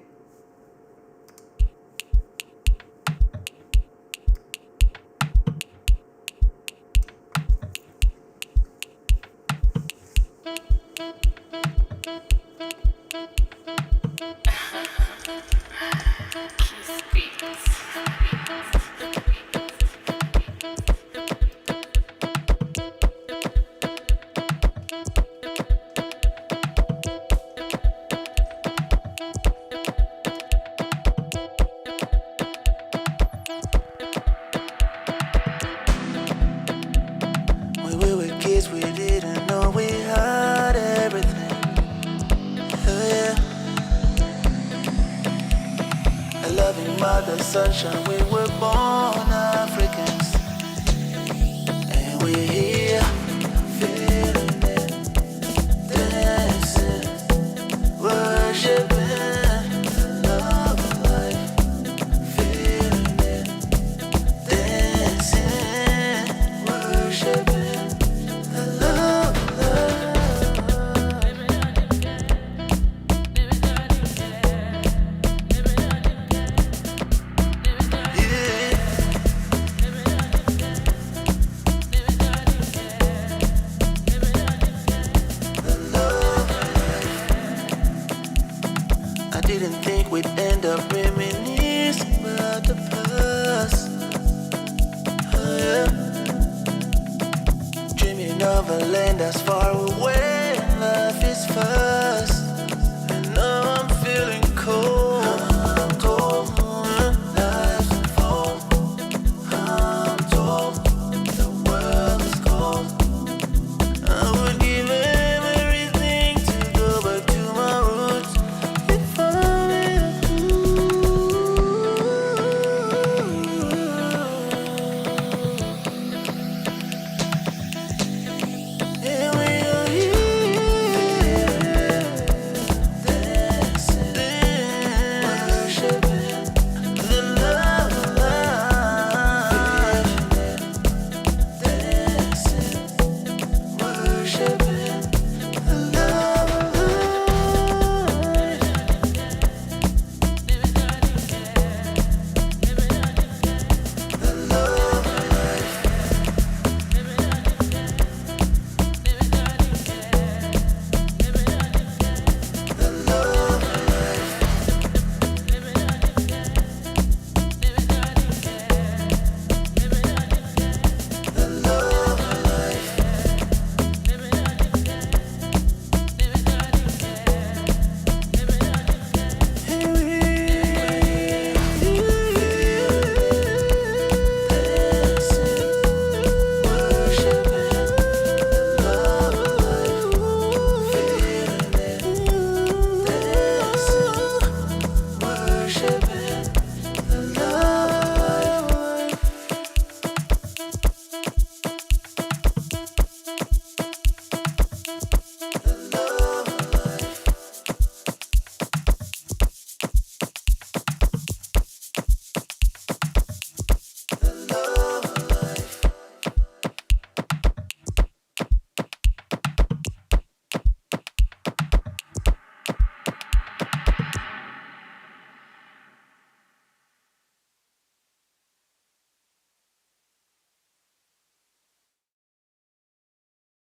Speaker 2: We didn't know we had everything. Oh yeah. A loving mother, sunshine, we were born Africans. And we're here, feeling it, dancing, worshiping the love of life. Feeling it, dancing, worshiping. Didn't think we'd end up reminiscing about the past. Oh, yeah. Dreaming of a land that's far away, life is fast.